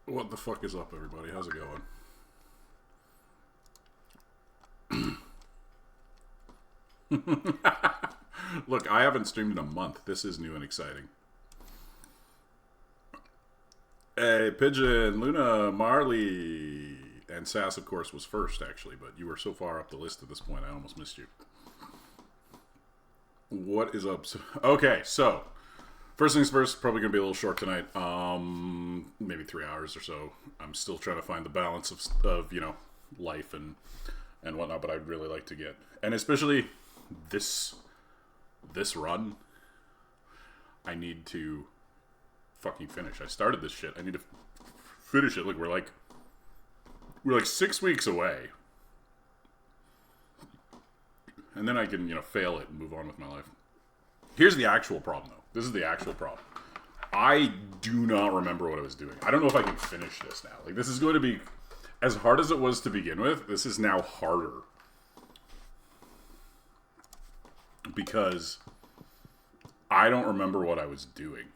What the fuck is up, everybody? How's it going? Look, I haven't streamed in a month. This is new and exciting. Hey, Pigeon, Luna, Marley, and Sass, of course, was first, actually, but you were so far up the list at this point, I almost missed you. What is up? Okay, so first things first, probably gonna be a little short tonight. Maybe 3 hours or so. I'm still trying to find the balance of life and whatnot, but I'd really like to get, and especially this run, I need to fucking finish. I started this shit. I need to finish it. Like we're like 6 weeks away, and then I can fail it and move on with my life. Here's the actual problem, though. This is the actual problem. I do not remember what I was doing. I don't know if I can finish this now. Like, this is going to be as hard as it was to begin with. This is now harder because I don't remember what I was doing.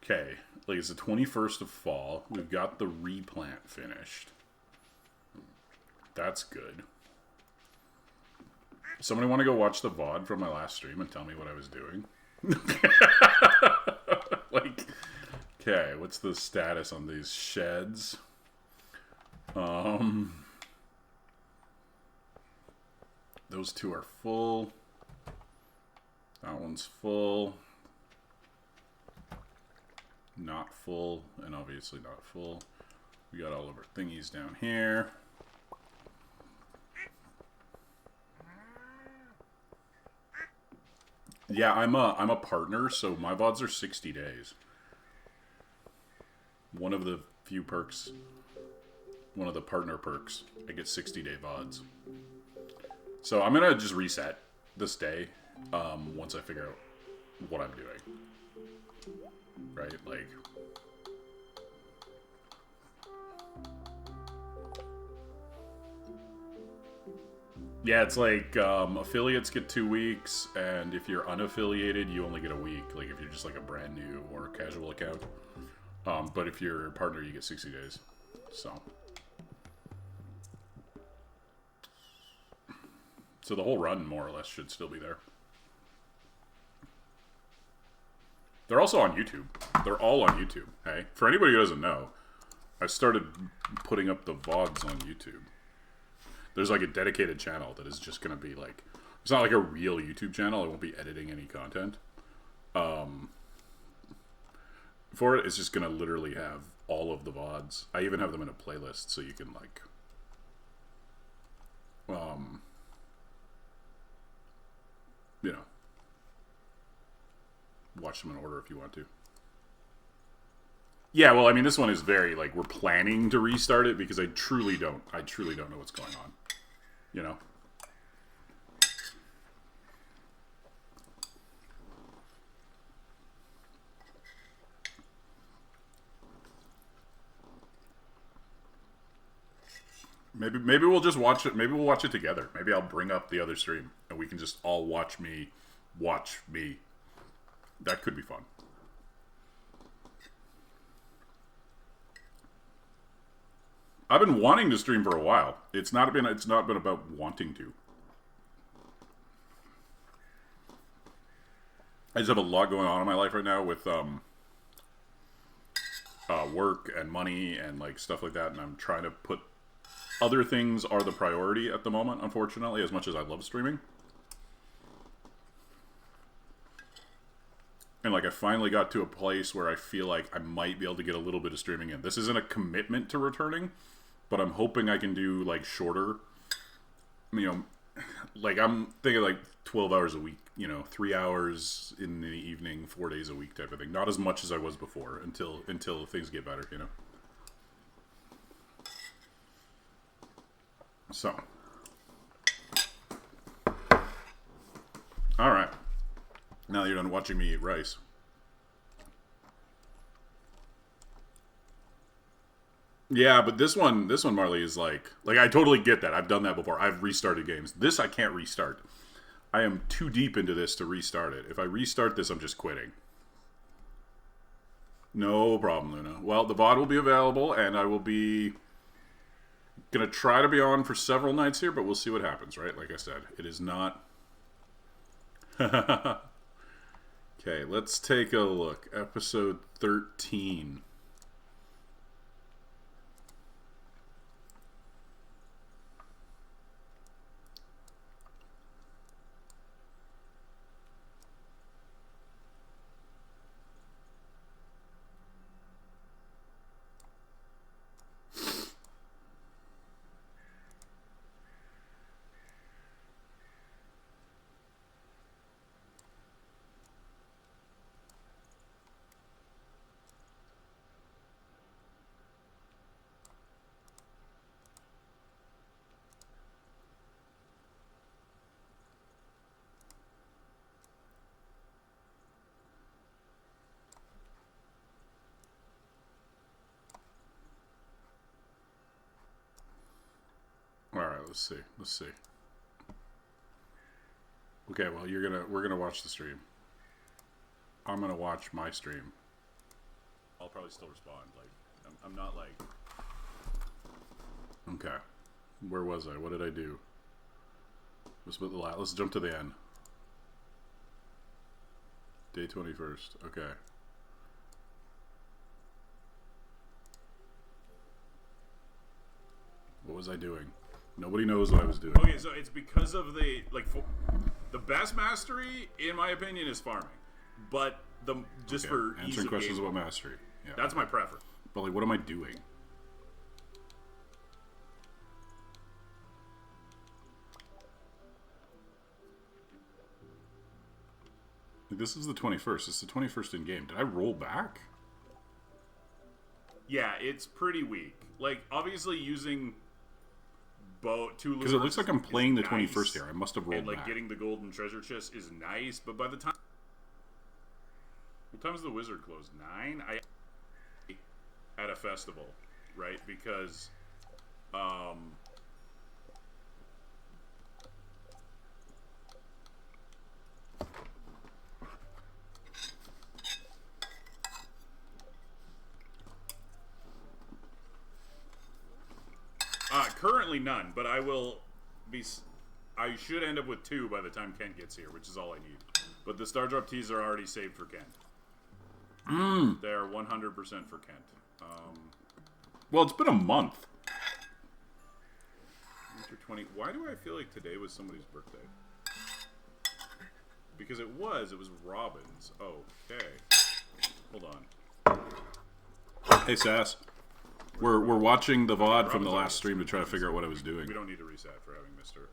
Okay, like it's the 21st of fall. We've got the replant finished. That's good. Somebody want to go watch the VOD from my last stream and tell me what I was doing? Like, okay, what's the status on these sheds? Those two are full. That one's full. Not full, and obviously not full. We got all of our thingies down here. Yeah, I'm a partner, so my VODs are 60 days. One of the few perks, one of the partner perks, I get 60-day VODs. So I'm gonna just reset this day once I figure out what I'm doing. Right, like. Yeah, it's like affiliates get 2 weeks, and if you're unaffiliated, you only get a week. Like if you're just like a brand new or casual account. But if you're a partner, you get 60 days. So the whole run, more or less, should still be there. They're also on YouTube. They're all on YouTube. Hey, for anybody who doesn't know, I started putting up the VODs on YouTube. There's like a dedicated channel that is just going to be like, it's not like a real YouTube channel. I won't be editing any content. For it, it's just going to literally have all of the VODs. I even have them in a playlist so you can like, watch them in order if you want to. Yeah, well, I mean, this one is very, like, we're planning to restart it because I truly don't know what's going on. You know? Maybe we'll just watch it. Maybe we'll watch it together. Maybe I'll bring up the other stream and we can just all watch me. That could be fun. I've been wanting to stream for a while. It's not been about wanting to. I just have a lot going on in my life right now with work and money and like stuff like that, and I'm trying to put other things are the priority at the moment, unfortunately, as much as I love streaming. And like I finally got to a place where I feel like I might be able to get a little bit of streaming in. This isn't a commitment to returning, but I'm hoping I can do like shorter, like I'm thinking like 12 hours a week, 3 hours in the evening, 4 days a week type of thing. Not as much as I was before until things get better, So. All right. Now that you're done watching me eat rice. Yeah, but this one, Marley, is like I totally get that. I've done that before. I've restarted games. This I can't restart. I am too deep into this to restart it. If I restart this, I'm just quitting. No problem, Luna. Well, the VOD will be available, and I will be gonna try to be on for several nights here, but we'll see what happens, right? Like I said, it is not... Okay, let's take a look. Episode 13. All right, let's see. Let's see. Okay, well, we're gonna watch the stream. I'm gonna watch my stream. I'll probably still respond. Like, I'm not like. Okay, where was I? What did I do? Let's jump to the end. Day 21st. Okay. What was I doing? Nobody knows what I was doing. Okay, so it's because of the the best mastery, in my opinion, is farming, but just Okay, for answering questions about mastery. Yeah, that's my preference. But like, what am I doing? This is the 21st. It's the 21st in game. Did I roll back? Yeah, it's pretty weak. Like, obviously using two lures, Because it looks like I'm playing the nice, 21st here. I must have rolled and like back. getting the golden treasure chest is nice, but by the time, what time is the wizard close? 9. I at a festival, right? Because currently none, but I will be. I should end up with 2 by the time Kent gets here, which is all I need. But the Star Drop teas are already saved for Kent. They're 100% for Kent. Well, it's been a month. Winter 20. Why do I feel like today was somebody's birthday? Because it was Robin's. Okay. Hold on. Hey, Sass. We're watching the VOD from the last stream to try to figure out what I was doing. We don't need to reset for having missed her.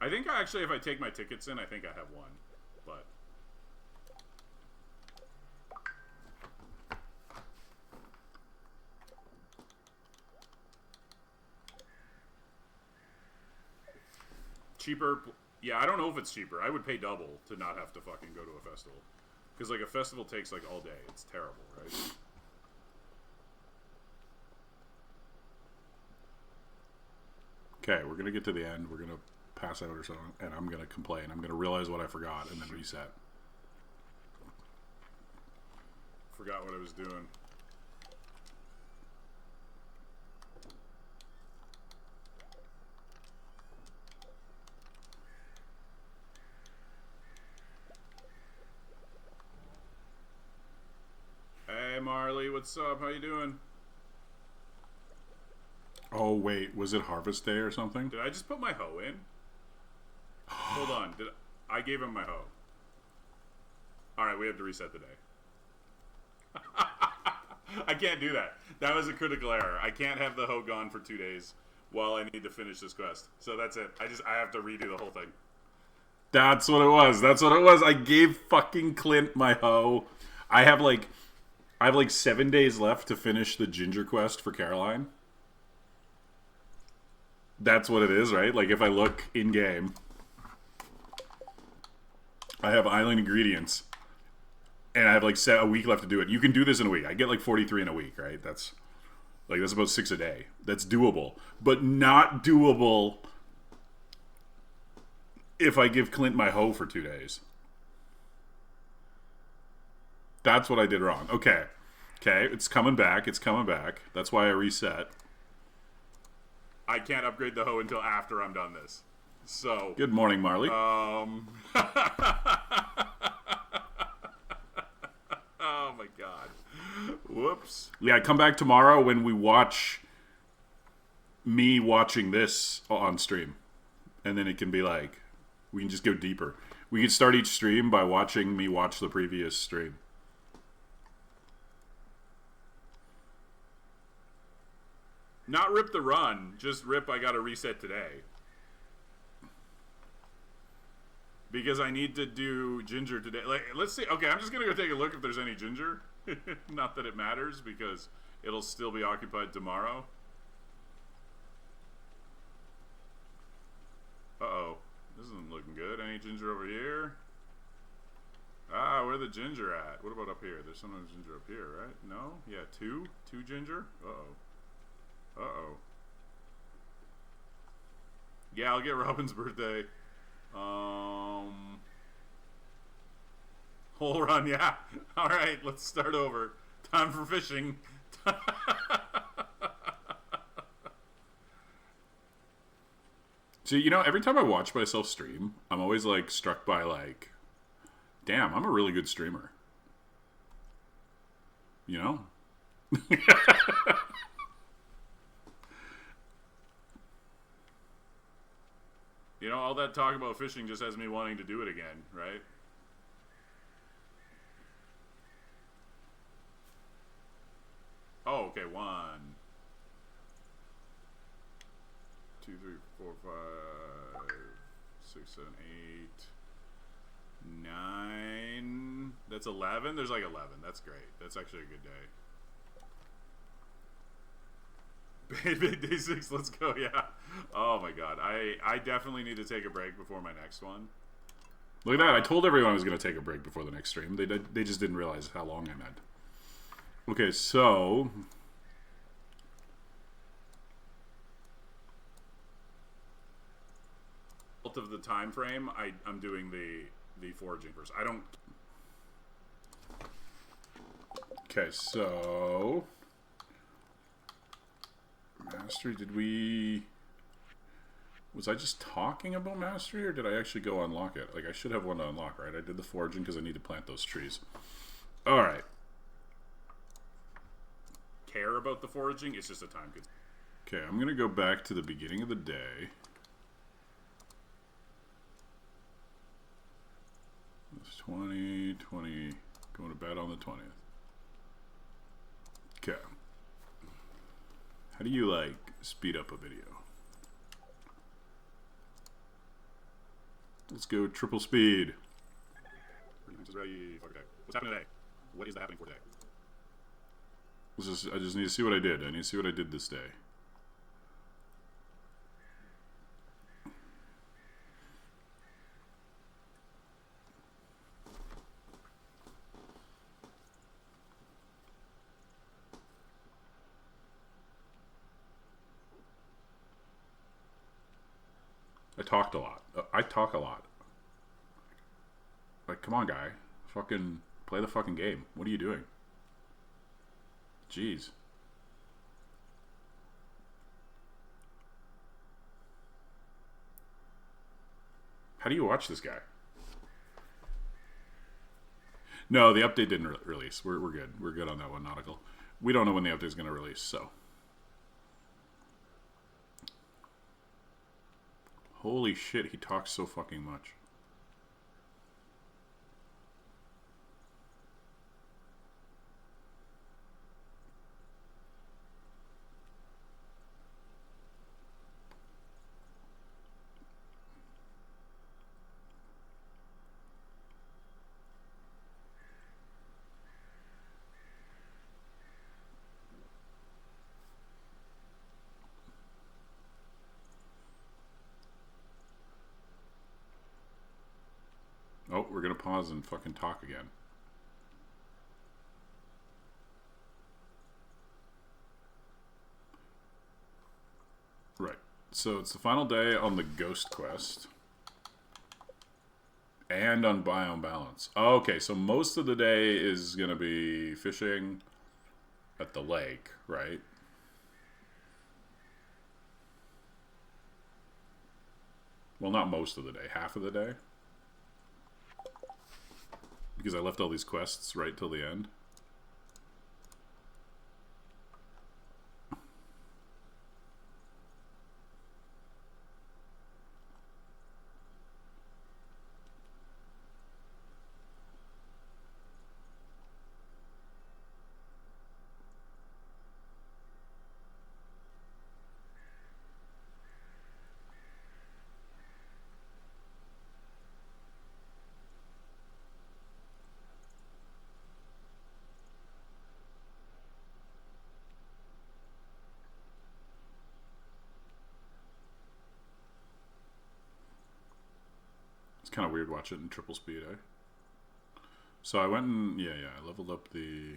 I think actually, if I take my tickets in, I think I have one. But cheaper. Yeah, I don't know if it's cheaper. I would pay double to not have to fucking go to a festival. Because, like, a festival takes, like, all day. It's terrible, right? Okay, we're going to get to the end. We're going to pass out or something, and I'm going to complain. I'm going to realize what I forgot and then reset. Forgot what I was doing. Hey Marley, what's up? How you doing? Oh, wait. Was it Harvest Day or something? Did I just put my hoe in? Hold on. I gave him my hoe. Alright, we have to reset the day. I can't do that. That was a critical error. I can't have the hoe gone for 2 days while I need to finish this quest. So that's it. I have to redo the whole thing. That's what it was. That's what it was. I gave fucking Clint my hoe. I have like 7 days left to finish the ginger quest for Caroline. That's what it is, right? Like, if I look in-game, I have island ingredients, and I have, like, a week left to do it. You can do this in a week. I get, like, 43 in a week, right? That's about 6 a day. That's doable. But not doable if I give Clint my hoe for 2 days. That's what I did wrong. Okay. Okay, it's coming back. It's coming back. That's why I reset. I can't upgrade the hoe until after I'm done this. So. Good morning, Marley. Oh my god. Whoops. Yeah, come back tomorrow when we watch me watching this on stream. And then it can be like, we can just go deeper. We can start each stream by watching me watch the previous stream. Not rip the run, just rip I gotta reset today. Because I need to do ginger today. Like, let's see. Okay, I'm just gonna go take a look if there's any ginger. Not that it matters, because it'll still be occupied tomorrow. Uh-oh. This isn't looking good. Any ginger over here? Ah, where's the ginger at? What about up here? There's some ginger up here, right? No? Yeah, two? Two ginger? Uh-oh. Uh-oh. Yeah, I'll get Robin's birthday. Whole run, yeah. Alright, let's start over. Time for fishing. So, you know, every time I watch myself stream, I'm always, like, struck by, like, damn, I'm a really good streamer. You know? You know, all that talk about fishing just has me wanting to do it again, right? Oh, okay, 1, 2, 3, 4, 5, 6, 7, 8, 9. That's 11. There's like 11. That's great. That's actually a good day. Day 6. Let's go. Yeah. Oh my god. I definitely need to take a break before my next one. Look at that. I told everyone I was going to take a break before the next stream. They just didn't realize how long I meant. Okay, so of the time frame, I'm doing the foraging first. I don't. Okay, so mastery. Was I just talking about mastery, or did I actually go unlock it? Like, I should have one to unlock, right? I did the foraging because I need to plant those trees. All right. Care about the foraging? It's just a time consuming. Okay, I'm gonna go back to the beginning of the day. It's 20, going to bed on the 20th. Okay. How do you, like, speed up a video? Let's go triple speed. What's happening today? What is happening for today? I just need to see what I did. I need to see what I did this day. I talked a lot. I talk a lot. Like, come on, guy. Fucking play the fucking game. What are you doing? Jeez. How do you watch this guy? No, the update didn't release. We're good. We're good on that one, Nautical. We don't know when the update is going to release, so. Holy shit, he talks so fucking much. Oh, we're gonna pause and fucking talk again. Right. So it's the final day on the ghost quest. And on biome balance. Okay, so most of the day is going to be fishing at the lake, right? Well, not most of the day. Half of the day. Because I left all these quests right till the end. It's kind of weird watching it in triple speed, eh? So I went and, yeah, I leveled up the...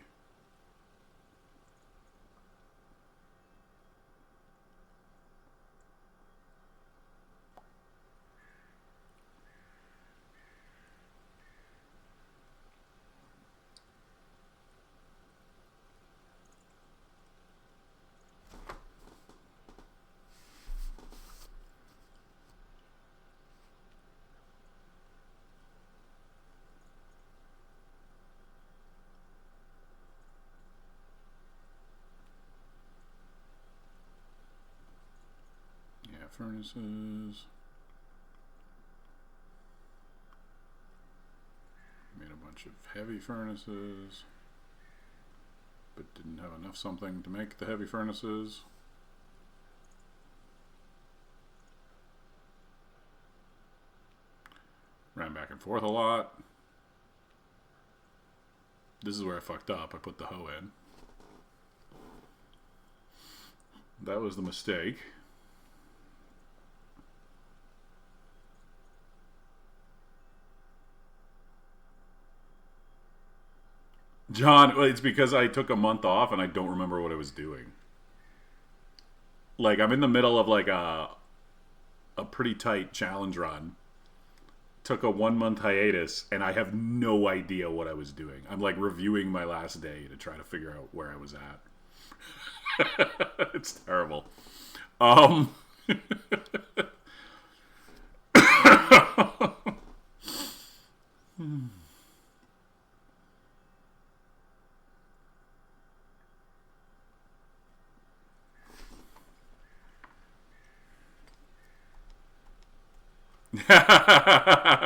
furnaces. Made a bunch of heavy furnaces, but didn't have enough something to make the heavy furnaces. Ran back and forth a lot. This is where I fucked up. I put the hoe in. That was the mistake. John, well, it's because I took a month off and I don't remember what I was doing. Like, I'm in the middle of like a pretty tight challenge run. Took a 1 month hiatus and I have no idea what I was doing. I'm like reviewing my last day to try to figure out where I was at. It's terrible.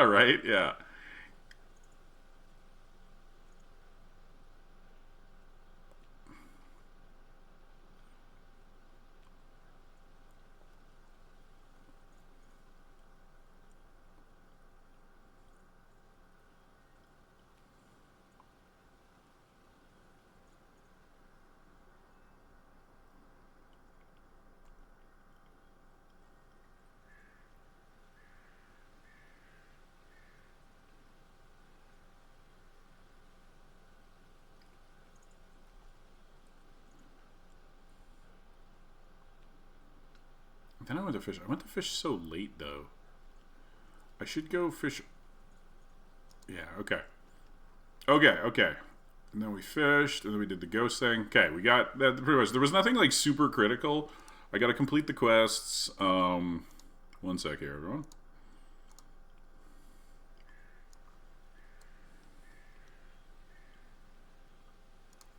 Right? Yeah. Then I went to fish. I went to fish so late, though. I should go fish. Yeah, okay. Okay. And then we fished, and then we did the ghost thing. Okay, we got that pretty much. There was nothing like super critical. I got to complete the quests. One sec here, everyone.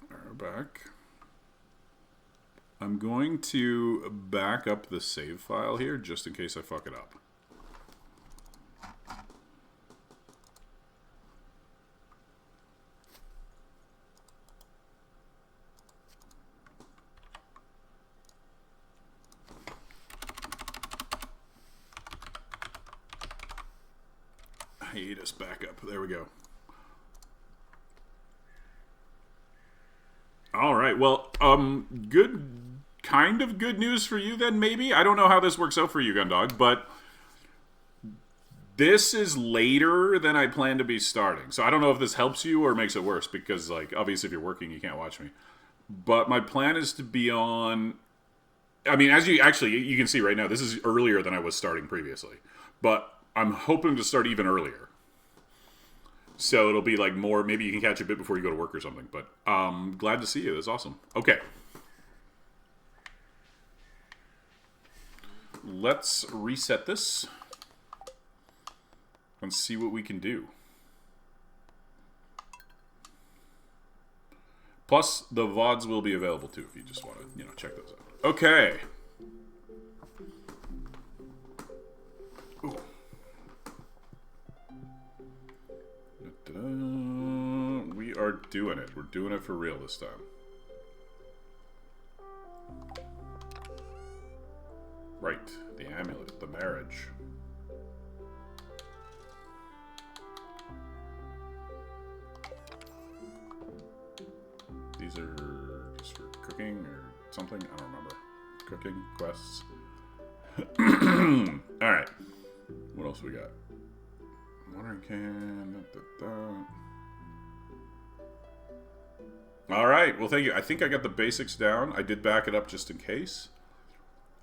We're back. I'm going to back up the save file here just in case I fuck it up. Hiatus backup. There we go. All right. Well, kind of good news for you then, maybe. I don't know how this works out for you, Gundog, but this is later than I plan to be starting. So I don't know if this helps you or makes it worse because, like, obviously if you're working, you can't watch me. But my plan is to be on... I mean, as you can see right now, this is earlier than I was starting previously. But I'm hoping to start even earlier. So it'll be like more, maybe you can catch a bit before you go to work or something. But glad to see you. That's awesome. Okay. Let's reset this and see what we can do. Plus, the VODs will be available too if you just want to, check those out. Okay. Ooh. We are doing it. We're doing it for real this time. Right. The amulet. The marriage. These are just for cooking or something? I don't remember. Cooking quests. Alright. What else we got? Watering can. Alright. Well, thank you. I think I got the basics down. I did back it up just in case.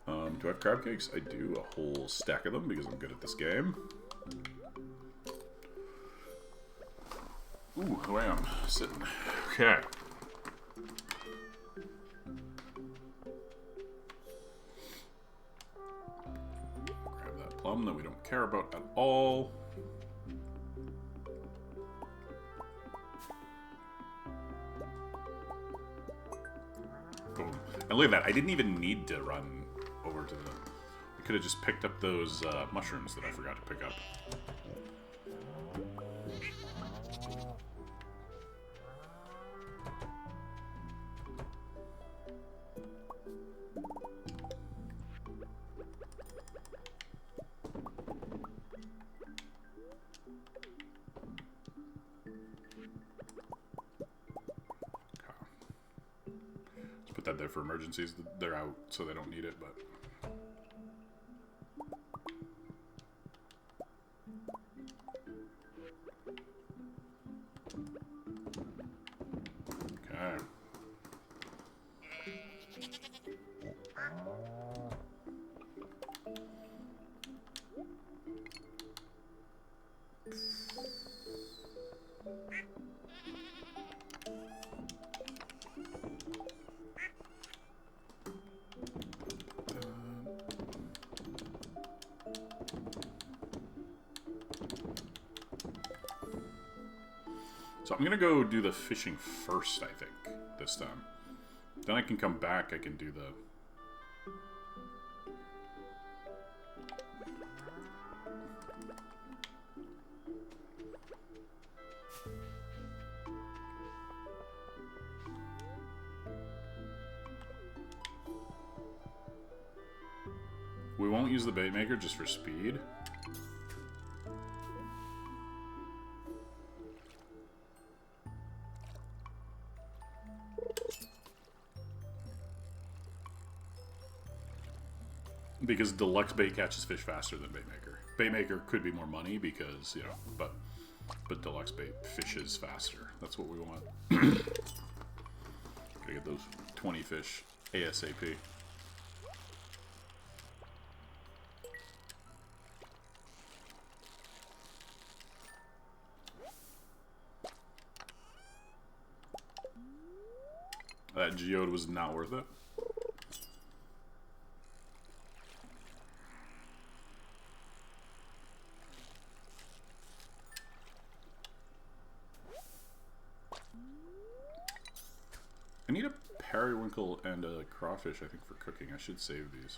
Do I have crab cakes? I do. A whole stack of them because I'm good at this game. Ooh, who I am sitting. Okay. Grab that plum that we don't care about at all. Boom. And look at that. I didn't even need to run over to the... I could have just picked up those mushrooms that I forgot to pick up. Put that there for emergencies. They're out, so they don't need it, but... Okay. So I'm gonna go do the fishing first, I think, this time. Then I can come back, I can do the... We won't use the bait maker just for speed. Because deluxe bait catches fish faster than bait maker. Bait maker could be more money because, but deluxe bait fishes faster. That's what we want. Gotta get those 20 fish ASAP. That geode was not worth it. I need a periwinkle and a crawfish, I think, for cooking. I should save these.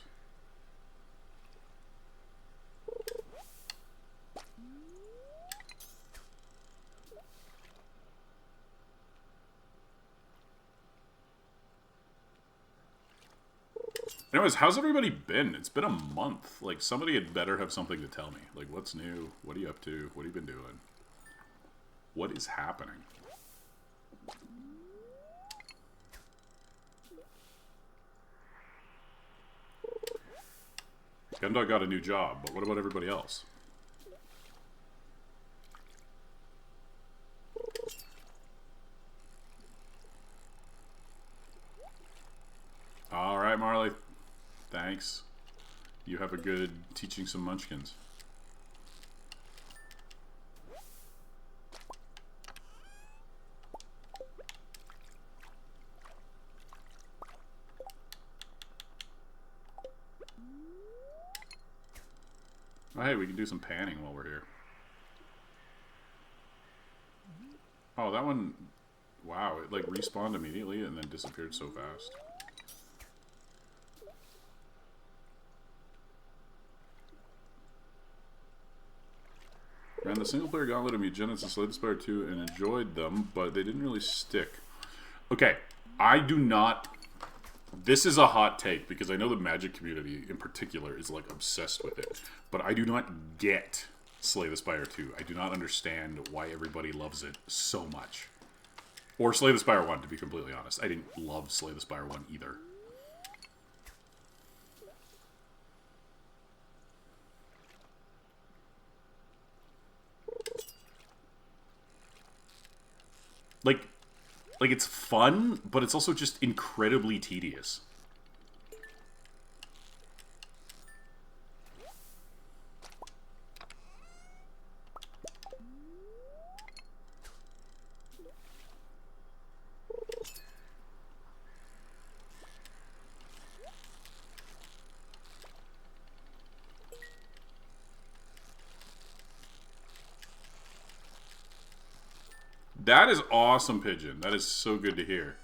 Anyways, how's everybody been? It's been a month. Like, somebody had better have something to tell me. Like, what's new? What are you up to? What have you been doing? What is happening? Gundog got a new job, but what about everybody else? Alright, Marley. Thanks. You have a good teaching some munchkins. Oh, hey, we can do some panning while we're here. Oh, that one... Wow, it like respawned immediately and then disappeared so fast. Ran the single-player gauntlet of Eugenics and Slay the Spire 2 and enjoyed them, but they didn't really stick. Okay, I do not... This is a hot take, because I know the Magic community in particular is like obsessed with it. But I do not get Slay the Spire 2. I do not understand why everybody loves it so much. Or Slay the Spire 1, to be completely honest. I didn't love Slay the Spire 1 either. Like it's fun, but it's also just incredibly tedious. That is awesome, Pigeon. That is so good to hear.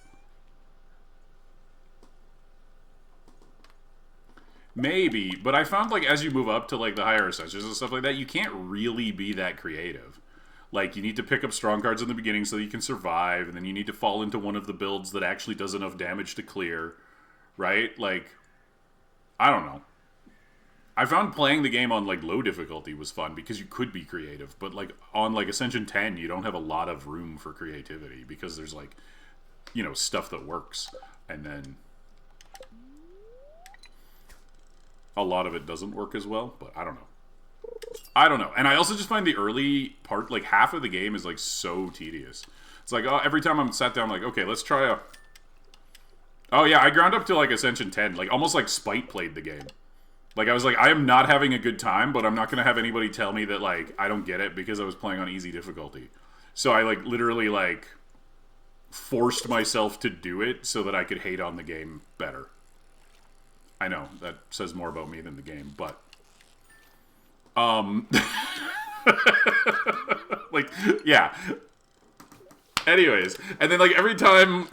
Maybe, but I found, like, as you move up to, like, the higher ascensions and stuff like that, you can't really be that creative. Like, you need to pick up strong cards in the beginning so that you can survive, and then you need to fall into one of the builds that actually does enough damage to clear, right? Like, I don't know. I found playing the game on, like, low difficulty was fun because you could be creative. But, like, on, like, Ascension 10, you don't have a lot of room for creativity because there's, like, you know, stuff that works. And then a lot of it doesn't work as well. But I don't know. I don't know. And I also just find the early part, like, half of the game is, like, so tedious. It's like, oh, every time I'm sat down, like, okay, let's try a... Oh, yeah, I ground up to, like, Ascension 10. Like, almost like Spite played the game. Like, I was like, I am not having a good time, but I'm not going to have anybody tell me that, like, I don't get it because I was playing on easy difficulty. So I, like, literally, like, forced myself to do it so that I could hate on the game better. I know, that says more about me than the game, but... like, yeah. Anyways, and then, like, every time...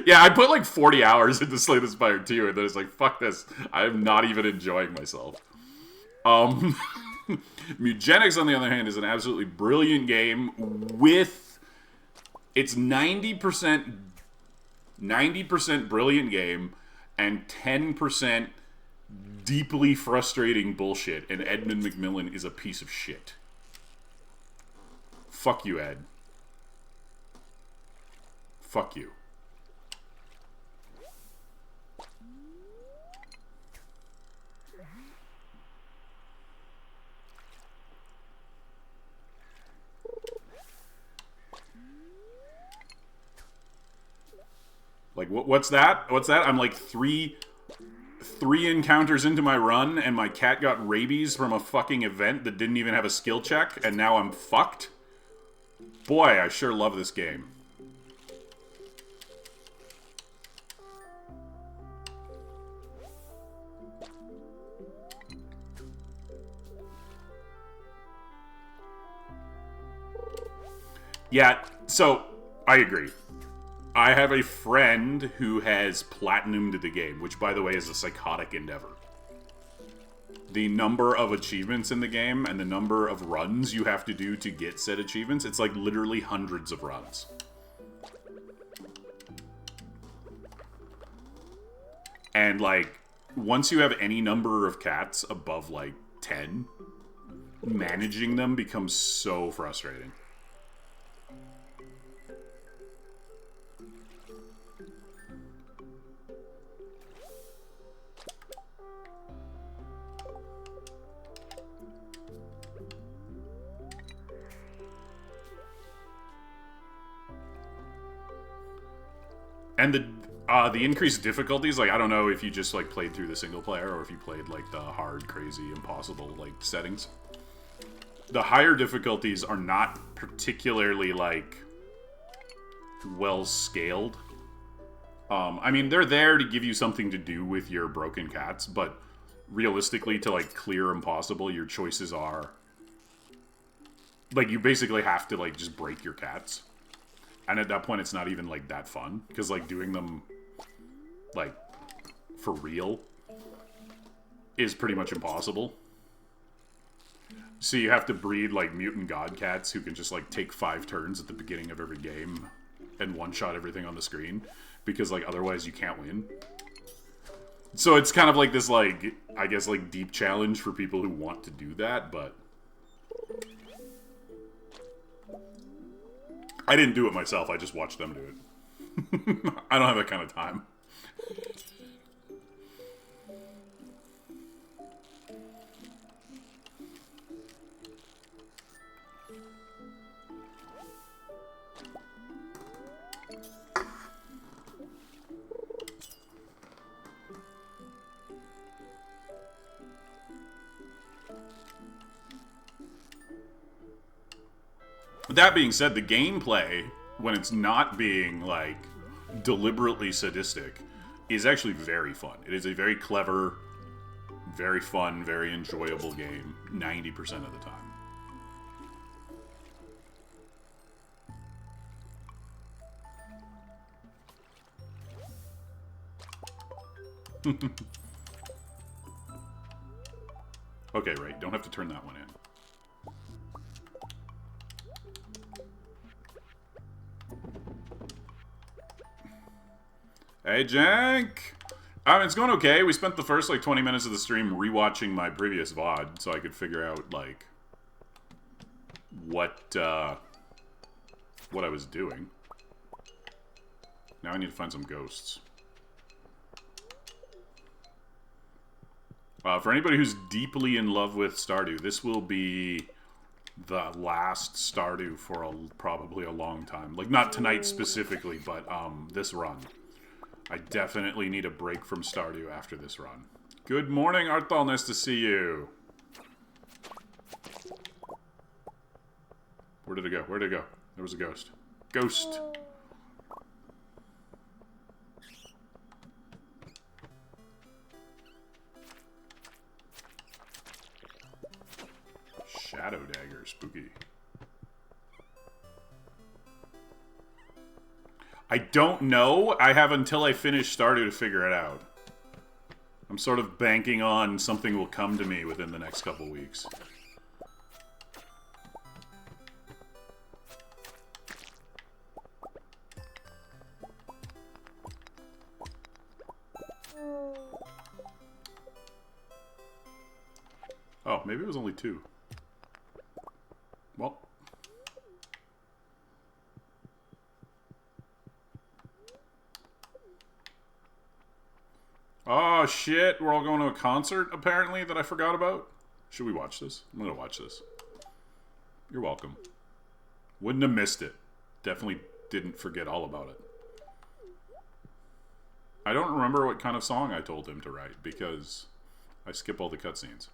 Yeah, I put like 40 hours into Slay the Spire 2, and then it's like, fuck this. I'm not even enjoying myself. Mugenics, on the other hand, is an absolutely brilliant game with... It's 90% brilliant game and 10% deeply frustrating bullshit, and Edmund McMillan is a piece of shit. Fuck you, Ed. Fuck you. Like, what's that? What's that? I'm like three encounters into my run, and my cat got rabies from a fucking event that didn't even have a skill check, and now I'm fucked? Boy, I sure love this game. Yeah, so, I agree. I have a friend who has platinumed the game, which, by the way, is a psychotic endeavor. The number of achievements in the game and the number of runs you have to do to get said achievements, it's like literally hundreds of runs. And, like, once you have any number of cats above, like, 10, managing them becomes so frustrating. And the increased difficulties, like, I don't know if you just, like, played through the single player or if you played, like, the hard, crazy, impossible, like, settings. The higher difficulties are not particularly, like, well scaled. I mean, they're there to give you something to do with your broken cats, but realistically, to like clear impossible, your choices are like you basically have to like just break your cats, and at that point, it's not even like that fun because like doing them like for real is pretty much impossible. So you have to breed like mutant god cats who can just like take 5 turns at the beginning of every game and one-shot everything on the screen, because like otherwise you can't win. So it's kind of like this like, I guess like deep challenge for people who want to do that, but I didn't do it myself, I just watched them do it. I don't have that kind of time. That being said, the gameplay, when it's not being, like, deliberately sadistic, is actually very fun. It is a very clever, very fun, very enjoyable game 90% of the time. Okay, right. Don't have to turn that one in. Hey, Jank! It's going okay. We spent the first, like, 20 minutes of the stream rewatching my previous VOD so I could figure out, like, what I was doing. Now I need to find some ghosts. For anybody who's deeply in love with Stardew, this will be the last Stardew for probably a long time. Like, not tonight specifically, but this run. I definitely need a break from Stardew after this run. Good morning, Arthal. Nice to see you. Where did it go? Where did it go? There was a ghost. Ghost! Shadow dagger. Spooky. I don't know. I have until I finish Stardew to figure it out. I'm sort of banking on something will come to me within the next couple weeks. Oh, maybe it was only 2. Well. Oh, shit. We're all going to a concert, apparently, that I forgot about. Should we watch this? I'm going to watch this. You're welcome. Wouldn't have missed it. Definitely didn't forget all about it. I don't remember what kind of song I told him to write, because I skip all the cutscenes.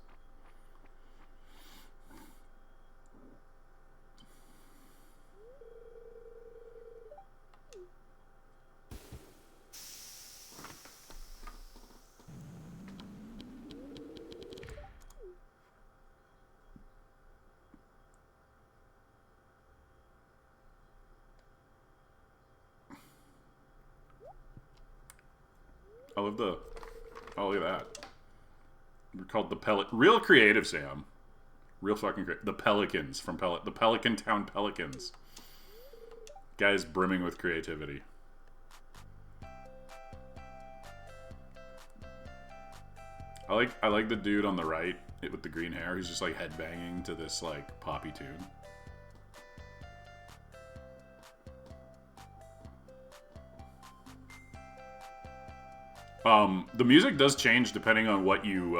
I love the... Oh, look at that. We're called the Real creative, Sam. Real fucking great. The Pelicans from the Pelican Town Pelicans. Guys brimming with creativity. I like the dude on the right with the green hair. He's just like headbanging to this like poppy tune. The music does change depending on what you,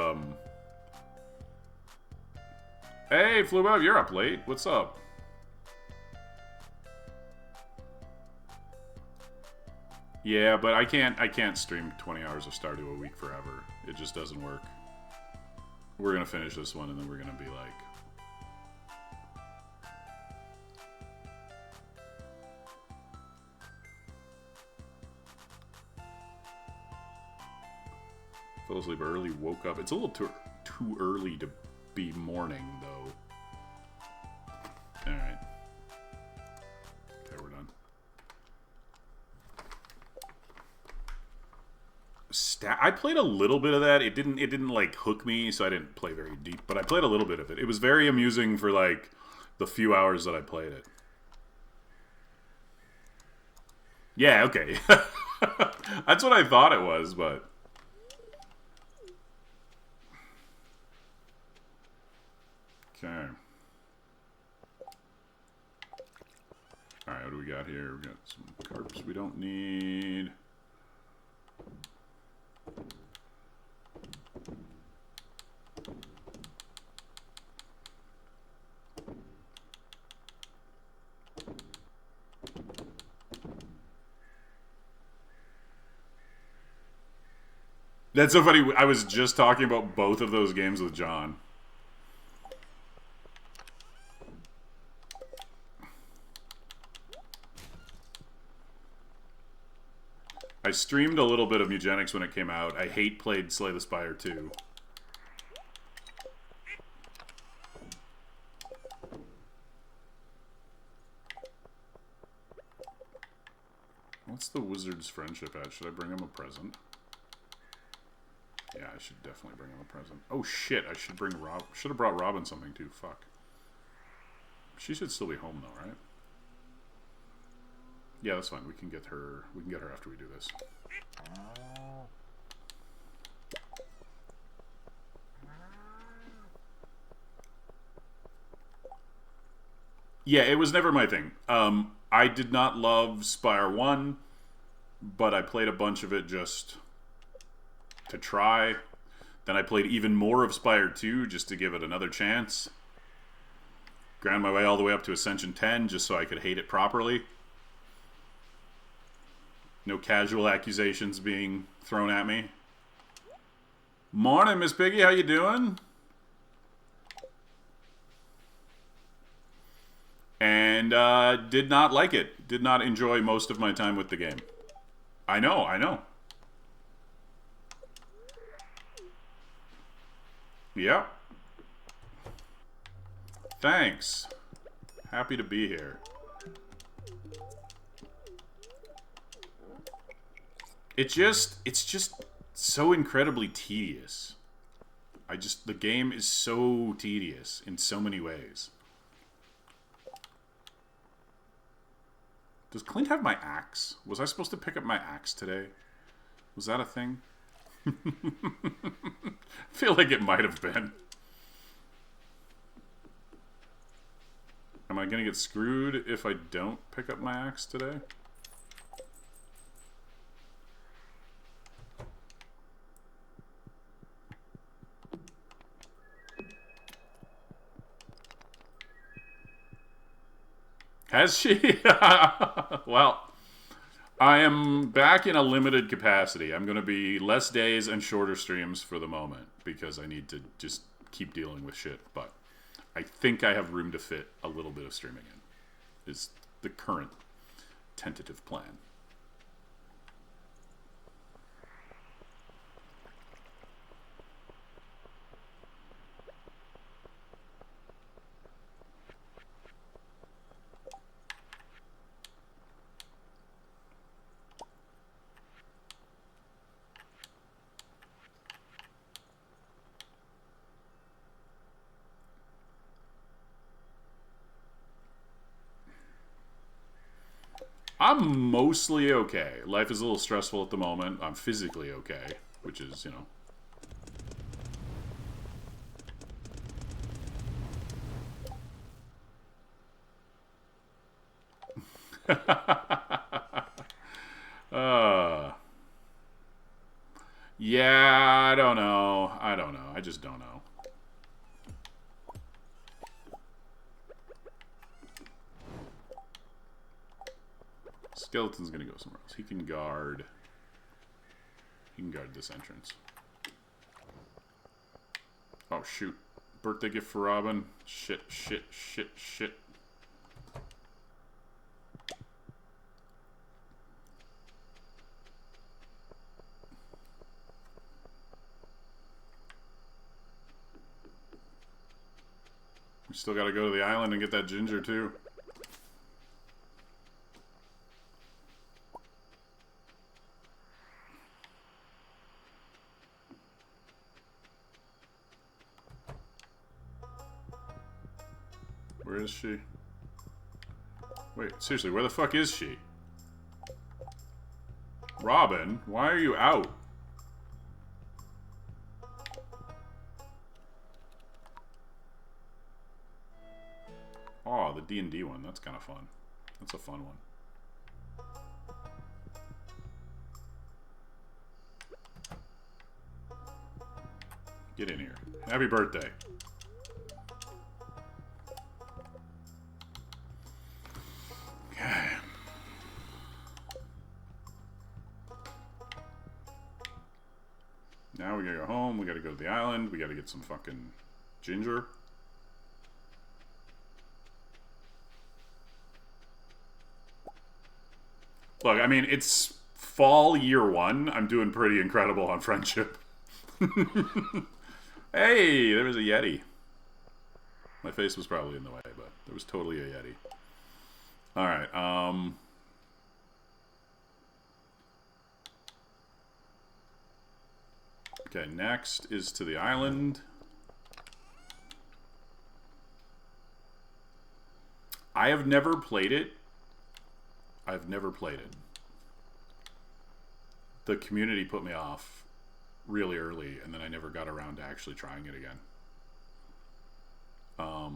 Hey, Flubob, you're up late. What's up? Yeah, but I can't stream 20 hours of Stardew a week forever. It just doesn't work. We're gonna finish this one and then we're gonna be like... Fell asleep early, woke up. It's a little too early to be morning, though. Alright. Okay, we're done. I played a little bit of that. It didn't like hook me, so I didn't play very deep, but I played a little bit of it. It was very amusing for like the few hours that I played it. Yeah, okay. That's what I thought it was, but okay. Alright, what do we got here? We got some carps we don't need. That's so funny. I was just talking about both of those games with John. I streamed a little bit of Eugenics when it came out. I played Slay the Spire 2. What's the wizard's friendship at? Should I bring him a present? Yeah, I should definitely bring him a present. Oh shit, I should bring Rob. Should have brought Robin something too. Fuck. She should still be home though, right? Yeah, that's fine. We can get her. We can get her after we do this. Yeah, it was never my thing. I did not love Spire 1, but I played a bunch of it just to try. Then I played even more of Spire 2 just to give it another chance. Ground my way all the way up to Ascension 10 just so I could hate it properly. No casual accusations being thrown at me. Morning, Miss Piggy. How you doing? And did not like it. Did not enjoy most of my time with the game. I know, I know. Yep. Thanks. Happy to be here. It's just so incredibly tedious. The game is so tedious in so many ways. Does Clint have my axe? Was I supposed to pick up my axe today? Was that a thing? I feel like it might have been. Am I gonna get screwed if I don't pick up my axe today? Has she? Well, I am back in a limited capacity. I'm going to be less days and shorter streams for the moment because I need to just keep dealing with shit. But I think I have room to fit a little bit of streaming in, is the current tentative plan. I'm mostly okay. Life is a little stressful at the moment. I'm physically okay, which is, you know. Yeah, I don't know. I don't know. I just don't know. Skeleton's gonna go somewhere else. He can guard this entrance. Oh, shoot. Birthday gift for Robin. Shit, shit, shit, shit. We still gotta go to the island and get that ginger, too. Where is she? Wait, seriously, where the fuck is she? Robin, why are you out? Oh, the D&D one. That's kind of fun. That's a fun one. Get in here. Happy birthday. Okay. Now we gotta go home. We gotta go to the island. We gotta get some fucking ginger. Look, I mean, it's fall year one. I'm doing pretty incredible on friendship. Hey, there was a Yeti. My face was probably in the way, but there was totally a Yeti. Alright, okay, next is to the island. I have never played it. I've never played it. The community put me off really early, and then I never got around to actually trying it again. What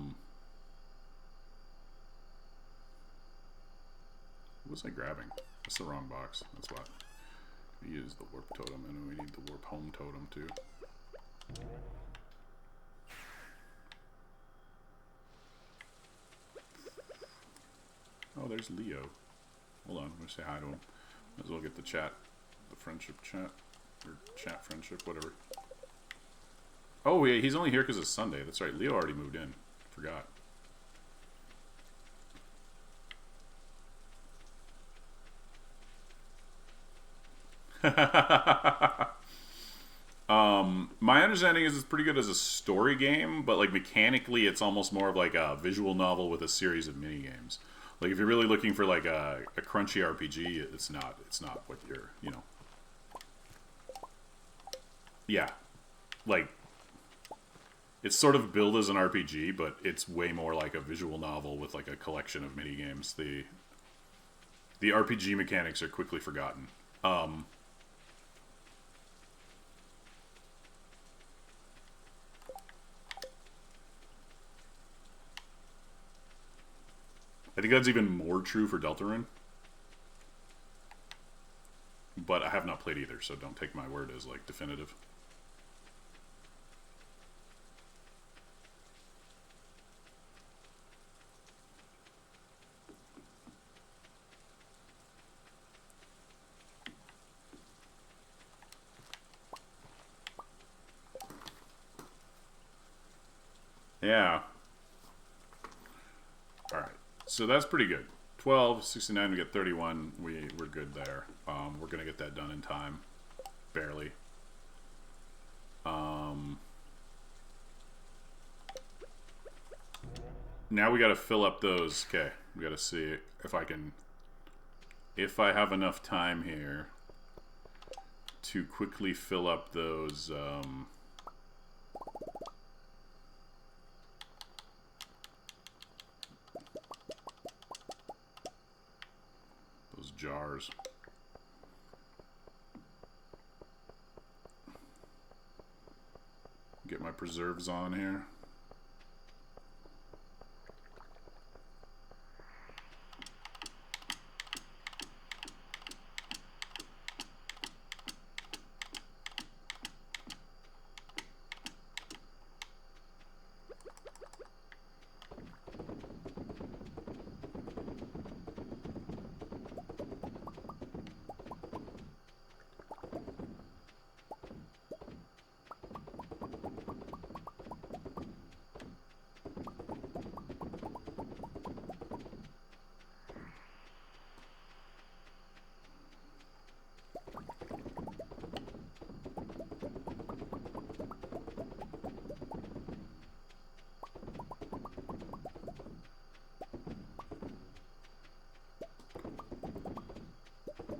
was I grabbing? That's the wrong box. That's what. We use the warp totem, and we need the warp home totem too. Oh, there's Leo. Hold on, I'm gonna say hi to him. Might as well get the chat, the friendship chat, or chat friendship, whatever. Oh, yeah, he's only here because it's Sunday. That's right, Leo already moved in. Forgot. My understanding is it's pretty good as a story game, but like mechanically it's almost more of like a visual novel with a series of mini games. Like if you're really looking for like a crunchy RPG, it's not what you're, you know. Yeah. Like it's sort of billed as an RPG, but it's way more like a visual novel with like a collection of mini games. The RPG mechanics are quickly forgotten. I think that's even more true for Deltarune. But I have not played either, so don't take my word as, like, definitive. Yeah. Alright. So that's pretty good. 12, 69, we get 31. We're good there. We're going to get that done in time. Barely. Now we got to fill up those. Okay, we got to see if I can... If I have enough time here to quickly fill up those... jars. Get my preserves on here.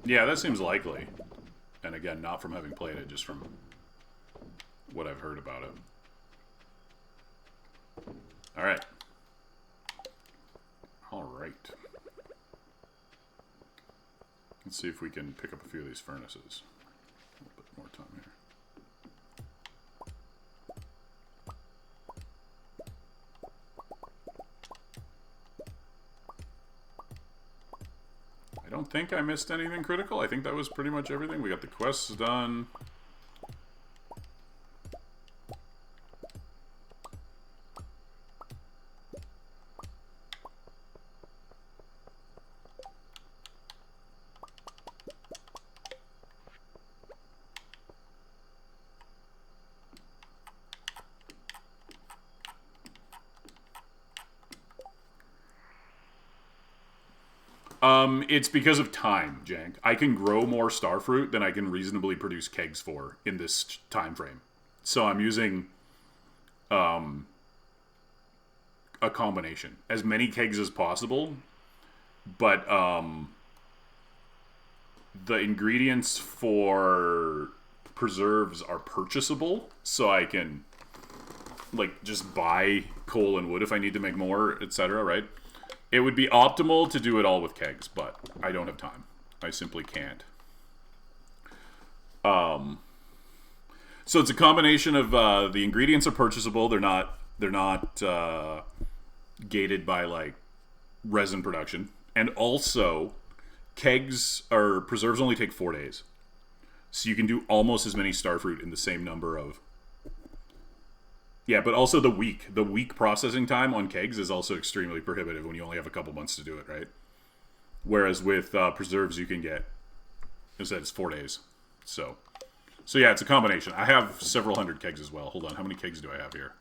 Yeah, that seems likely. And again, not from having played it, just from what I've heard about it. Alright. Alright. Let's see if we can pick up a few of these furnaces. A little bit more time here. I don't think I missed anything critical. I think that was pretty much everything. We got the quests done. It's because of time, Jank. I can grow more starfruit than I can reasonably produce kegs for in this time frame. So I'm using a combination. As many kegs as possible, but the ingredients for preserves are purchasable, so I can like just buy coal and wood if I need to make more, etc., right? It would be optimal to do it all with kegs, but I don't have time. I simply can't. So it's a combination of the ingredients are purchasable. They're not gated by like resin production, and also kegs or preserves only take 4 days, so you can do almost as many starfruit in the same number of. Yeah, but also the week processing time on kegs is also extremely prohibitive when you only have a couple months to do it, right? Whereas with preserves, you can get, instead it's 4 days. So yeah, it's a combination. I have several hundred kegs as well. Hold on, how many kegs do I have here?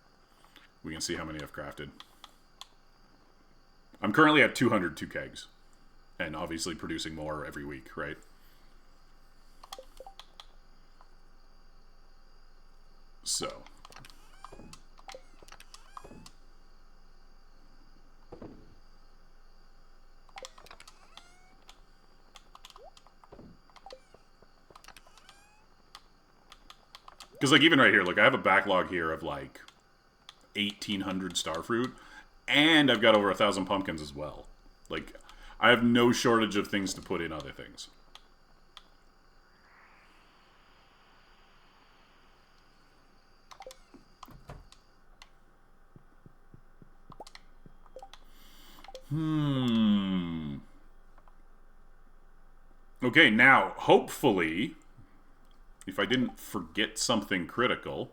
We can see how many I've crafted. I'm currently at 202 kegs. And obviously producing more every week, right? So... Because, like, even right here, look, I have a backlog here of, like, 1,800 starfruit, and I've got over 1,000 pumpkins as well. Like, I have no shortage of things to put in other things. Okay, now, hopefully, if I didn't forget something critical...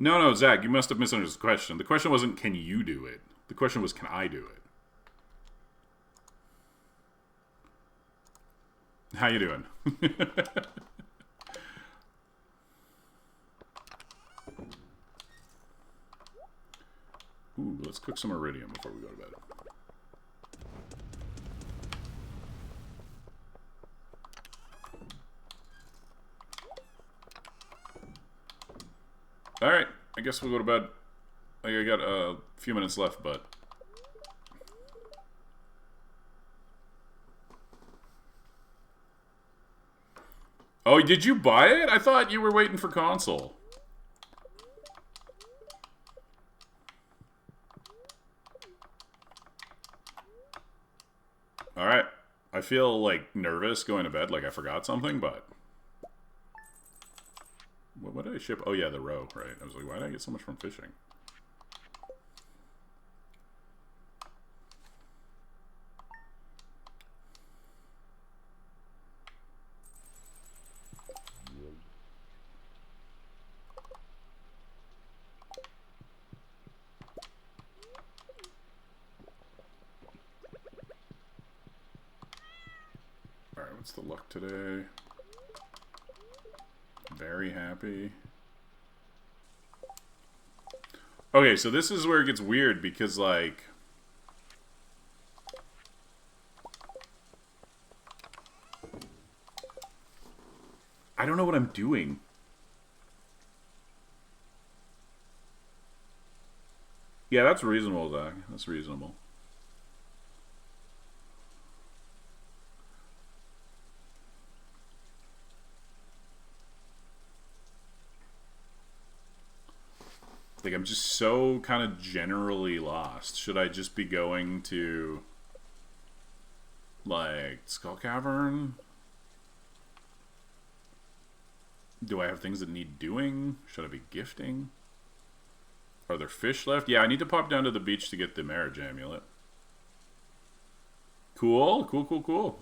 No, Zach, you must have misunderstood the question. The question wasn't, can you do it? The question was, can I do it? How you doing? Ooh, let's cook some iridium before we go to bed. Alright, I guess we'll go to bed. I got a few minutes left, but... Oh, did you buy it? I thought you were waiting for console. Alright. I feel, like, nervous going to bed, like I forgot something, but... What did I ship? Oh, yeah, the roe, right. I was like, why did I get so much from fishing? Alright, what's the luck today? Very happy. Okay, so this is where it gets weird because, like, I don't know what I'm doing. Yeah, that's reasonable, Zach. That's reasonable. Like, I'm just so kind of generally lost. Should I just be going to, like, Skull Cavern? Do I have things that need doing? Should I be gifting? Are there fish left? Yeah, I need to pop down to the beach to get the marriage amulet. Cool, cool, cool, cool.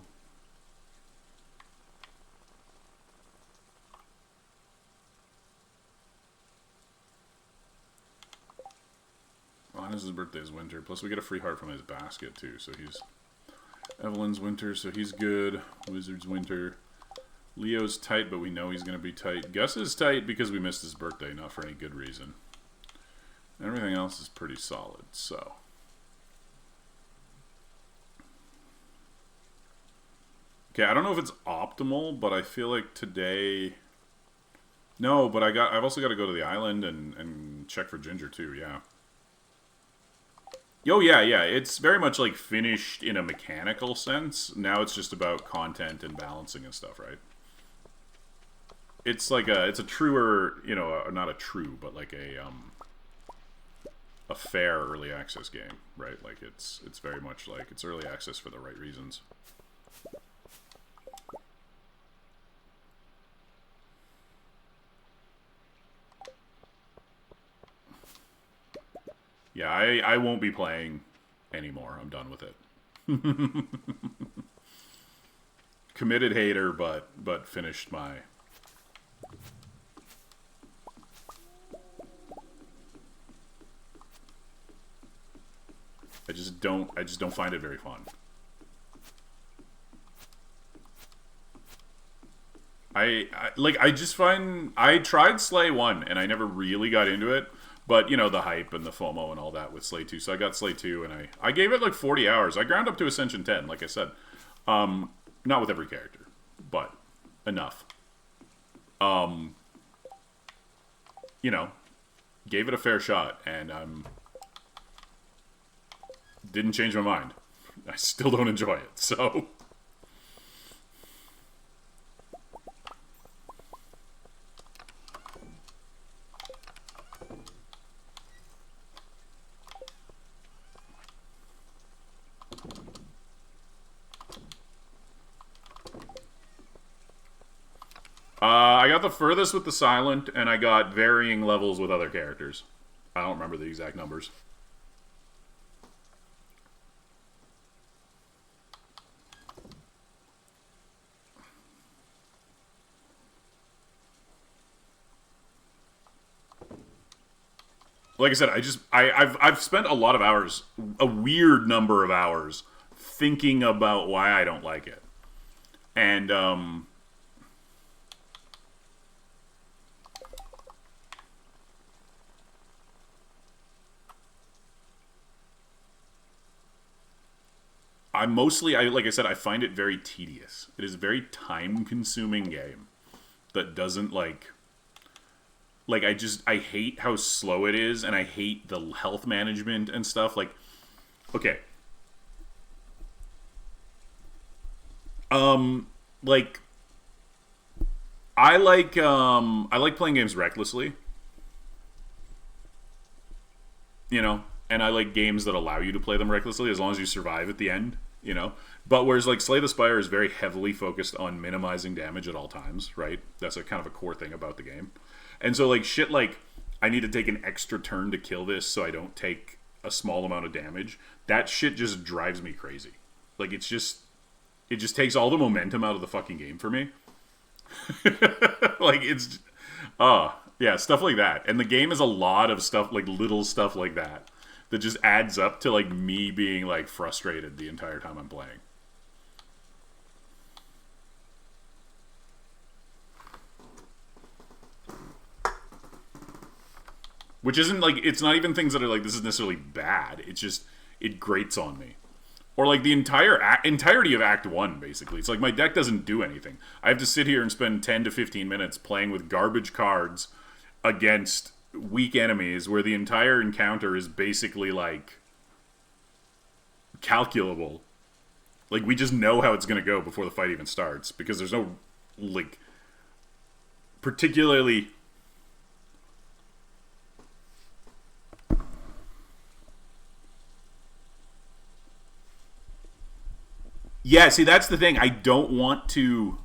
Linus' birthday is winter. Plus, we get a free heart from his basket, too. So he's... Evelyn's winter, so he's good. Wizard's winter. Leo's tight, but we know he's going to be tight. Gus is tight because we missed his birthday, not for any good reason. Everything else is pretty solid, so... Okay, I don't know if it's optimal, but I feel like today... No, but I've also got to go to the island and check for Ginger, too, yeah. Oh, yeah, yeah. It's very much, like, finished in a mechanical sense. Now it's just about content and balancing and stuff, right? It's like it's a truer, you know, not a true, but like a fair early access game, right? Like, it's very much like it's early access for the right reasons. Yeah, I won't be playing anymore. I'm done with it. Committed hater, but finished my... I just don't find it very fun. I just find I tried Slay 1 and I never really got into it. But, you know, the hype and the FOMO and all that with Slay 2. So I got Slay 2 and I gave it like 40 hours. I ground up to Ascension 10, like I said. Not with every character, but enough. You know, gave it a fair shot and didn't change my mind. I still don't enjoy it, so... I got the furthest with the Silent, and I got varying levels with other characters. I don't remember the exact numbers. Like I said, I've spent a lot of hours, a weird number of hours, thinking about why I don't like it, and like I said, I find it very tedious. It is a very time-consuming game that doesn't I hate how slow it is, and I hate the health management and stuff. Like, okay, like I like playing games recklessly, you know, and I like games that allow you to play them recklessly as long as you survive at the end, you know. But whereas like Slay the Spire is very heavily focused on minimizing damage at all times, right? That's a kind of a core thing about the game. And so like shit like I need to take an extra turn to kill this so I don't take a small amount of damage. That shit just drives me crazy. Like it just takes all the momentum out of the fucking game for me. Like it's yeah, stuff like that. And the game is a lot of stuff like little stuff like that that just adds up to like me being like frustrated the entire time I'm playing. Which isn't like, it's not even things that are like, this is necessarily bad. It's just, it grates on me. Or like the entirety of Act 1, basically. It's like my deck doesn't do anything. I have to sit here and spend 10 to 15 minutes playing with garbage cards against weak enemies where the entire encounter is basically like calculable. Like we just know how it's going to go before the fight even starts because there's no like particularly... Yeah, see, that's the thing. I don't want to...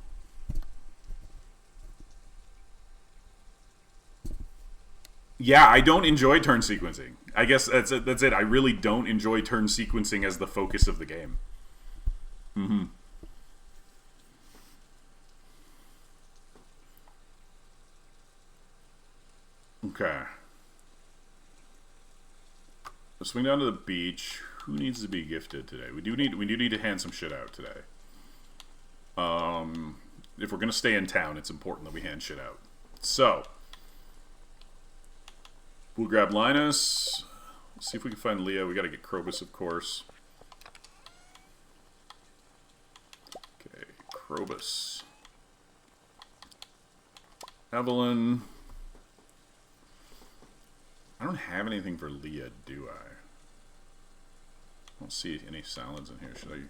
Yeah, I don't enjoy turn sequencing. I guess that's it. I really don't enjoy turn sequencing as the focus of the game. Mm-hmm. Okay. Let's swing down to the beach. Who needs to be gifted today? We do need to hand some shit out today. If we're gonna stay in town, it's important that we hand shit out. So we'll grab Linus. Let's see if we can find Leah. We gotta get Krobus, of course. Okay, Krobus. Evelyn. I don't have anything for Leah, do I? I don't see any salads in here. Should I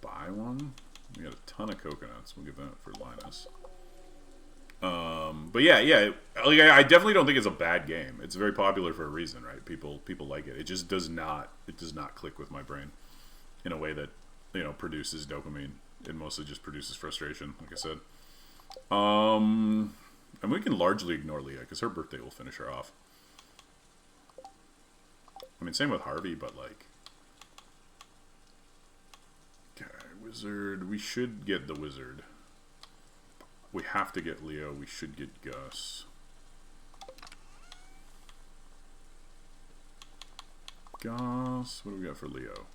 buy one? We got a ton of coconuts. We'll give that for Linus. But yeah. Like, I definitely don't think it's a bad game. It's very popular for a reason, right? People like it. It just does not. It does not click with my brain in a way that produces dopamine. It mostly just produces frustration, like I said. And we can largely ignore Leah because her birthday will finish her off. I mean, same with Harvey, but like... Okay, Wizard. We should get the Wizard. We have to get Leo. We should get Gus. Gus. What do we got for Leo?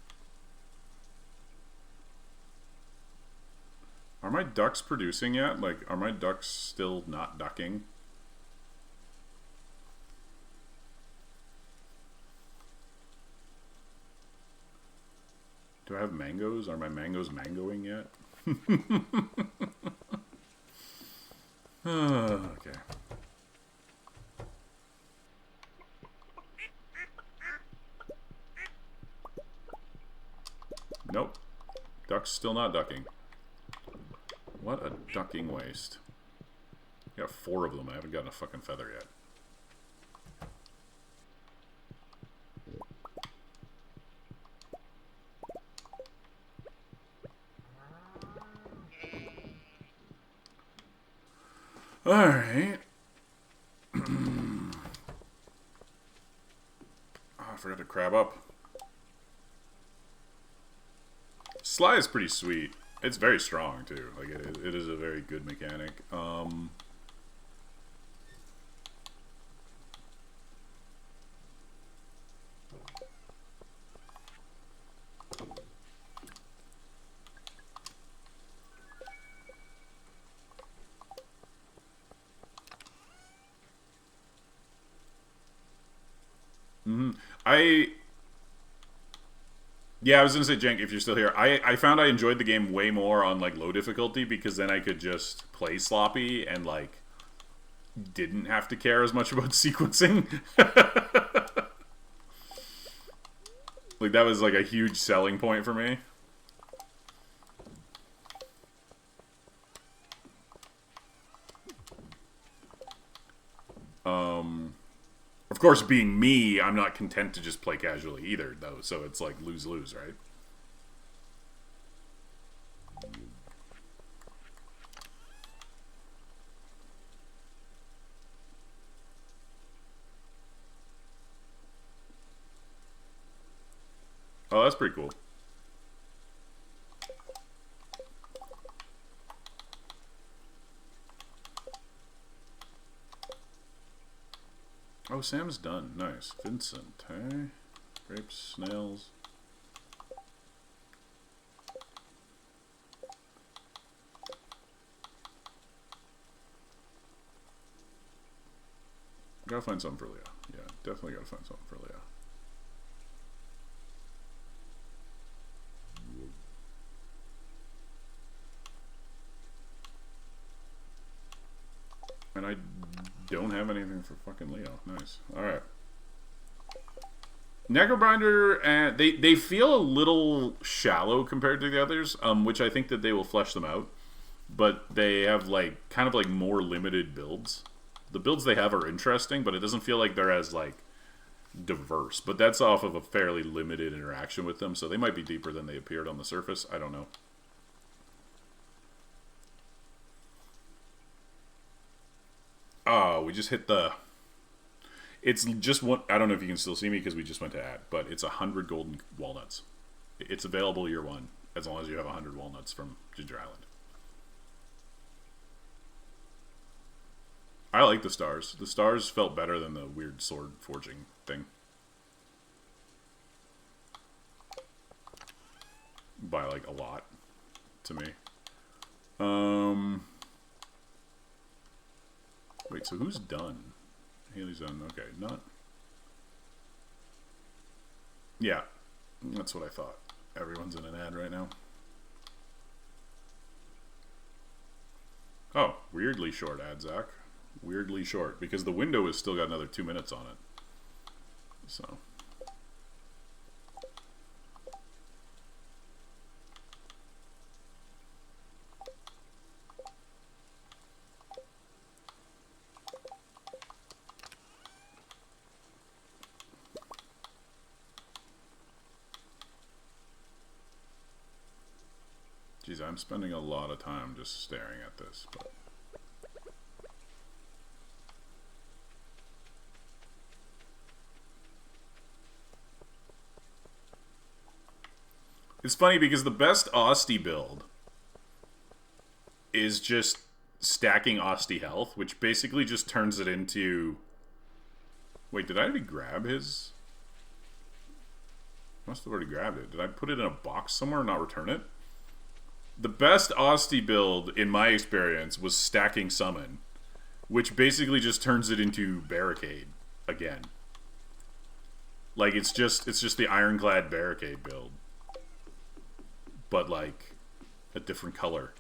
Are my ducks producing yet? Like, are my ducks still not ducking? Do I have mangoes? Are my mangoes mangoing yet? Okay. Nope. Duck's still not ducking. What a ducking waste. Got 4 of them. I haven't gotten a fucking feather yet. Alright. Oh, I forgot to crab up. Sly is pretty sweet. It's very strong, too. Like, it is a very good mechanic. Yeah, I was gonna say, Jenk, if you're still here, I found I enjoyed the game way more on like low difficulty because then I could just play sloppy and like didn't have to care as much about sequencing. Like that was like a huge selling point for me. Of course, being me, I'm not content to just play casually either, though. So it's like lose-lose, right? Oh, that's pretty cool. Oh, Sam's done. Nice. Vincent, hey? Grapes, snails. Gotta find something for Leah. Yeah, definitely gotta find something for Leah. And I don't have anything for fucking Leo. Nice. Alright. Necrobinder, and they feel a little shallow compared to the others, which I think that they will flesh them out. But they have, like, kind of, like, more limited builds. The builds they have are interesting, but it doesn't feel like they're as, like, diverse. But that's off of a fairly limited interaction with them, so they might be deeper than they appeared on the surface. I don't know. Oh, we just hit the... It's just one... I don't know if you can still see me because we just went to ad, but it's 100 golden walnuts. It's available year one, as long as you have 100 walnuts from Ginger Island. I like the stars. The stars felt better than the weird sword forging thing. By, like, a lot. To me. Wait, so who's done? Haley's done. Okay, not... Yeah. That's what I thought. Everyone's in an ad right now. Oh, weirdly short ad, Zach. Weirdly short, because the window has still got another 2 minutes on it. So... Geez, I'm spending a lot of time just staring at this, but... It's funny because the best Austie build is just stacking Austie health, which basically just turns it into... Wait, did I already grab his... Must have already grabbed it. Did I put it in a box somewhere and not return it? The best Austie build, in my experience, was stacking Summon, which basically just turns it into Barricade again. Like, it's just the Ironclad Barricade build. But, like, a different color.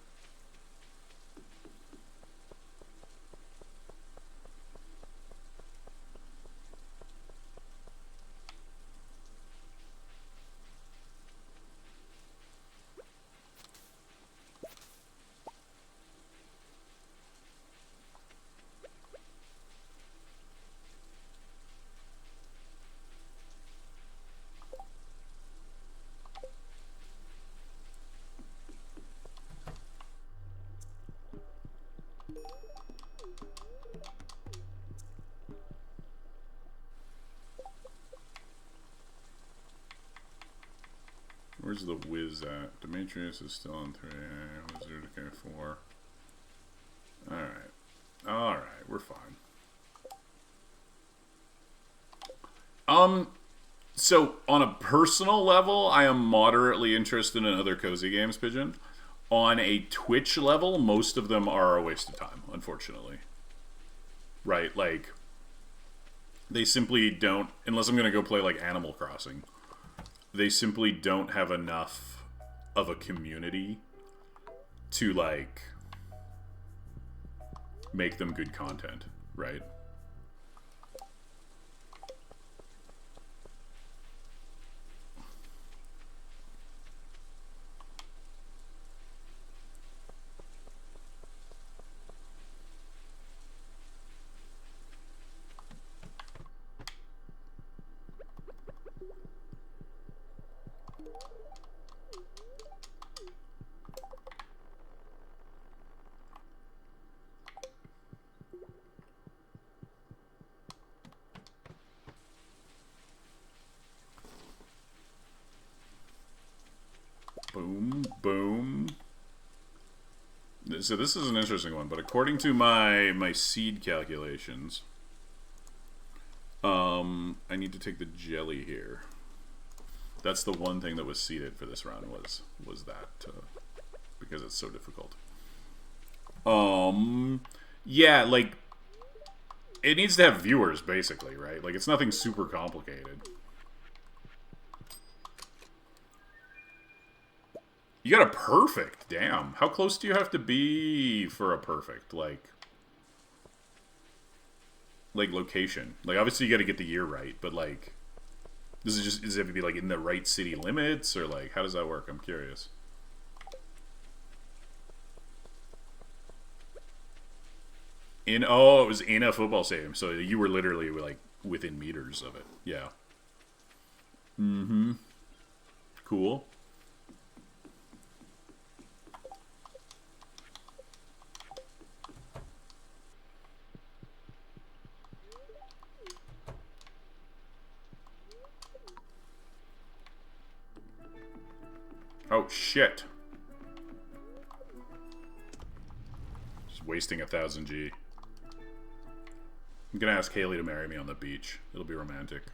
Where's the Wiz at? Demetrius is still on 3. Wizard, okay, 4. Alright. Alright, we're fine. So, on a personal level, I am moderately interested in other cozy games, Pigeon. On a Twitch level, most of them are a waste of time, unfortunately. Right, like... They simply don't... Unless I'm going to go play, like, Animal Crossing. They simply don't have enough of a community to, like, make them good content, right? Boom, boom. So this is an interesting one, but according to my seed calculations, I need to take the jelly here. That's the one thing that was seeded for this round was that because it's so difficult. Yeah, like It needs to have viewers, basically, right? Like, it's nothing super complicated. You got a perfect. Damn. How close do you have to be for a perfect? Like location. Like, obviously you got to get the year right, but like, does it have to be like in the right city limits, or like, how does that work? I'm curious. It was in a football stadium, so you were literally like within meters of it. Yeah. Mm-hmm. Cool. Oh shit. Just wasting 1,000 G. I'm gonna ask Haley to marry me on the beach. It'll be romantic.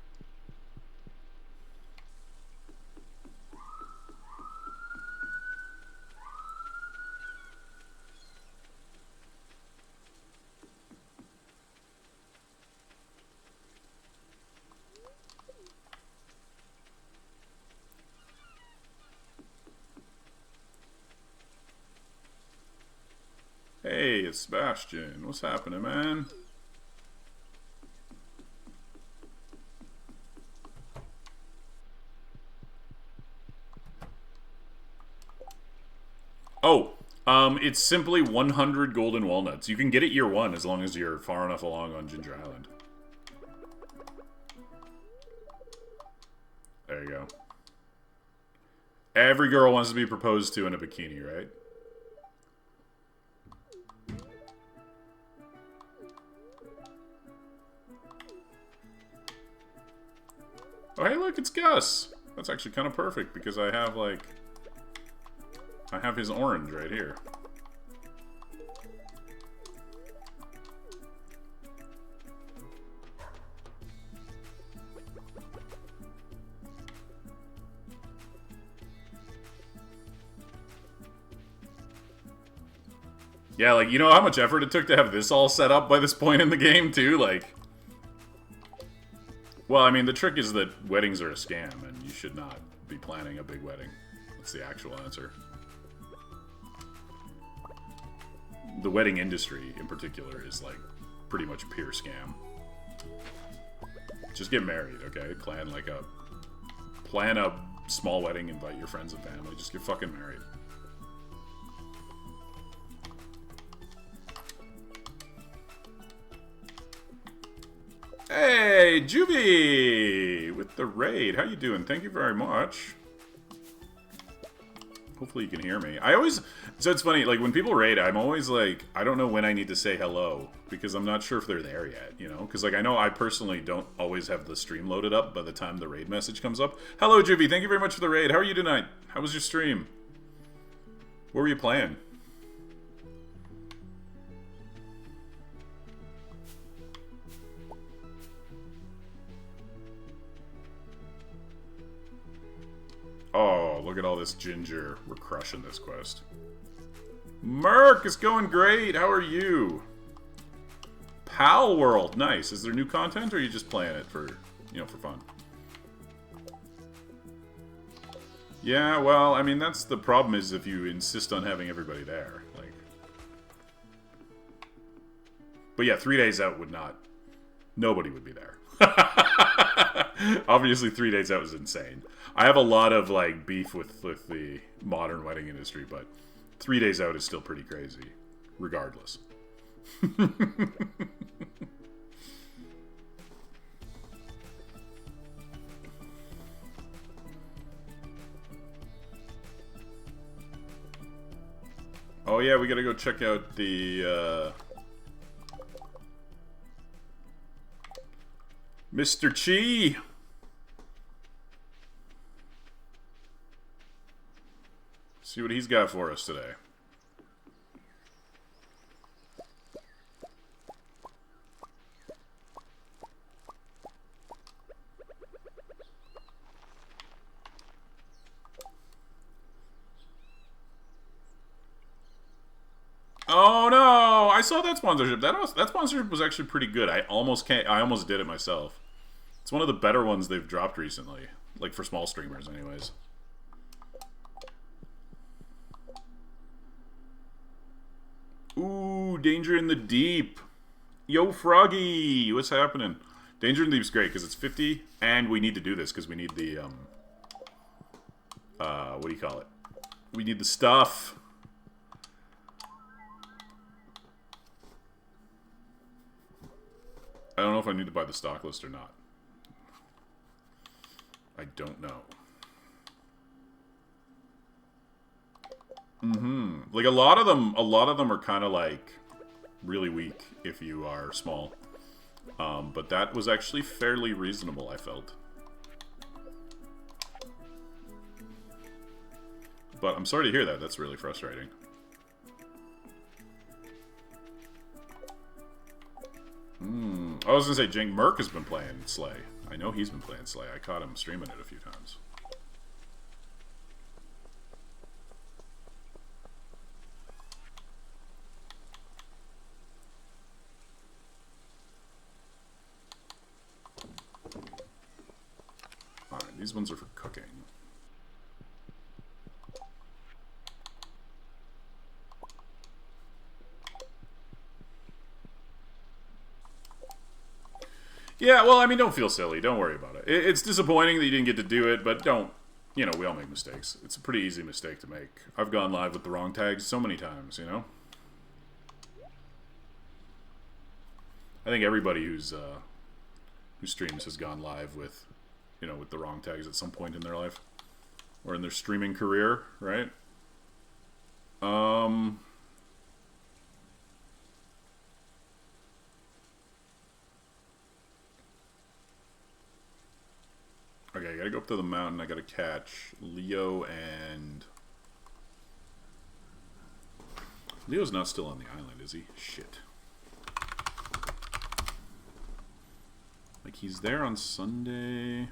Hey, it's Sebastian. What's happening, man? Oh, it's simply 100 golden walnuts. You can get it year one as long as you're far enough along on Ginger Island. There you go. Every girl wants to be proposed to in a bikini, right? Oh, hey, look, it's Gus. That's actually kind of perfect because I have, like... I have his orange right here. Yeah, like, you know how much effort it took to have this all set up by this point in the game, too? Like... Well, I mean, the trick is that weddings are a scam, and you should not be planning a big wedding. That's the actual answer. The wedding industry, in particular, is, like, pretty much a pure scam. Just get married, okay? Plan a small wedding, invite your friends and family. Just get fucking married. Hey, Juvie! With the raid. How you doing? Thank you very much. Hopefully you can hear me. So it's funny, like, when people raid, I'm always like, I don't know when I need to say hello, because I'm not sure if they're there yet, you know? Because, like, I know I personally don't always have the stream loaded up by the time the raid message comes up. Hello, Juvie. Thank you very much for the raid. How are you tonight? How was your stream? What were you playing? Oh, look at all this ginger. We're crushing this quest. Merc, it's going great. How are you? Pal World, nice. Is there new content, or are you just playing it for, you know, for fun? Yeah, well, I mean, that's the problem is if you insist on having everybody there. Like, but yeah, 3 days out would not... Nobody would be there. Obviously, 3 days out was insane. I have a lot of, like, beef with the modern wedding industry, but 3 days out is still pretty crazy, regardless. Oh yeah, we gotta go check out the, Mr. Chi! See what he's got for us today. Oh no! saw that sponsorship. That sponsorship was actually pretty good. I almost did it myself. It's one of the better ones they've dropped recently, like for small streamers, anyways. Ooh, Danger in the Deep. Yo, Froggy, what's happening? Danger in the Deep's great because it's 50, and we need to do this because we need the what do you call it? We need the stuff. I don't know if I need to buy the stock list or not. I don't know. Like a lot of them are kind of like really weak if you are small. But that was actually fairly reasonable, I felt. But I'm sorry to hear that. That's really frustrating. I was gonna say, Jink Merc has been playing Slay. I know he's been playing Slay. I caught him streaming it a few times. Alright, these ones are for cooking. Yeah, well, I mean, don't feel silly. Don't worry about it. It's disappointing that you didn't get to do it, but don't... You know, we all make mistakes. It's a pretty easy mistake to make. I've gone live with the wrong tags so many times, you know? I think everybody who streams has gone live with, you know, with the wrong tags at some point in their life. Or in their streaming career, right? Okay, I gotta go up to the mountain. I gotta catch Leo and... Leo's not still on the island, is he? Shit. Like, he's there on Sunday.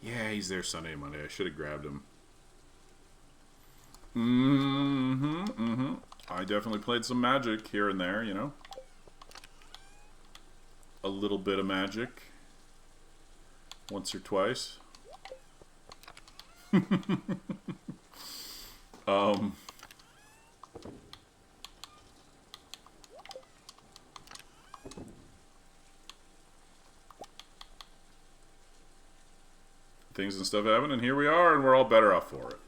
Yeah, he's there Sunday and Monday. I should have grabbed him. I definitely played some Magic here and there, you know? A little bit of Magic. Once or twice. Things and stuff happen, and here we are, and we're all better off for it.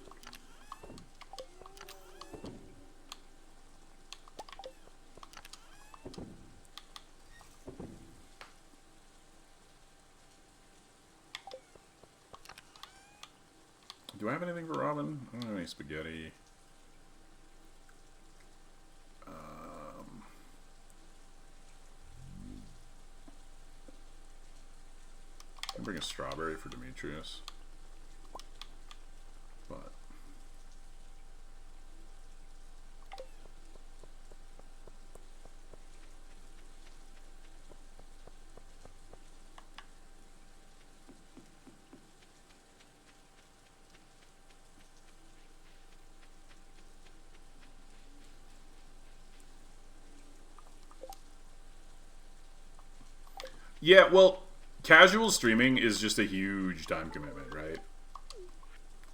Do I have anything for Robin? I don't have any spaghetti. I'll bring a strawberry for Demetrius. But... yeah, well, casual streaming is just a huge time commitment, right?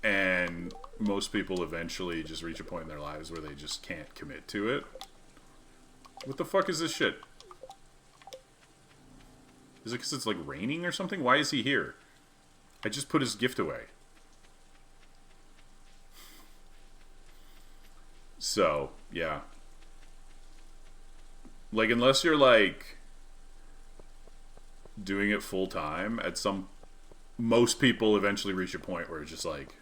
And most people eventually just reach a point in their lives where they just can't commit to it. What the fuck is this shit? Is it because it's like raining or something? Why is he here? I just put his gift away. So, yeah. Like, unless you're like... doing it full time at some... Most people eventually reach a point where it's just like...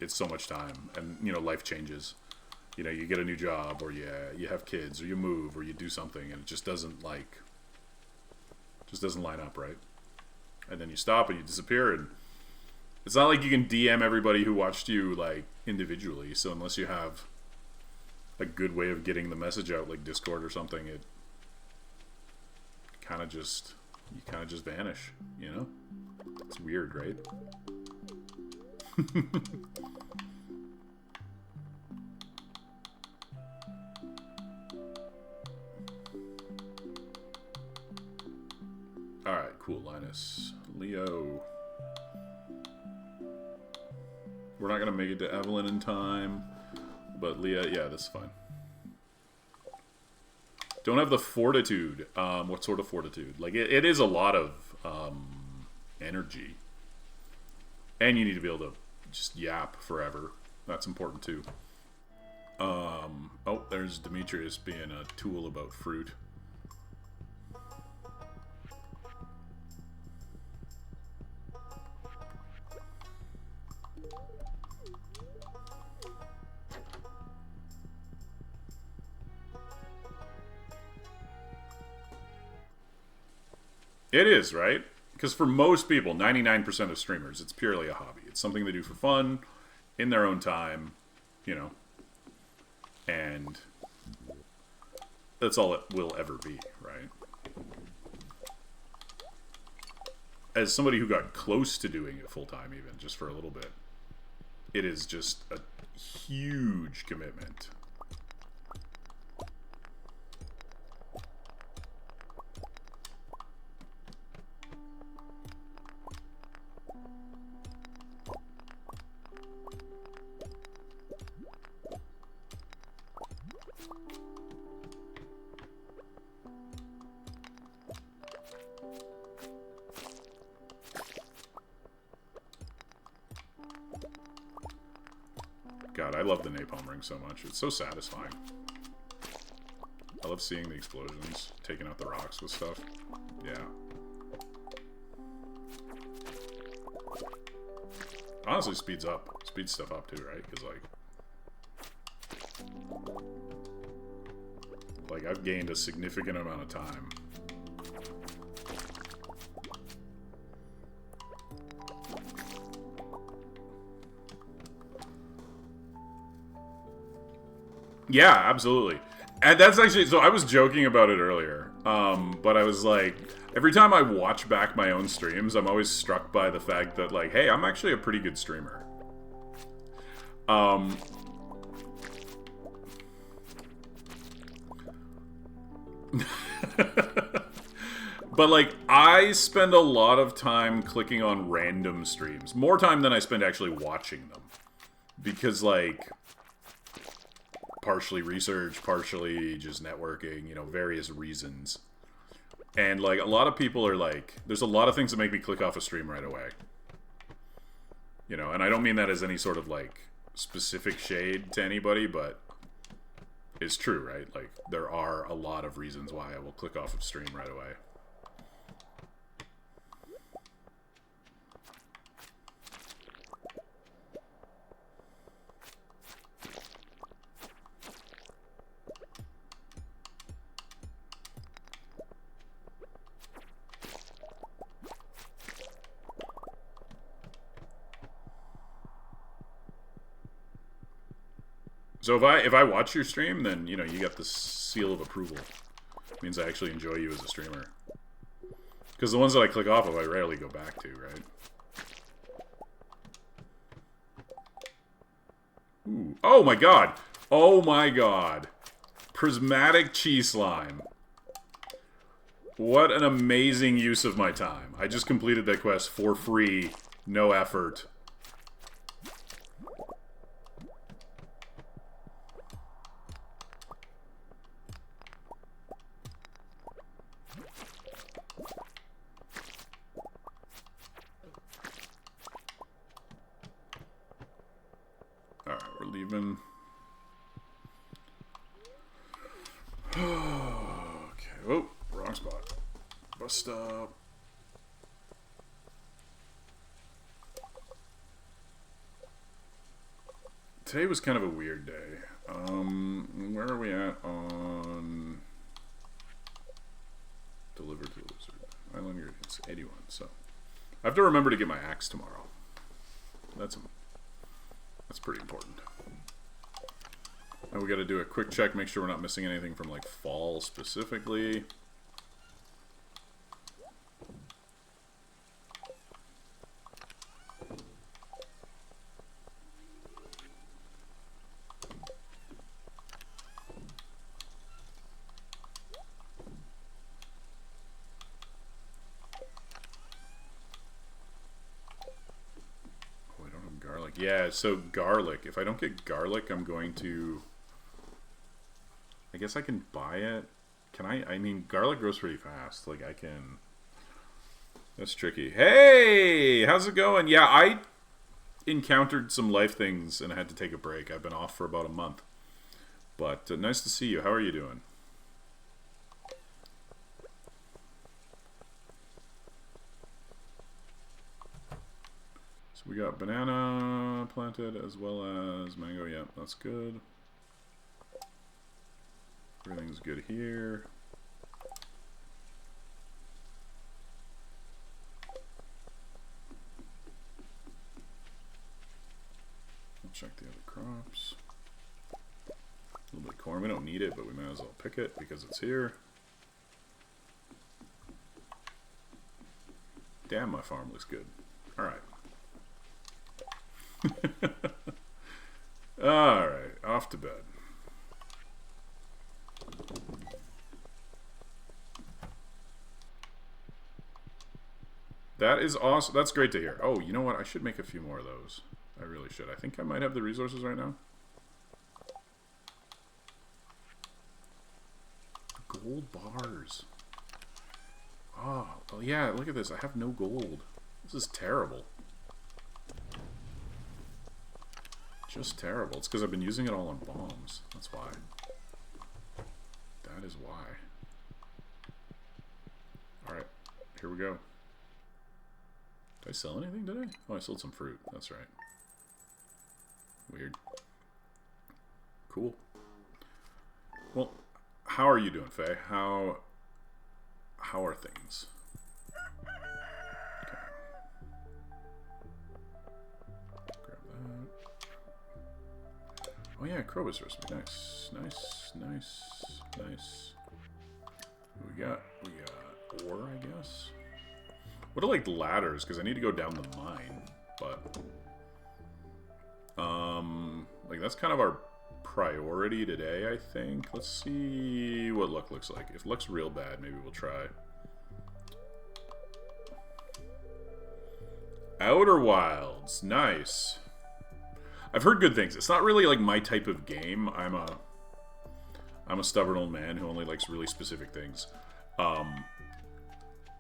It's so much time. And, you know, life changes. You know, you get a new job, or you have kids, or you move, or you do something, and it just doesn't, like... Just doesn't line up, right? And then you stop and you disappear, and... It's not like you can DM everybody who watched you, like, individually. So unless you have a good way of getting the message out, like Discord or something, it kind of just you kind of just vanish, you know? It's weird, right? Alright, cool, Linus. Leo. We're not gonna make it to Evelyn in time, but Leah, yeah, that's fine. Don't have the fortitude. What sort of fortitude? Like, it is a lot of energy. And you need to be able to just yap forever. That's important, too. Oh, there's Demetrius being a tool about fruit. It is, right? Because for most people, 99% of streamers, it's purely a hobby. It's something they do for fun, in their own time, you know. And that's all it will ever be, right? As somebody who got close to doing it full-time even, just for a little bit, it is just a huge commitment. God, I love the napalm ring so much. It's so satisfying. I love seeing the explosions, taking out the rocks with stuff. Yeah. Honestly, speeds stuff up too, right? Because like I've gained a significant amount of time. Yeah, absolutely. And that's actually, so I was joking about it earlier, but I was like, every time I watch back my own streams, I'm always struck by the fact that, like, hey, I'm actually a pretty good streamer. But, like, I spend a lot of time clicking on random streams. More time than I spend actually watching them. Because, like, partially research, partially just networking, you know, various reasons. And, like, a lot of people are like, there's a lot of things that make me click off a stream right away. You know, and I don't mean that as any sort of, like, specific shade to anybody, but it's true, right? Like, there are a lot of reasons why I will click off of stream right away. So if I watch your stream, then, you know, you get the seal of approval. It means I actually enjoy you as a streamer. Because the ones that I click off of, I rarely go back to, right? Ooh. Oh my god! Oh my god! Prismatic Cheese Slime. What an amazing use of my time. I just completed that quest for free, no effort. Alright, we're leaving. Okay. Oh, wrong spot. Bus stop. Today was kind of a weird day. Where are we at on Deliver to the Wizard? Island Ingredients, 81. So I have to remember to get my axe tomorrow. That's pretty important. And we got to do a quick check, make sure we're not missing anything from like fall specifically. garlic. Yeah, so garlic. If I don't get garlic, I'm going to... I guess I can buy it. Can I? I mean, garlic grows pretty fast. Like, I can... That's tricky. Hey! How's it going? Yeah, I encountered some life things and I had to take a break. I've been off for about a month. But nice to see you. How are you doing? So we got banana planted as well as mango. Yeah, that's good. Everything's good here. I'll check the other crops. A little bit of corn. We don't need it, but we might as well pick it because it's here. Damn, my farm looks good. Alright. Alright, off to bed. That is awesome. That's great to hear. Oh, you know what? I should make a few more of those. I really should. I think I might have the resources right now. Gold bars. Oh, well, yeah, look at this. I have no gold. This is terrible. Just terrible. It's because I've been using it all on bombs. That's why. That is why. Alright, here we go. Did I sell anything today? Oh, I sold some fruit. That's right. Weird. Cool. Well, how are you doing, Faye? How are things? Okay. Grab that. Oh yeah, Crow's recipe. Nice, nice, nice, nice. What we got? We got ore, I guess. What are like ladders? Because I need to go down the mine, but like that's kind of our priority today, I think. Let's see what luck looks like. If luck's real bad, maybe we'll try. Outer Wilds, nice. I've heard good things. It's not really like my type of game. I'm a stubborn old man who only likes really specific things.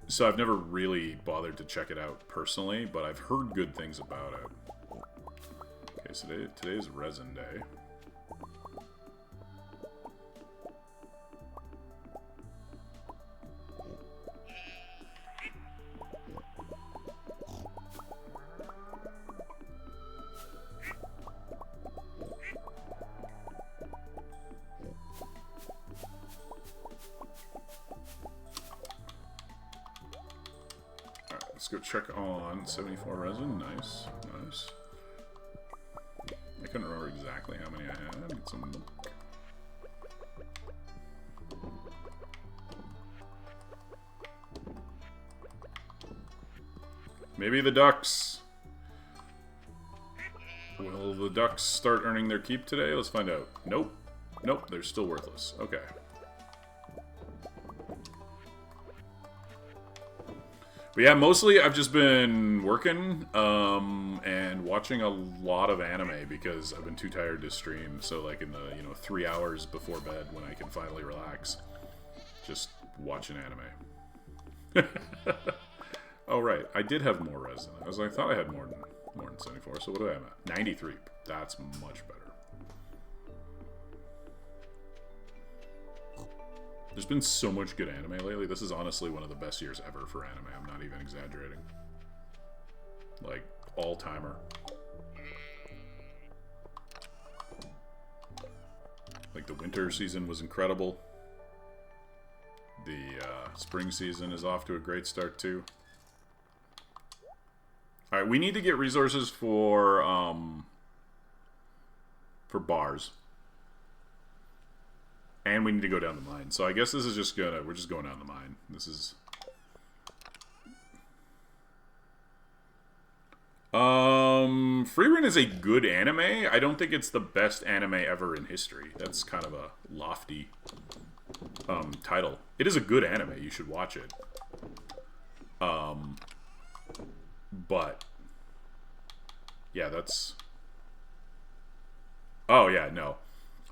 So I've never really bothered to check it out personally, but I've heard good things about it. Okay, so today is resin day. Let's go check on 74 resin. Nice, nice. I couldn't remember exactly how many I had. Get some milk. Maybe the ducks. Will the ducks start earning their keep today? Let's find out. Nope. Nope, they're still worthless. Okay. But yeah, mostly I've just been working and watching a lot of anime because I've been too tired to stream. So like in the 3 hours before bed when I can finally relax, just watching anime. Oh right, I did have more resin. I thought I had more than 74. So what do I have at? 93. That's much better. There's been so much good anime lately. This is honestly one of the best years ever for anime. I'm not even exaggerating. Like, all-timer. Like, the winter season was incredible. The spring season is off to a great start, too. Alright, we need to get resources for bars. And we need to go down the mine. So I guess this is just we're just going down the mine. This is... Freerun is a good anime. I don't think it's the best anime ever in history. That's kind of a lofty title. It is a good anime. You should watch it. But Yeah, that's. Oh yeah, no.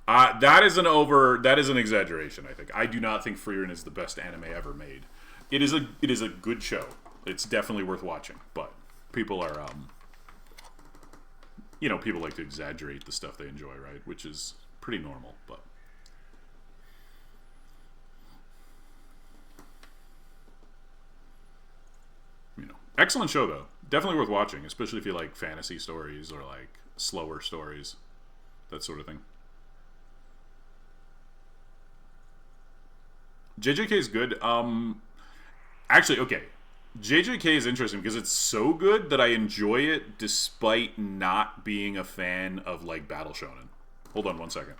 That is an over. That is an exaggeration. I think. I do not think Frieren is the best anime ever made. It is a good show. It's definitely worth watching. But people are people like to exaggerate the stuff they enjoy, right? Which is pretty normal. But excellent show though. Definitely worth watching, especially if you like fantasy stories or like slower stories, that sort of thing. JJK is good. Actually, okay. JJK is interesting because it's so good that I enjoy it despite not being a fan of like Battle Shonen. Hold on 1 second.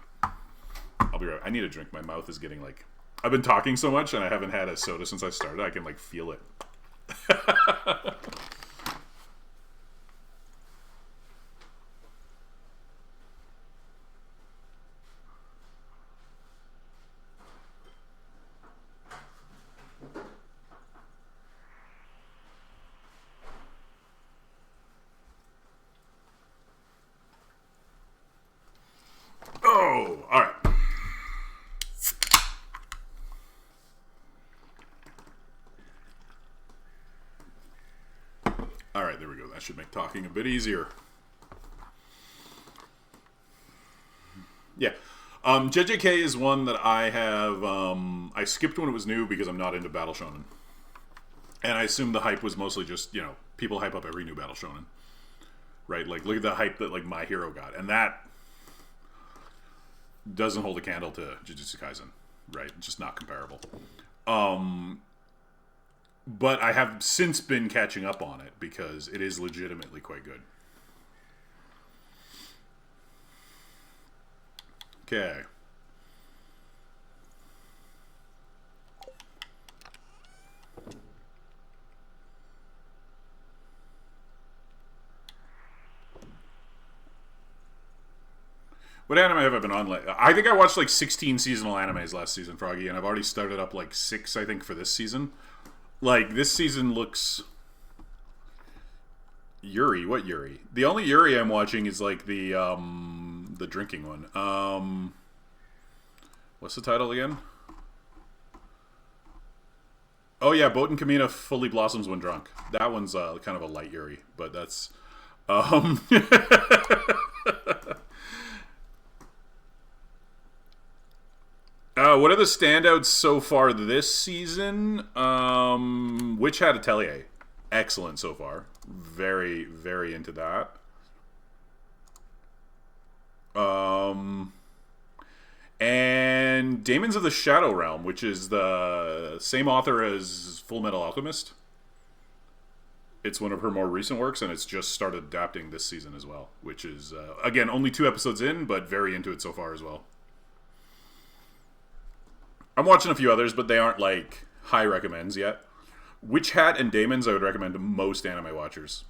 I'll be right. I need a drink. My mouth is getting like. I've been talking so much and I haven't had a soda since I started. I can like feel it. Oh, all right. All right, there we go. That should make talking a bit easier. Yeah. JJK is one that I have. I skipped when it was new because I'm not into Battle Shonen. And I assume the hype was mostly just, people hype up every new Battle Shonen. Right? Like, look at the hype that, like, My Hero got. And that doesn't hold a candle to Jujutsu Kaisen. Right? It's just not comparable. But I have since been catching up on it because it is legitimately quite good. Okay. What anime have I been on? I think I watched like 16 seasonal animes last season, Froggy, and I've already started up like 6, I think, for this season. Like, this season looks... Yuri? What Yuri? The only Yuri I'm watching is like the drinking one. What's the title again? Oh yeah, Boat and Kamina fully blossoms when drunk. That one's kind of a light Yuri, but that's... what are the standouts so far this season? Witch Hat Atelier. Excellent so far. Very, very into that. And Demons of the Shadow Realm, which is the same author as Full Metal Alchemist. It's one of her more recent works, and it's just started adapting this season as well, which is, again, only 2 episodes in, but very into it so far as well. I'm watching a few others, but they aren't, like, high recommends yet. Witch Hat and Demons I would recommend to most anime watchers.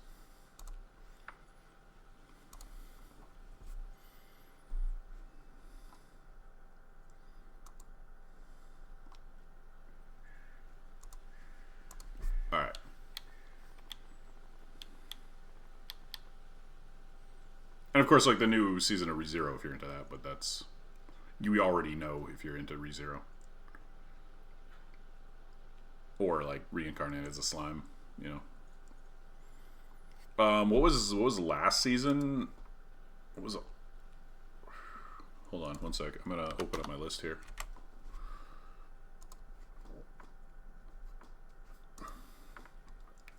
Alright. And of course, like, the new season of ReZero if you're into that, but that's... You already know if you're into ReZero. Or, like, reincarnated as a slime, What was last season? What was... Hold on, 1 sec. I'm gonna open up my list here.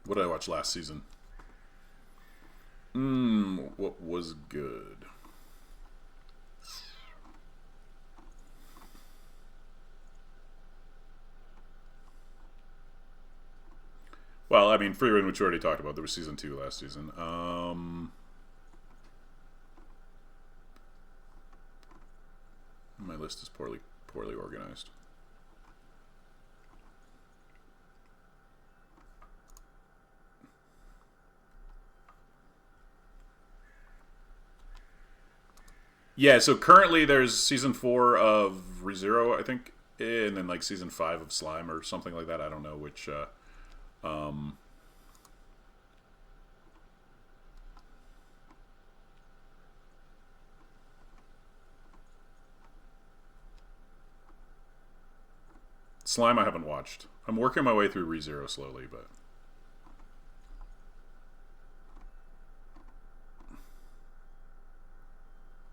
What did I watch last season? What was good? Well, I mean, Free Run, which we already talked about. There was season 2 last season. My list is poorly organized. Yeah, so currently there's season 4 of ReZero, I think, and then like season 5 of Slime or something like that. I don't know which. Slime I haven't watched. I'm working my way through ReZero slowly, but...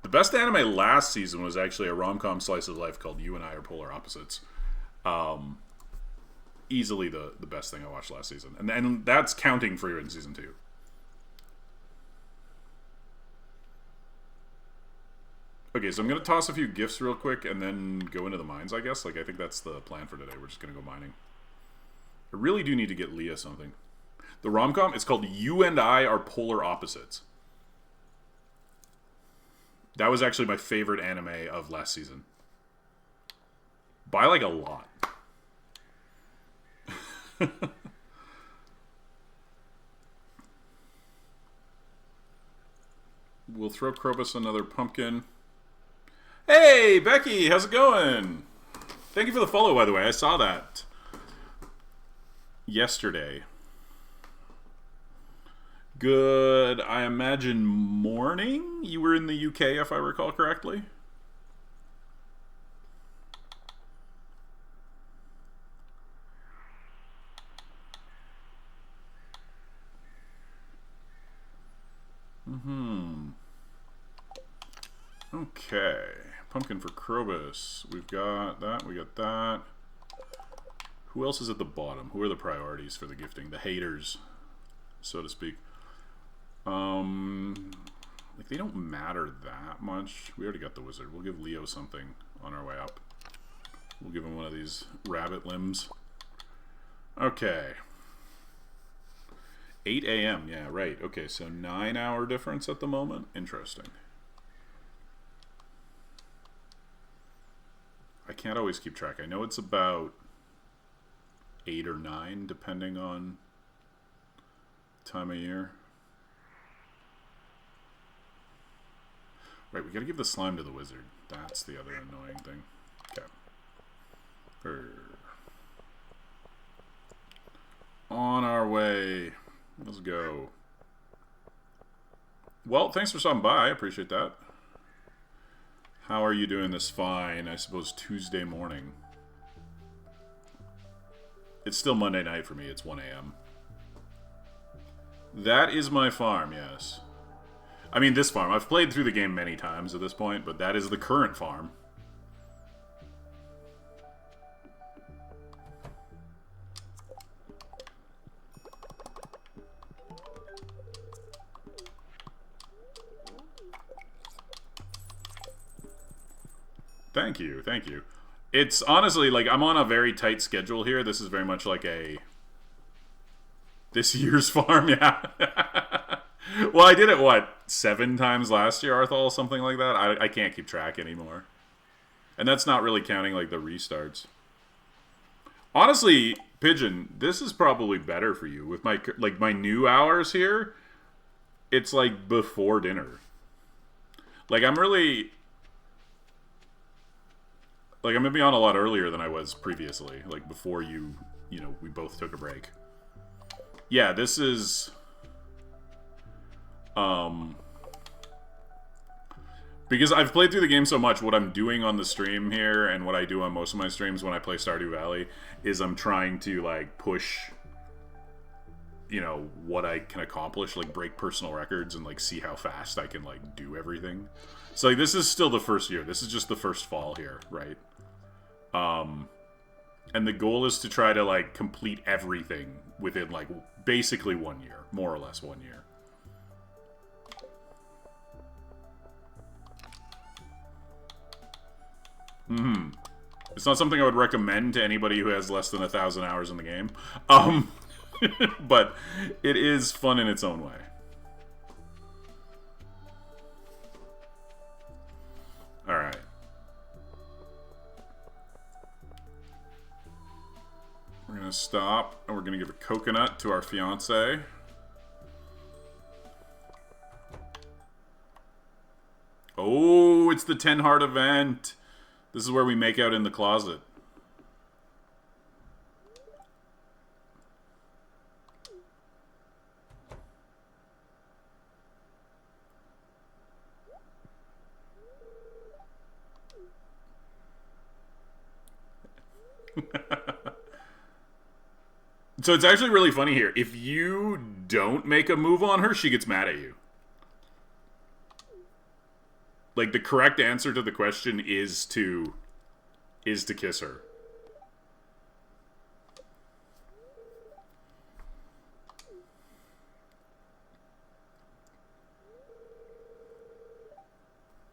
The best anime last season was actually a rom-com slice of life called You and I Are Polar Opposites. Easily the best thing I watched last season. And that's counting for you in season 2. Okay, so I'm going to toss a few gifts real quick and then go into the mines, I guess. Like, I think that's the plan for today. We're just going to go mining. I really do need to get Leah something. The rom-com, it's called You and I Are Polar Opposites. That was actually my favorite anime of last season. By, like, a lot. We'll throw Krobus another pumpkin. Hey, Becky, how's it going? Thank you for the follow, by the way. I saw that yesterday. Good, I imagine, morning? You were in the UK, if I recall correctly. Okay. Pumpkin for Krobus. We've got that. We got that. Who else is at the bottom? Who are the priorities for the gifting? The haters, so to speak. Like, they don't matter that much. We already got the wizard. We'll give Leo something on our way up. We'll give him one of these rabbit limbs. Okay. 8 a.m. Yeah, right. Okay, so 9-hour difference at the moment. Interesting. I can't always keep track. I know it's about 8 or 9, depending on time of year. Right, we gotta give the slime to the wizard. That's the other annoying thing. Okay. On our way. Let's go. Well, thanks for stopping by. I appreciate that. How are you doing this fine, I suppose, Tuesday morning? It's still Monday night for me. It's 1 a.m. That is my farm, yes. I mean, this farm. I've played through the game many times at this point, but that is the current farm. Thank you, thank you. It's honestly, like, I'm on a very tight schedule here. This is very much like this year's farm, yeah. Well, I did it, what, 7 times last year, Arthol? Something like that? I can't keep track anymore. And that's not really counting, like, the restarts. Honestly, Pigeon, this is probably better for you. With my, like, my new hours here, it's, like, before dinner. Like, I'm really... Like, I'm going to be on a lot earlier than I was previously. Like, before you know, we both took a break. Yeah, this is... Because I've played through the game so much, what I'm doing on the stream here, and what I do on most of my streams when I play Stardew Valley, is I'm trying to, like, push, you know, what I can accomplish, like, break personal records, and, like, see how fast I can, like, do everything. So, like, this is still the first year. This is just the first fall here, right? And the goal is to try to, like, complete everything within, like, basically 1 year. More or less 1 year. It's not something I would recommend to anybody who has less than 1,000 hours in the game. But it is fun in its own way. Alright. We're gonna stop, and we're gonna give a coconut to our fiancé. Oh, it's the 10 heart event. This is where we make out in the closet. So it's actually really funny here. If you don't make a move on her, she gets mad at you. Like, the correct answer to the question is to kiss her.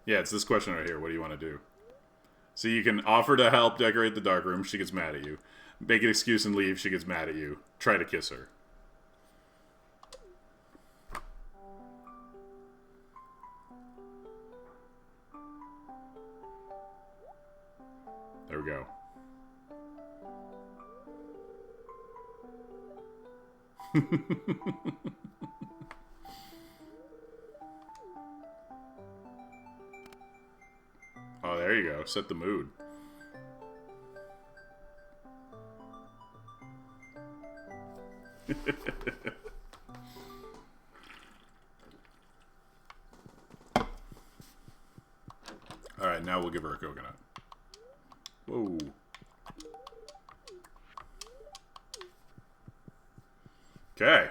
Yeah, it's this question right here. What do you want to do? So you can offer to help decorate the darkroom. She gets mad at you. Make an excuse and leave. She gets mad at you. Try to kiss her. There we go. Oh, there you go. Set the mood. Alright, now we'll give her a coconut. Whoa. Okay.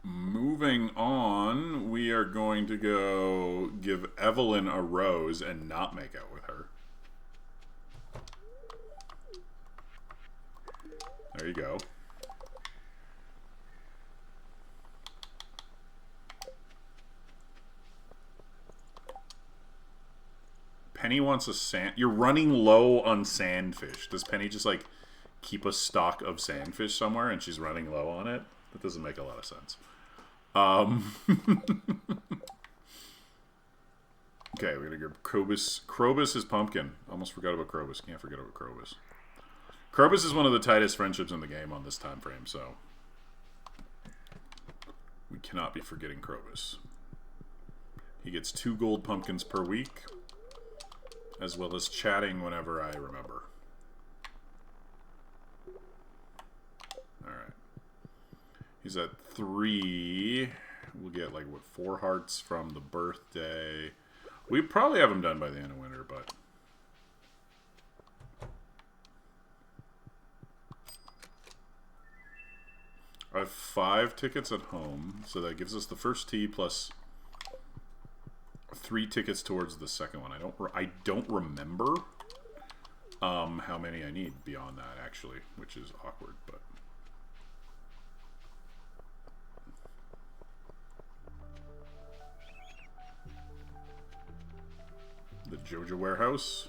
Moving on, we are going to go give Evelyn a rose and not make out with her. There you go. Penny wants a sand... You're running low on sandfish. Does Penny just, like, keep a stock of sandfish somewhere and she's running low on it? That doesn't make a lot of sense. Okay, we're gonna go Krobus. Krobus is pumpkin. Almost forgot about Krobus. Can't forget about Krobus. Krobus is one of the tightest friendships in the game on this time frame, so we cannot be forgetting Krobus. He gets 2 gold pumpkins per week, as well as chatting whenever I remember. Alright. He's at 3. We'll get, like, what, 4 hearts from the birthday. We probably have him done by the end of winter, but... I have 5 tickets at home, so that gives us the first tee plus 3 tickets towards the second one. I don't remember how many I need beyond that, actually, which is awkward, but... The Joja Warehouse.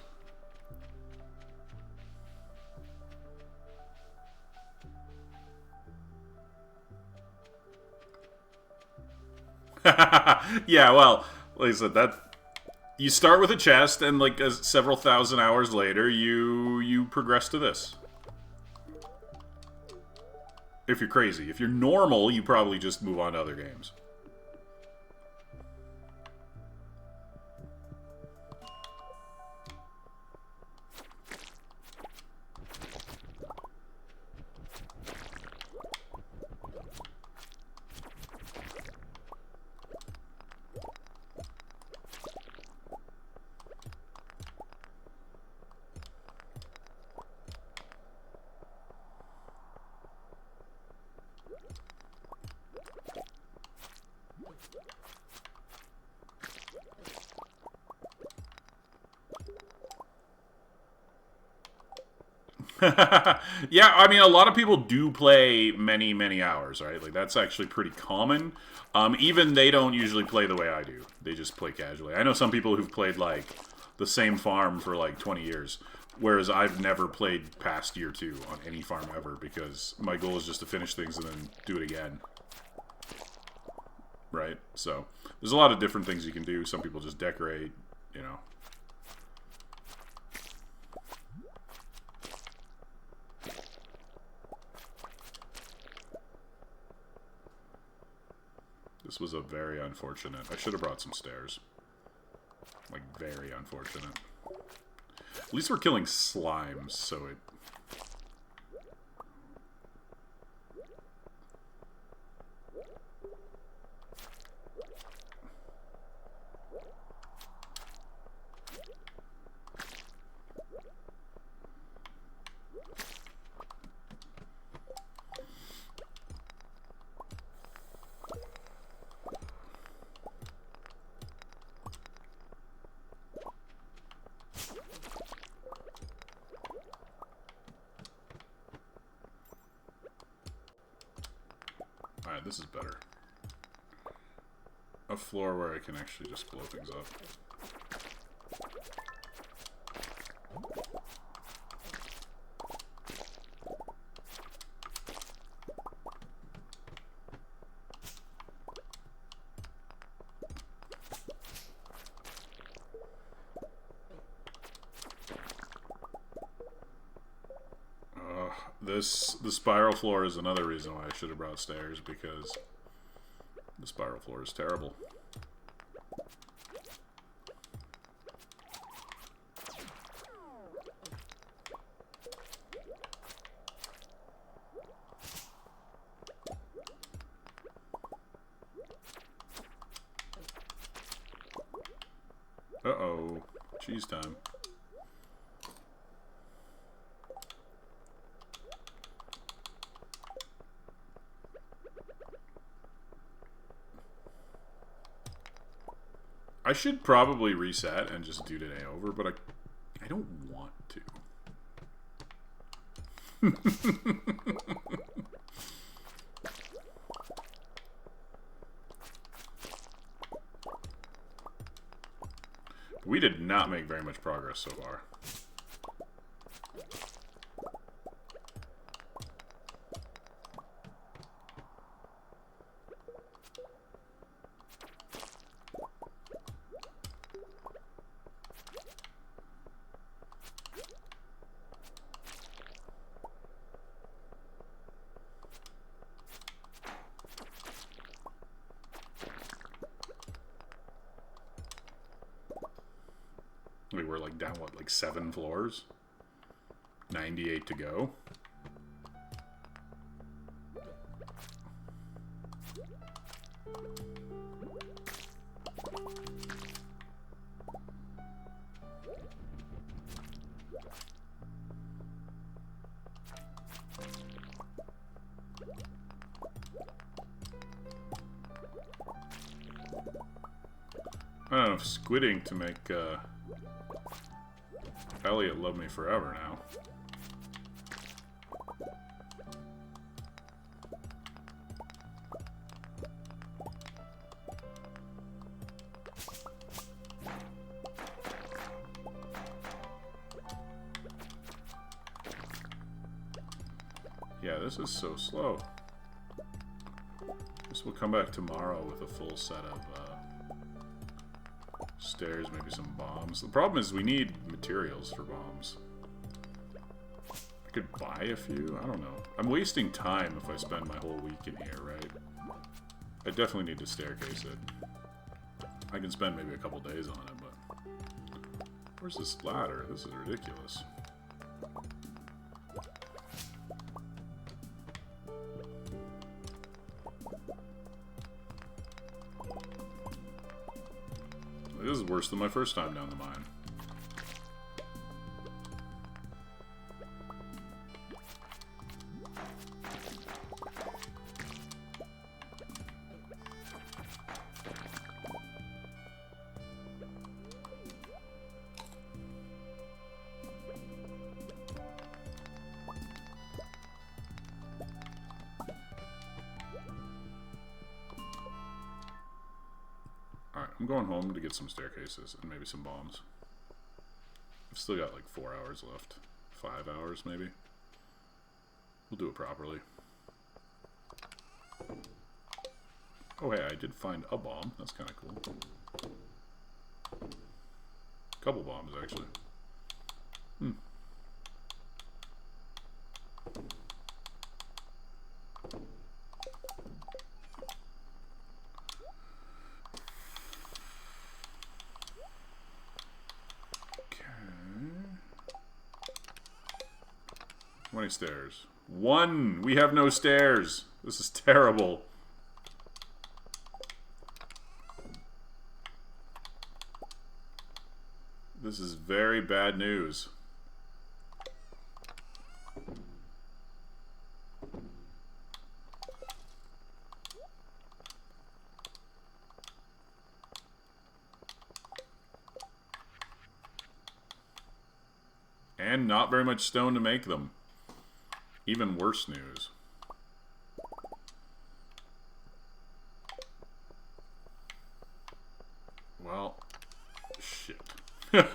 Yeah, well, like I said, that you start with a chest, and like several thousand hours later, you progress to this. If you're crazy. If you're normal, you probably just move on to other games. Yeah, I mean, a lot of people do play many, many hours, right? Like, that's actually pretty common. Even they don't usually play the way I do. They just play casually. I know some people who've played, like, the same farm for, like, 20 years, whereas I've never played past year 2 on any farm ever, because my goal is just to finish things and then do it again. Right? So, there's a lot of different things you can do. Some people just decorate, you know. This was a very unfortunate... I should have brought some stairs. Like, very unfortunate. At least we're killing slimes, so it... Alright, this is better. A floor where I can actually just blow things up. The spiral floor is another reason why I should have brought stairs, because the spiral floor is terrible. Uh-oh. Cheese time. I should probably reset and just do today over, but I don't want to. We did not make very much progress so far. We were like down, what, like 7 floors? 98 to go. I don't know if squidding to make Elliot love me forever now. Yeah, this is so slow. Guess we'll come back tomorrow with a full set of stairs, maybe some bombs. The problem is we need materials for bombs. I could buy a few? I don't know. I'm wasting time if I spend my whole week in here, right? I definitely need to staircase it. I can spend maybe a couple days on it, but... Where's this ladder? This is ridiculous. This is worse than my first time down the mine. I'm going home to get some staircases and maybe some bombs. I've still got like 4 hours left. 5 hours maybe. We'll do it properly. Oh hey, I did find a bomb. That's kind of cool. Couple bombs actually. How many stairs? 1! We have no stairs! This is terrible. This is very bad news. And not very much stone to make them. Even worse news. well, shit. This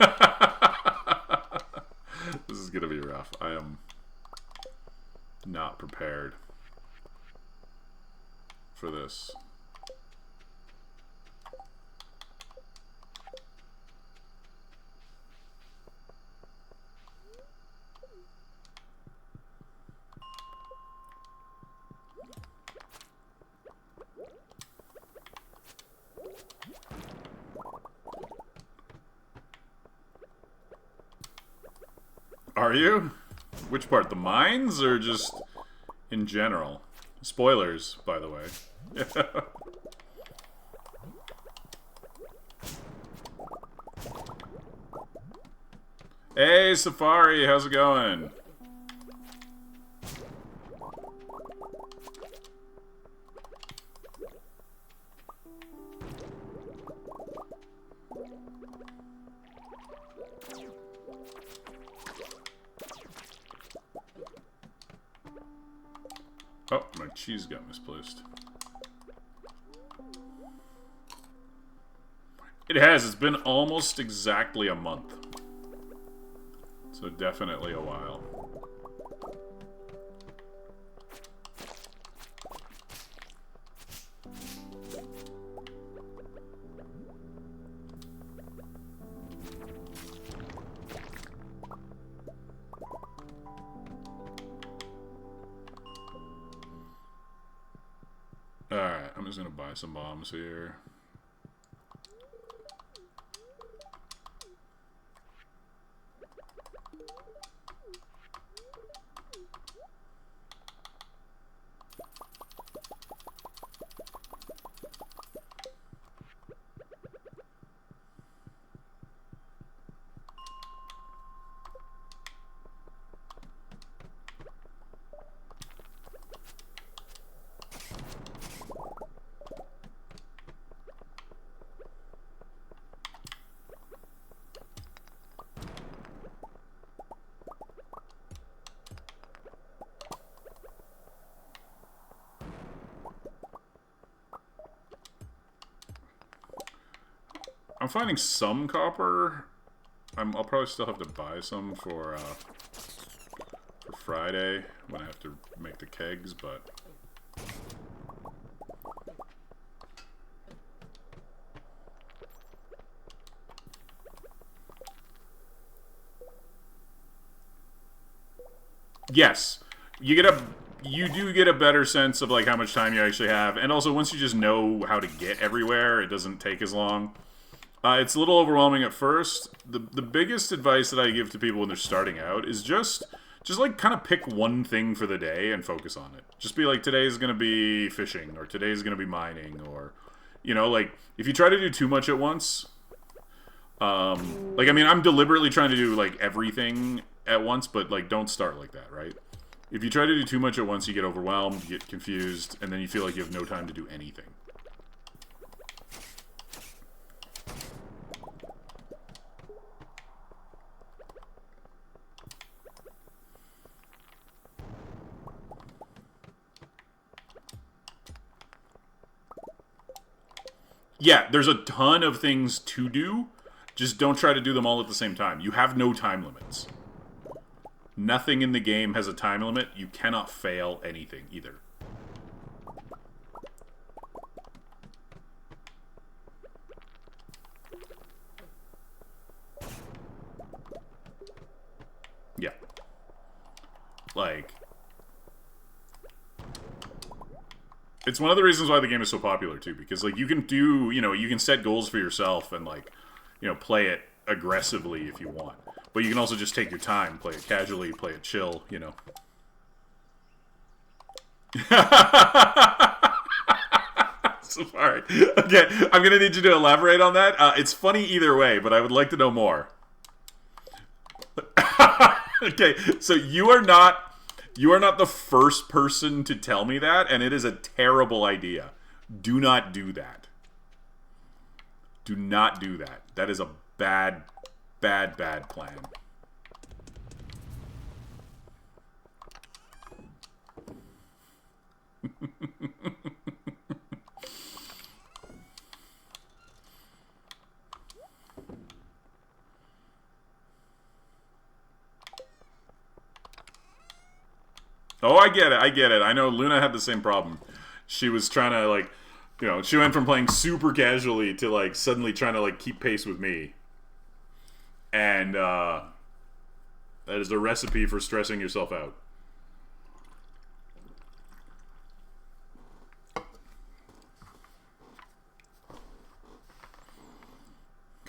is gonna be rough. I am not prepared for this. Are you? Which part? The mines or just in general? Spoilers, by the way. Hey, Safari, how's it going? Oh, my cheese got misplaced. It has. It's been almost exactly a month. So definitely a while. Alright, I'm just gonna buy some bombs here. I'm finding some copper. I'll probably still have to buy some for Friday when I have to make the kegs, but yes, you do get a better sense of like how much time you actually have, and also once you just know how to get everywhere, it doesn't take as long. It's a little overwhelming at first. The biggest advice that I give to people when they're starting out is just like kind of pick one thing for the day and focus on it. Just be like, today's gonna be fishing, or today's gonna be mining, or you know, like if you try to do too much at once, like I mean, I'm deliberately trying to do like everything at once, but like don't start like that, right? If you try to do too much at once, you get overwhelmed, you get confused, and then you feel like you have no time to do anything. Yeah, there's a ton of things to do. Just don't try to do them all at the same time. You have no time limits. Nothing in the game has a time limit. You cannot fail anything either. Yeah. Like, it's one of the reasons why the game is so popular, too, because, like, you can do, you know, you can set goals for yourself and, like, you know, play it aggressively if you want. But you can also just take your time, play it casually, play it chill, you know. Sorry. Okay, I'm gonna need you to elaborate on that. It's funny either way, but I would like to know more. Okay, so you are not the first person to tell me that, and it is a terrible idea. Do not do that. Do not do that. That is a bad, bad, bad plan. Oh, I get it. I get it. I know Luna had the same problem. She was trying to like, you know, she went from playing super casually to like suddenly trying to like keep pace with me, and that is a recipe for stressing yourself out.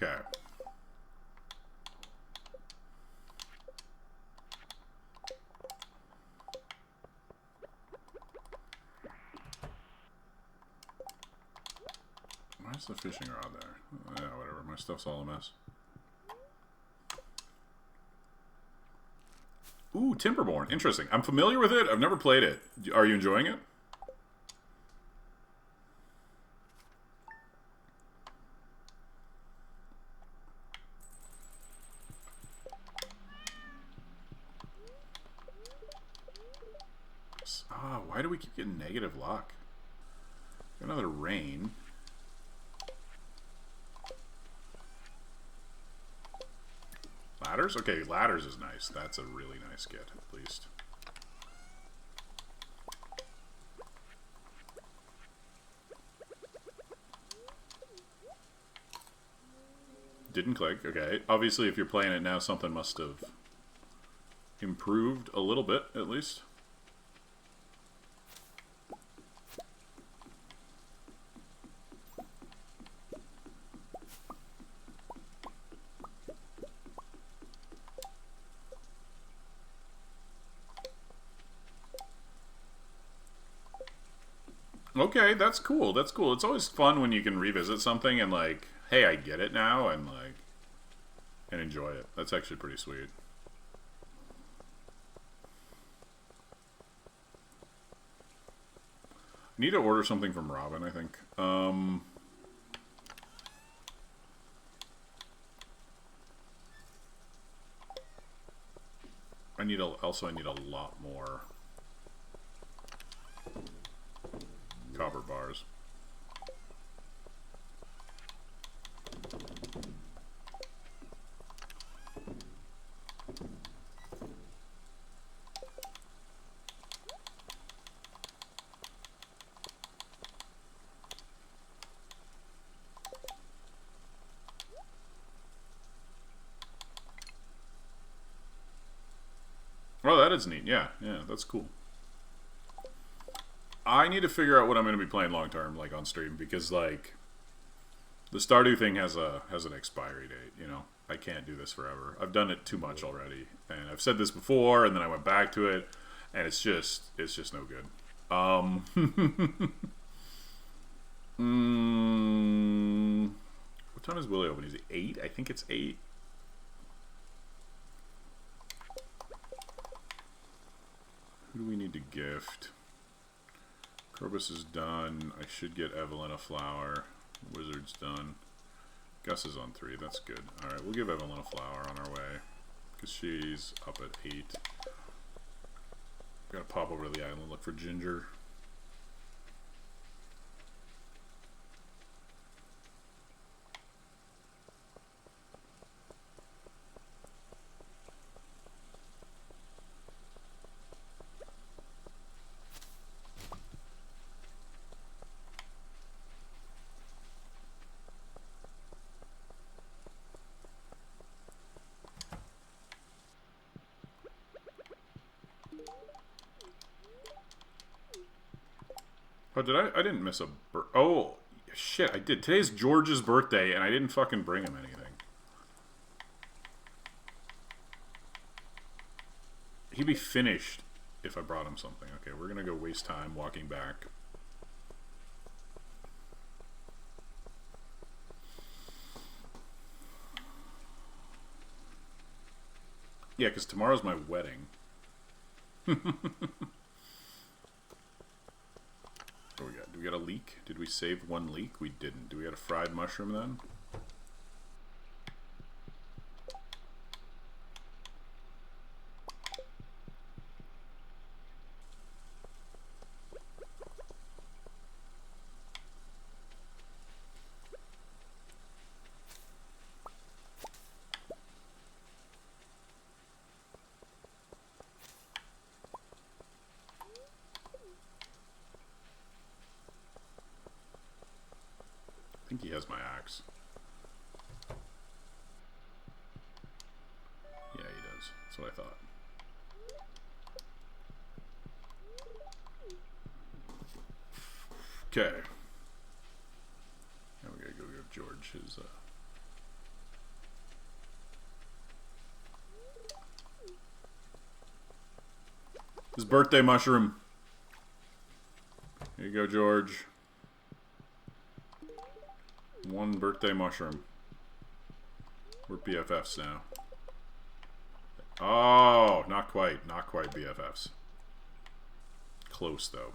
Okay. Why's the fishing rod there? Yeah, whatever. My stuff's all a mess. Ooh, Timberborn. Interesting. I'm familiar with it. I've never played it. Are you enjoying it? Why do we keep getting negative luck? Another rain. Ladders? Okay, ladders is nice. That's a really nice get, at least. Didn't click. Okay. Obviously, if you're playing it now, something must have improved a little bit, at least. Okay, that's cool. That's cool. It's always fun when you can revisit something and like, hey, I get it now, and like, and enjoy it. That's actually pretty sweet. I need to order something from Robin, I think. I need a lot more copper bars. Oh, that is neat. Yeah, yeah, that's cool. I need to figure out what I'm going to be playing long term, like on stream, because like the Stardew thing has an expiry date. You know, I can't do this forever. I've done it too much already, and I've said this before, and then I went back to it, and it's just no good. What time is Willie open? Is it 8? I think it's 8. Who do we need to gift? Corbus is done. I should get Evelyn a flower. Wizard's done. Gus is on 3. That's good. Alright, we'll give Evelyn a flower on our way. Because she's up at 8. Gotta pop over to the island and look for Ginger. Oh, did I? I didn't miss a... Oh, shit, I did. Today's George's birthday, and I didn't fucking bring him anything. He'd be finished if I brought him something. Okay, we're gonna go waste time walking back. Yeah, because tomorrow's my wedding. What we got? Do we got a leek? Did we save one leek? We didn't. Do we got a fried mushroom then? think he has my axe. Yeah, he does. That's what I thought. Okay. Now we gotta go give George his birthday mushroom. Here you go, George. One birthday mushroom. We're BFFs now. Oh, not quite. Not quite BFFs. Close, though.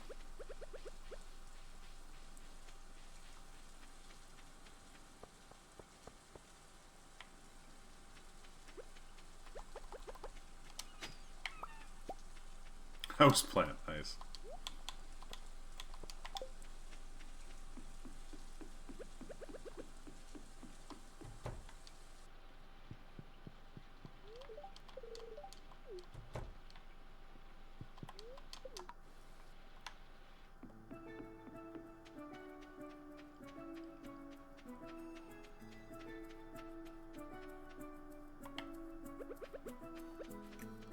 Houseplant, nice.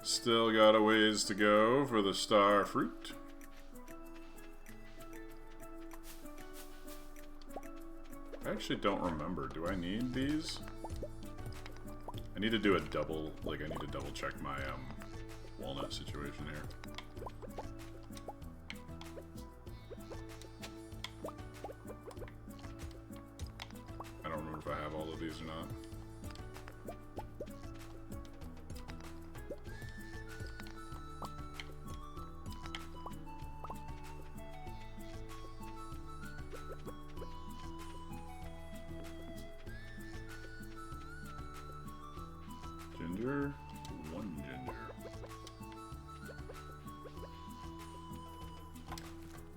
Still got a ways to go for the star fruit. I actually don't remember. Do I need these? I need to do a double, like I need to double check my walnut situation here. I don't remember if I have all of these or not. Ginger, one ginger.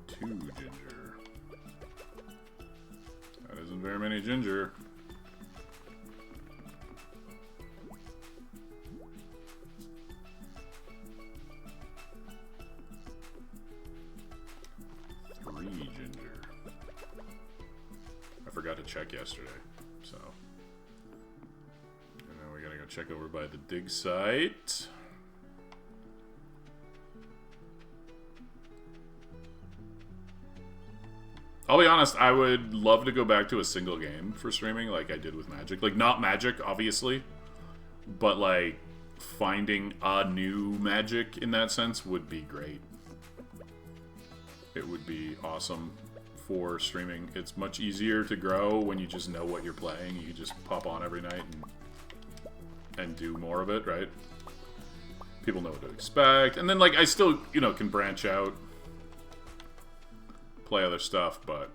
Two ginger. That isn't very many ginger. Three ginger. I forgot to check yesterday, so. We gotta go check over by the dig site. I'll be honest, I would love to go back to a single game for streaming like I did with Magic. Like, not Magic, obviously, but like finding a new Magic in that sense would be great. It would be awesome for streaming. It's much easier to grow when you just know what you're playing. You can just pop on every night and do more of it, right? People know what to expect. And then, like, I still, you know, can branch out, play other stuff, but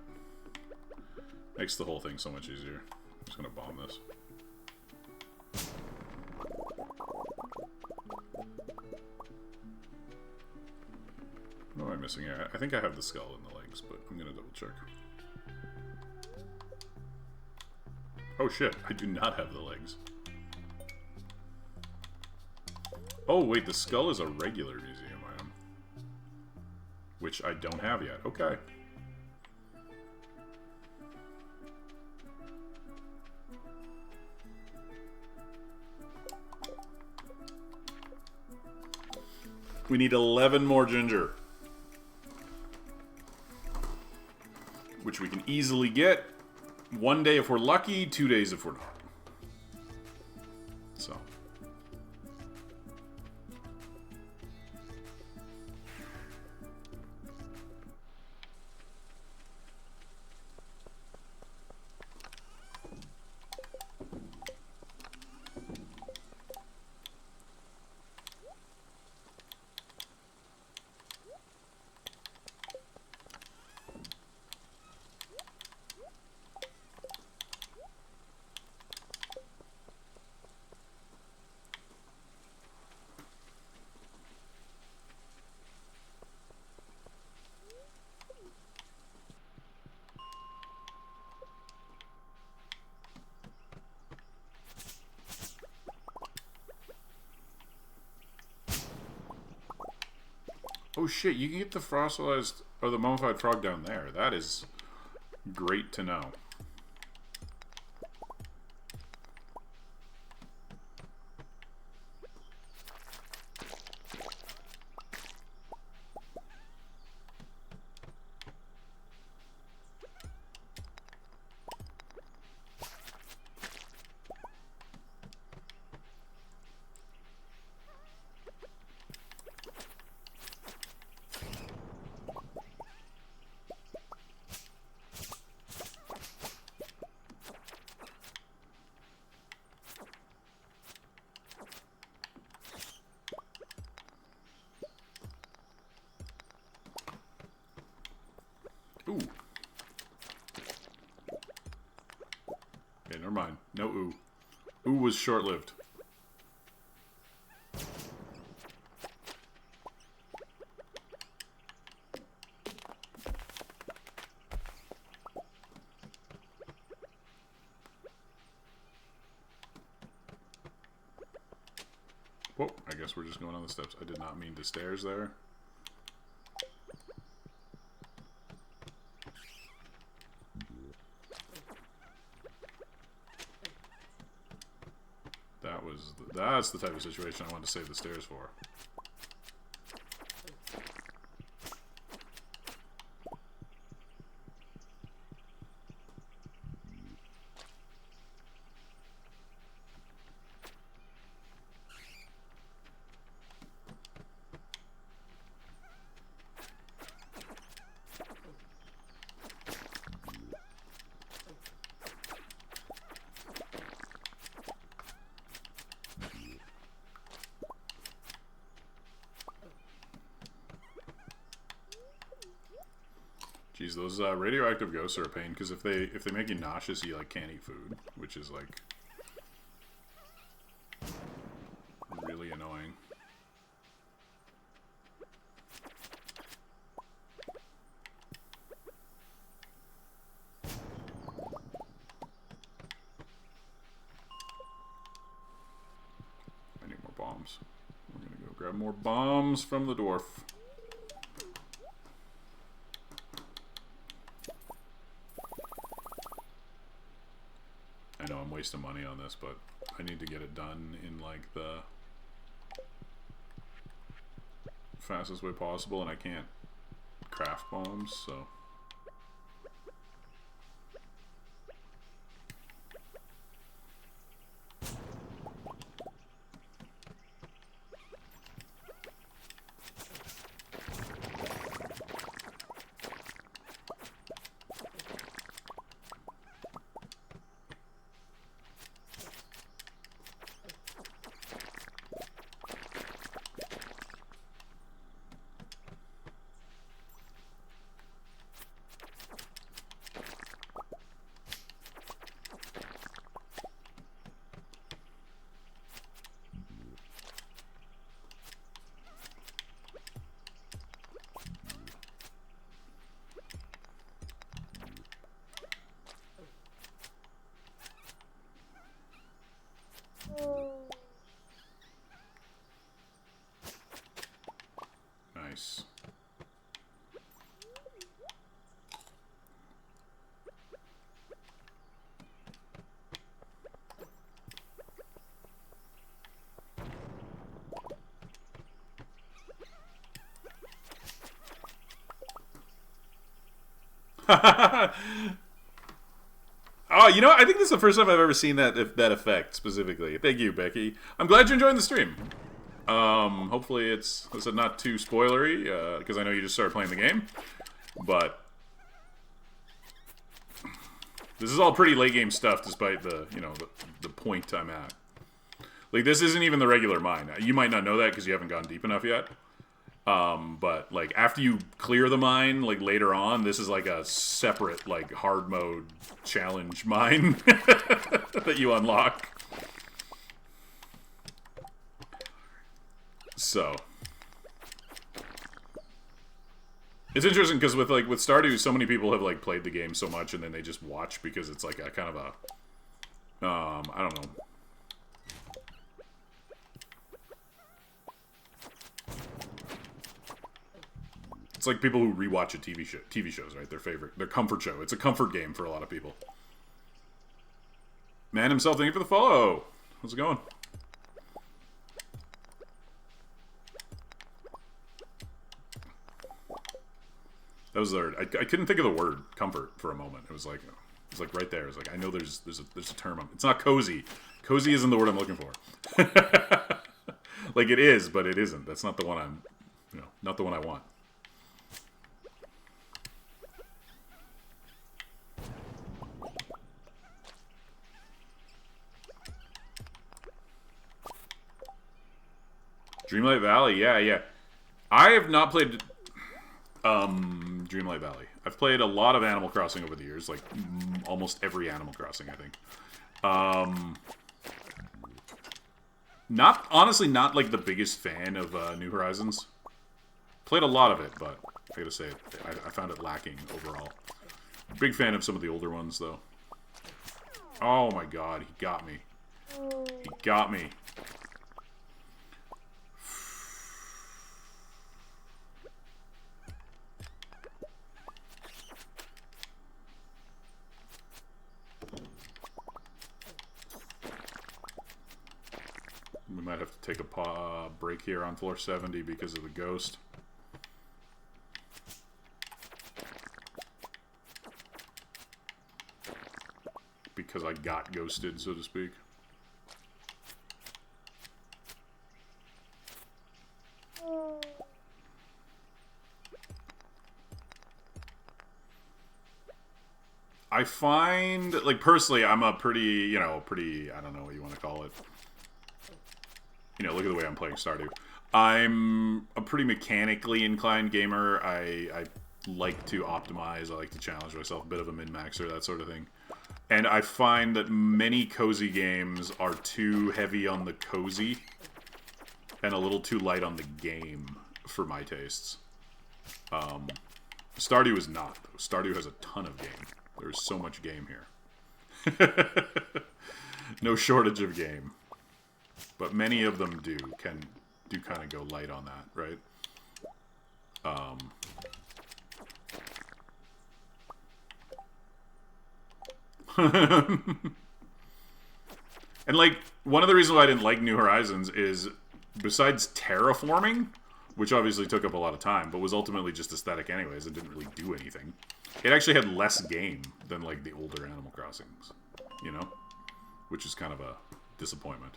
makes the whole thing so much easier. I'm just gonna bomb this. What am I missing here? I think I have the skull and the legs, but I'm gonna double check. Oh shit, I do not have the legs. Oh, wait, the skull is a regular museum item. Which I don't have yet. Okay. We need 11 more ginger. Which we can easily get. 1 day if we're lucky, 2 days if we're not. So. Oh shit, you can get the fossilized, or the mummified frog down there. That is great to know. Ooh. Okay, never mind. No ooh. Ooh was short-lived. Whoa, I guess we're just going on the steps. I did not mean to stairs there. That's the type of situation I wanted to save the stairs for. Jeez, those radioactive ghosts are a pain because if they make you nauseous, you like can't eat food, which is like really annoying. I need more bombs. We're gonna go grab more bombs from the dwarf. I know I'm wasting money on this, but I need to get it done in like the fastest way possible, and I can't craft bombs, so. Nice. Oh, you know, I think this is the first time I've ever seen that effect specifically. Thank you, Becky. I'm glad you're enjoying the stream. Hopefully it's not too spoilery, because I know you just started playing the game. But this is all pretty late game stuff, despite the the point I'm at. Like, this isn't even the regular mine. You might not know that because you haven't gone deep enough yet. But like after you clear the mine, like later on, this is like a separate like hard mode challenge mine that you unlock. So it's interesting because with Stardew, so many people have like played the game so much and then they just watch because it's like a kind of a I don't know. It's like people who rewatch TV shows, right? Their comfort show. It's a comfort game for a lot of people. Man himself, thank you for the follow. How's it going? That was the I couldn't think of the word comfort for a moment. It was like right there. It was like I know there's a term. It's not cozy. Cozy isn't the word I'm looking for. Like it is, but it isn't. That's not the one I'm not the one I want. Dreamlight Valley, yeah. I have not played Dreamlight Valley. I've played a lot of Animal Crossing over the years, like almost every Animal Crossing, I think. Honestly, not like the biggest fan of New Horizons. Played a lot of it, but I gotta say, I found it lacking overall. Big fan of some of the older ones, though. Oh my god, he got me. He got me. We might have to take a break here on floor 70 because of the ghost. Because I got ghosted, so to speak. I find, like, personally, I'm a pretty, I don't know what you want to call it. Look at the way I'm playing Stardew. I'm a pretty mechanically inclined gamer. I like to optimize. I like to challenge myself. A bit of a min-maxer, that sort of thing. And I find that many cozy games are too heavy on the cozy and a little too light on the game for my tastes. Stardew is not. Stardew has a ton of game. There's so much game here. No shortage of game. But many of them do kind of go light on that, right? And like, one of the reasons why I didn't like New Horizons is, besides terraforming, which obviously took up a lot of time, but was ultimately just aesthetic anyways, it didn't really do anything. It actually had less game than like the older Animal Crossings, which is kind of a disappointment.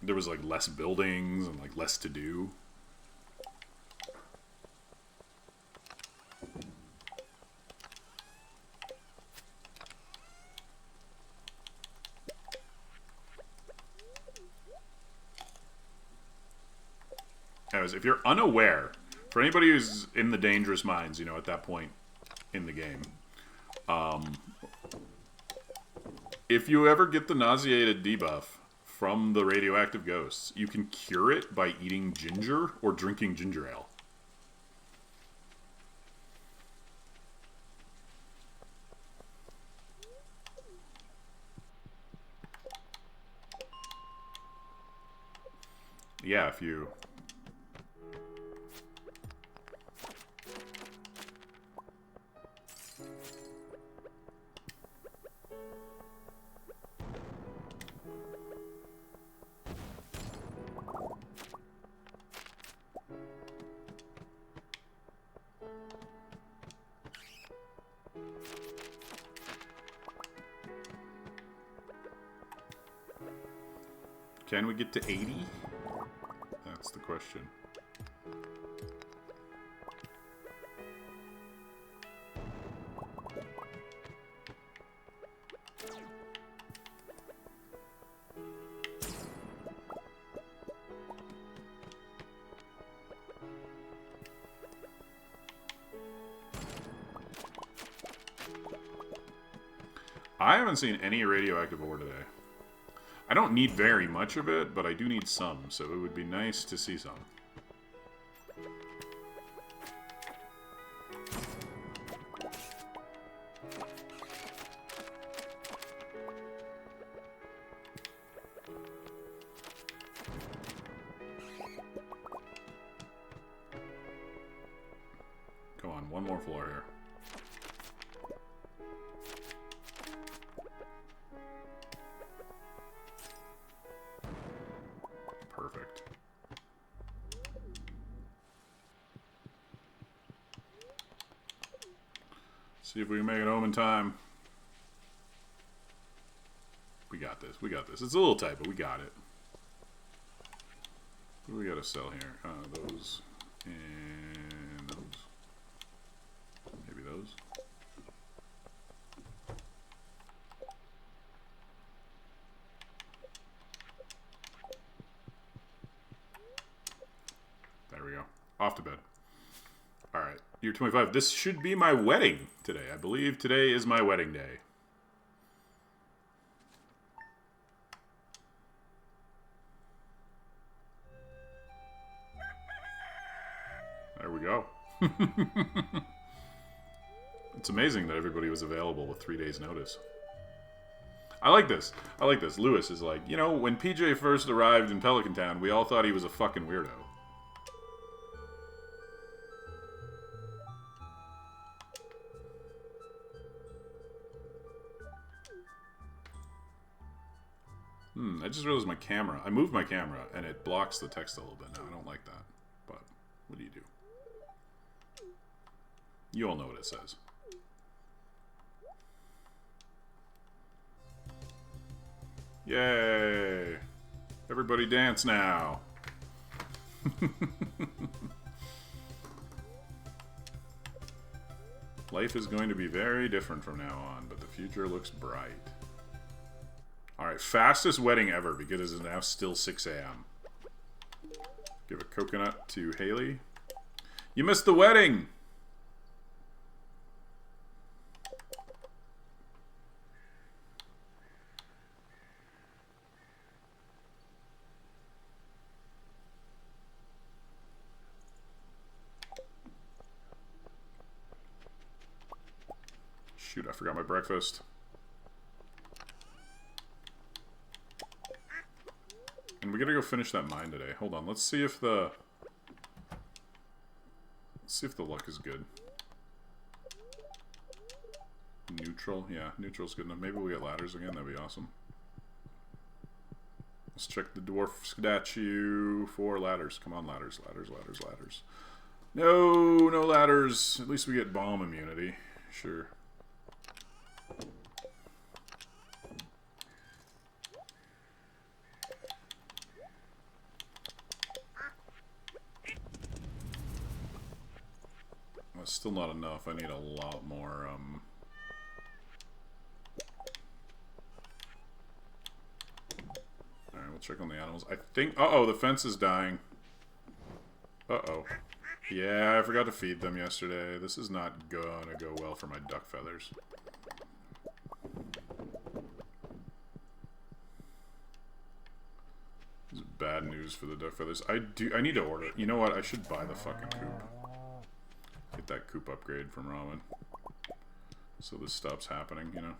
There was like less buildings and like less to do. Anyways, if you're unaware, for anybody who's in the Dangerous Mines, at that point in the game, if you ever get the nauseated debuff from the radioactive ghosts, you can cure it by eating ginger or drinking ginger ale. Yeah, if you... Can we get to 80? That's the question. I haven't seen any radioactive ore today. I don't need very much of it, but I do need some, so it would be nice to see some. Come on, one more floor here. Perfect. See if we can make it home in time. We got this. We got this. It's a little tight, but we got it. What do we got to sell here? Those and those. Maybe those. we go. Off to bed. All right. Year 25. This should be my wedding today. I believe today is my wedding day. There we go. It's amazing that everybody was available with 3 days' notice. I like this. I like this. Lewis is like, you know, when PJ first arrived in Pelican Town, we all thought he was a fucking weirdo. I just realized my camera. I moved my camera, and it blocks the text a little bit now. I don't like that. But, what do you do? You all know what it says. Yay! Everybody dance now! Life is going to be very different from now on, but the future looks bright. Alright, fastest wedding ever because it is now still 6 a.m. Give a coconut to Haley. You missed the wedding! Shoot, I forgot my breakfast. And we gotta go finish that mine today. Hold on, let's see if the... Let's see if the luck is good. Neutral? Yeah, neutral's good enough. Maybe we'll get ladders again, that'd be awesome. Let's check the dwarf statue for ladders. Come on, ladders, ladders, ladders, ladders. No, no ladders. At least we get bomb immunity. Sure. That's still not enough. I need a lot more, Alright, we'll check on the animals. I think... Uh-oh, the fence is dying. Uh-oh. Yeah, I forgot to feed them yesterday. This is not gonna go well for my duck feathers. This is bad news for the duck feathers. I need to order... You know what? I should buy the fucking coop. Get that coop upgrade from Ramen. So this stops happening, you know?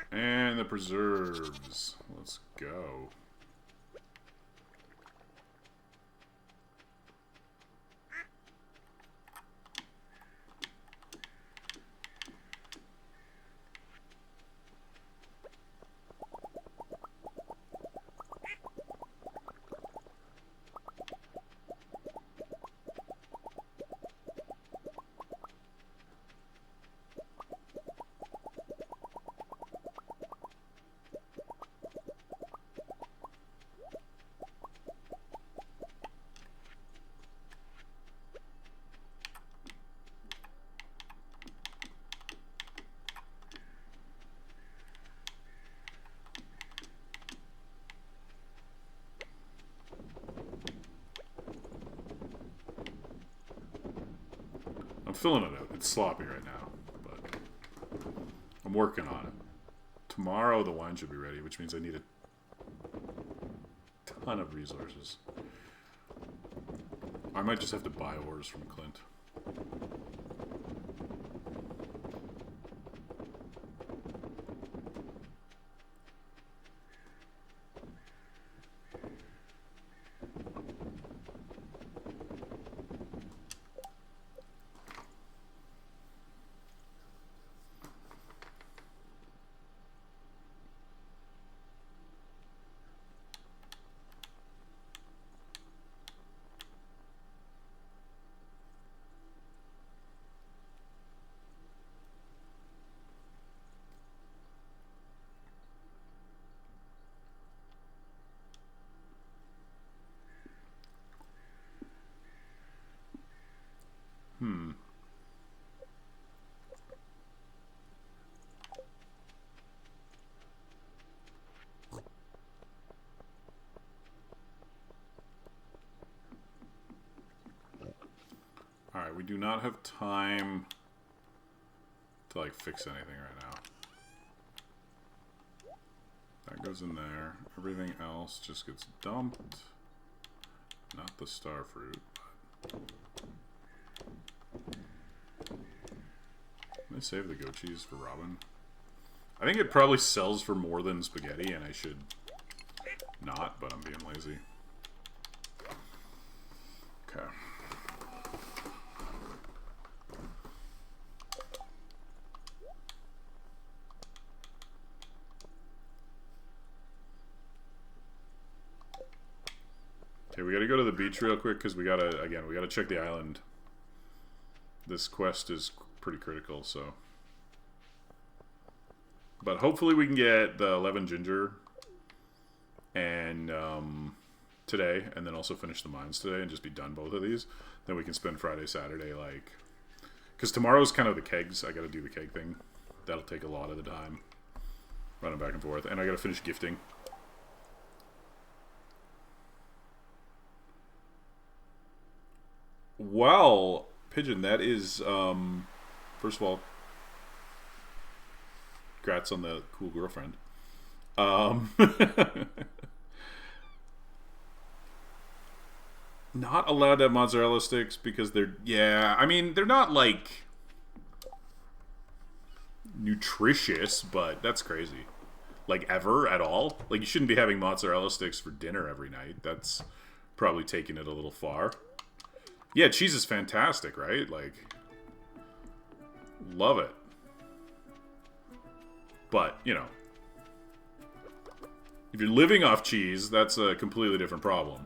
And the preserves. Let's go. I'm filling it out. It's sloppy right now, but I'm working on it. Tomorrow the wine should be ready, which means I need a ton of resources. I might just have to buy ores from Clint. Hmm. Alright, we do not have time to, like, fix anything right now. That goes in there. Everything else just gets dumped. Not the star fruit, but... Can I save the goat cheese for Robin? I think it probably sells for more than spaghetti, and I should not, but I'm being lazy. Okay. Okay, we gotta go to the beach real quick, because we gotta check the island. This quest is pretty critical, so... But hopefully we can get the 11 ginger and today, and then also finish the mines today and just be done both of these. Then we can spend Friday, Saturday, like... Because tomorrow's kind of the kegs. I gotta do the keg thing. That'll take a lot of the time. Running back and forth. And I gotta finish gifting. Well, Pigeon, that is, first of all, congrats on the cool girlfriend. Not allowed to have mozzarella sticks because they're, yeah, I mean, they're not, like, nutritious, but that's crazy. Like, ever, at all? Like, you shouldn't be having mozzarella sticks for dinner every night. That's probably taking it a little far. Yeah, cheese is fantastic, right? Like, love it. But, you know, if you're living off cheese, that's a completely different problem.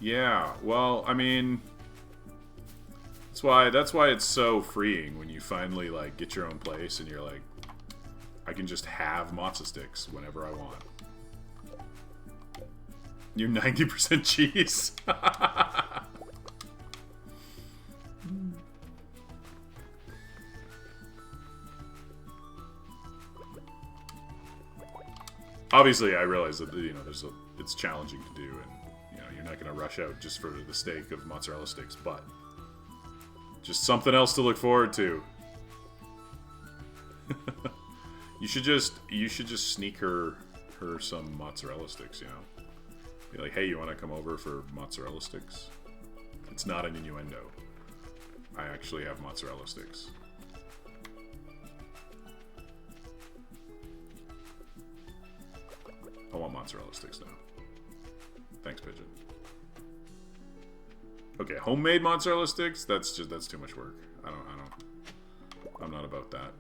Yeah, well, I mean, that's why it's so freeing when you finally, like, get your own place and you're like, I can just have matzo sticks whenever I want. You're 90% cheese. Obviously, I realize that, you know, it's challenging to do, and you know, you're not going to rush out just for the sake of mozzarella sticks, but just something else to look forward to. You should just sneak her some mozzarella sticks, you know. Be like, hey, you want to come over for mozzarella sticks? It's not an innuendo. I actually have mozzarella sticks. I want mozzarella sticks now. Thanks, Pigeon. Okay, homemade mozzarella sticks? That's too much work. I'm not about that.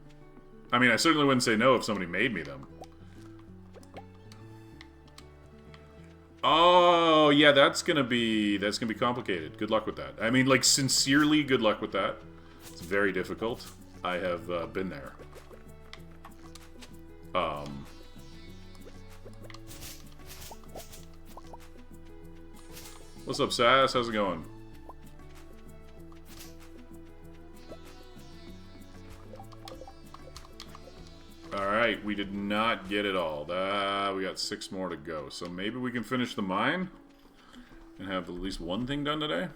I mean, I certainly wouldn't say no if somebody made me them. Oh, yeah, that's gonna be complicated. Good luck with that. I mean, like, sincerely, good luck with that. It's very difficult. I have been there. What's up, Sass? How's it going? Alright, we did not get it all. We got 6 more to go. So maybe we can finish the mine and have at least one thing done today.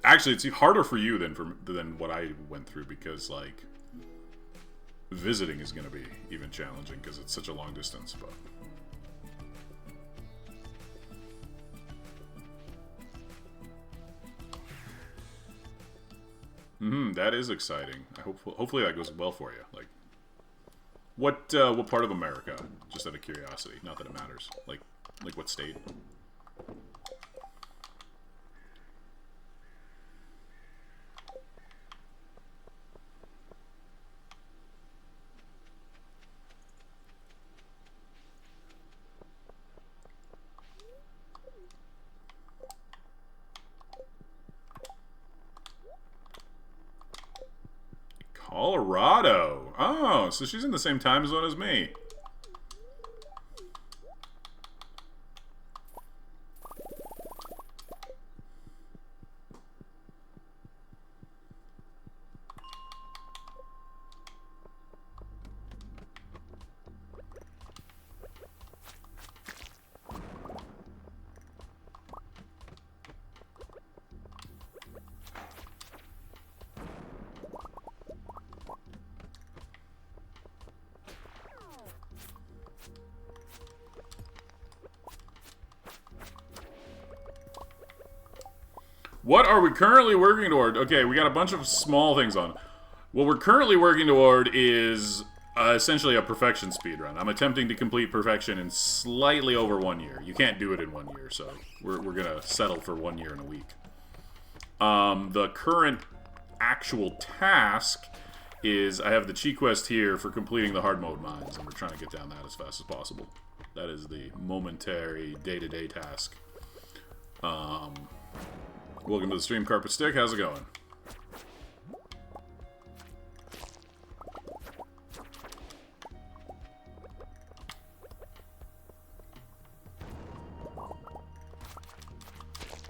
Actually, it's harder for you than what I went through, because, like, visiting is going to be even challenging because it's such a long distance, but... that is exciting. Hopefully that goes well for you. Like, what part of America? Just out of curiosity. Not that it matters. Like what state? Colorado. Oh, so she's in the same time zone as me. What are we currently working toward? Okay, we got a bunch of small things on. What we're currently working toward is essentially a perfection speedrun. I'm attempting to complete perfection in slightly over 1 year. You can't do it in 1 year, so we're going to settle for 1 year and a week. The current actual task is I have the chi quest here for completing the hard mode mines, and we're trying to get down that as fast as possible. That is the momentary day-to-day task. Welcome to the stream, Carpet Stick. How's it going?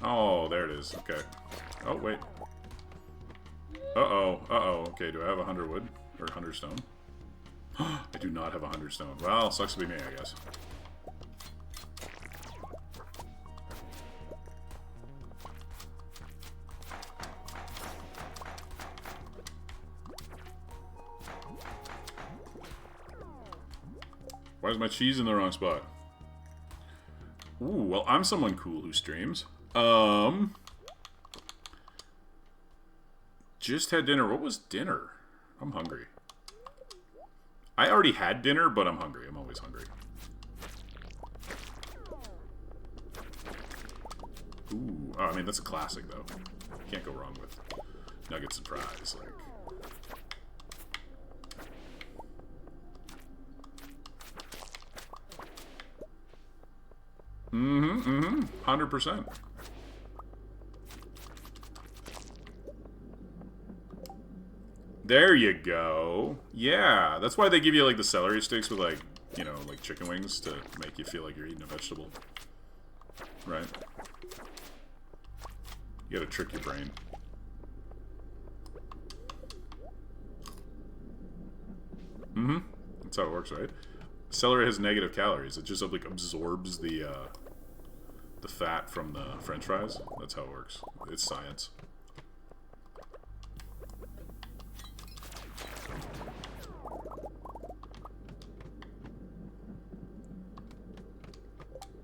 Oh, there it is. Okay. Oh, wait. Uh-oh. Uh-oh. Okay, do I have 100 wood? Or 100 stone? I do not have 100 stone. Well, sucks to be me, I guess. Why is my cheese in the wrong spot? Ooh, well, I'm someone cool who streams. Just had dinner. What was dinner? I'm hungry. I already had dinner, but I'm hungry. I'm always hungry. Ooh, oh, I mean, that's a classic, though. Can't go wrong with nuggets and fries, like... Mm-hmm, 100%. There you go. Yeah, that's why they give you, like, the celery sticks with, like, you know, like chicken wings to make you feel like you're eating a vegetable. Right? You gotta trick your brain. Mm-hmm. That's how it works, right? Celery has negative calories. It just, like, absorbs the fat from the french fries. That's how it works. It's science.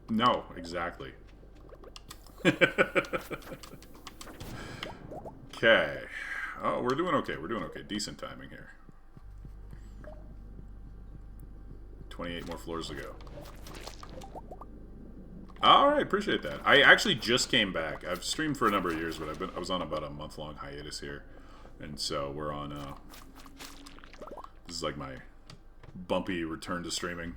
No, exactly. Okay. Oh, we're doing okay. We're doing okay. Decent timing here. 28 more floors to go. Alright, appreciate that. I actually just came back. I've streamed for a number of years, but I was on about a month-long hiatus here. And so we're on, this is like my bumpy return to streaming.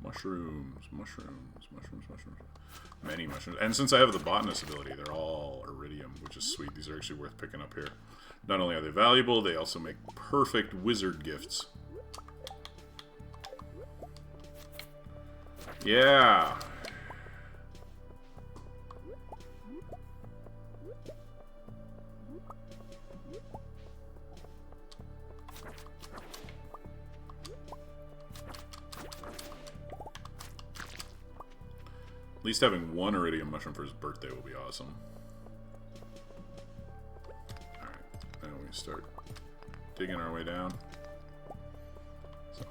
Mushrooms. Many mushrooms. And since I have the botanist ability, they're all iridium, which is sweet. These are actually worth picking up here. Not only are they valuable, they also make perfect wizard gifts. Yeah. At least having one iridium mushroom for his birthday will be awesome. Alright, now we start digging our way down. So.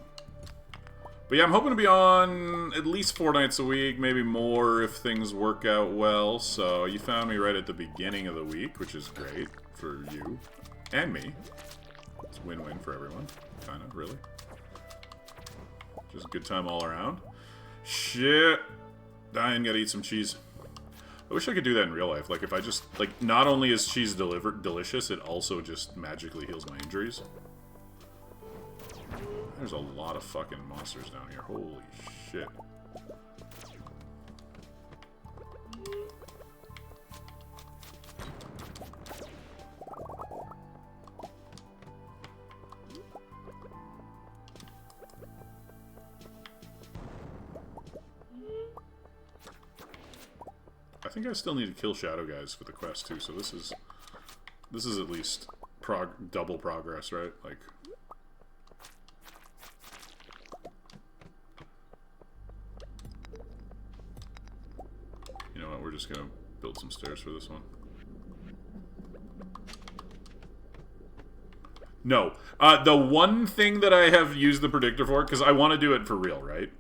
But yeah, I'm hoping to be on at least 4 nights a week, maybe more if things work out well. So you found me right at the beginning of the week, which is great for you and me. It's a win-win for everyone, kind of, really. Just a good time all around. Shit. Dying, gotta eat some cheese. I wish I could do that in real life. Like, if I just... Like, not only is cheese delicious, it also just magically heals my injuries. There's a lot of fucking monsters down here. Holy shit. think I still need to kill shadow guys for the quest too. So this is at least double progress, right? Like. You know what? We're just gonna build some stairs for this one. No. The one thing that I have used the predictor for, because I want to do it for real, right?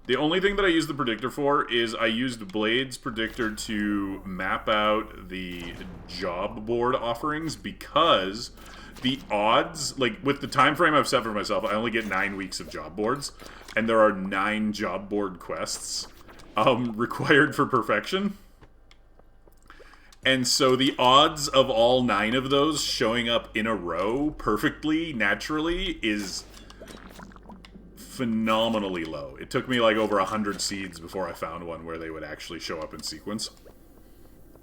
The only thing that I use the predictor for is I used Blade's predictor to map out the job board offerings, because the odds, like with the time frame I've set for myself, I only get 9 weeks of job boards, and there are 9 job board quests required for perfection. And so the odds of all 9 of those showing up in a row perfectly, naturally, is phenomenally low. It took me like over 100 seeds before I found one where they would actually show up in sequence.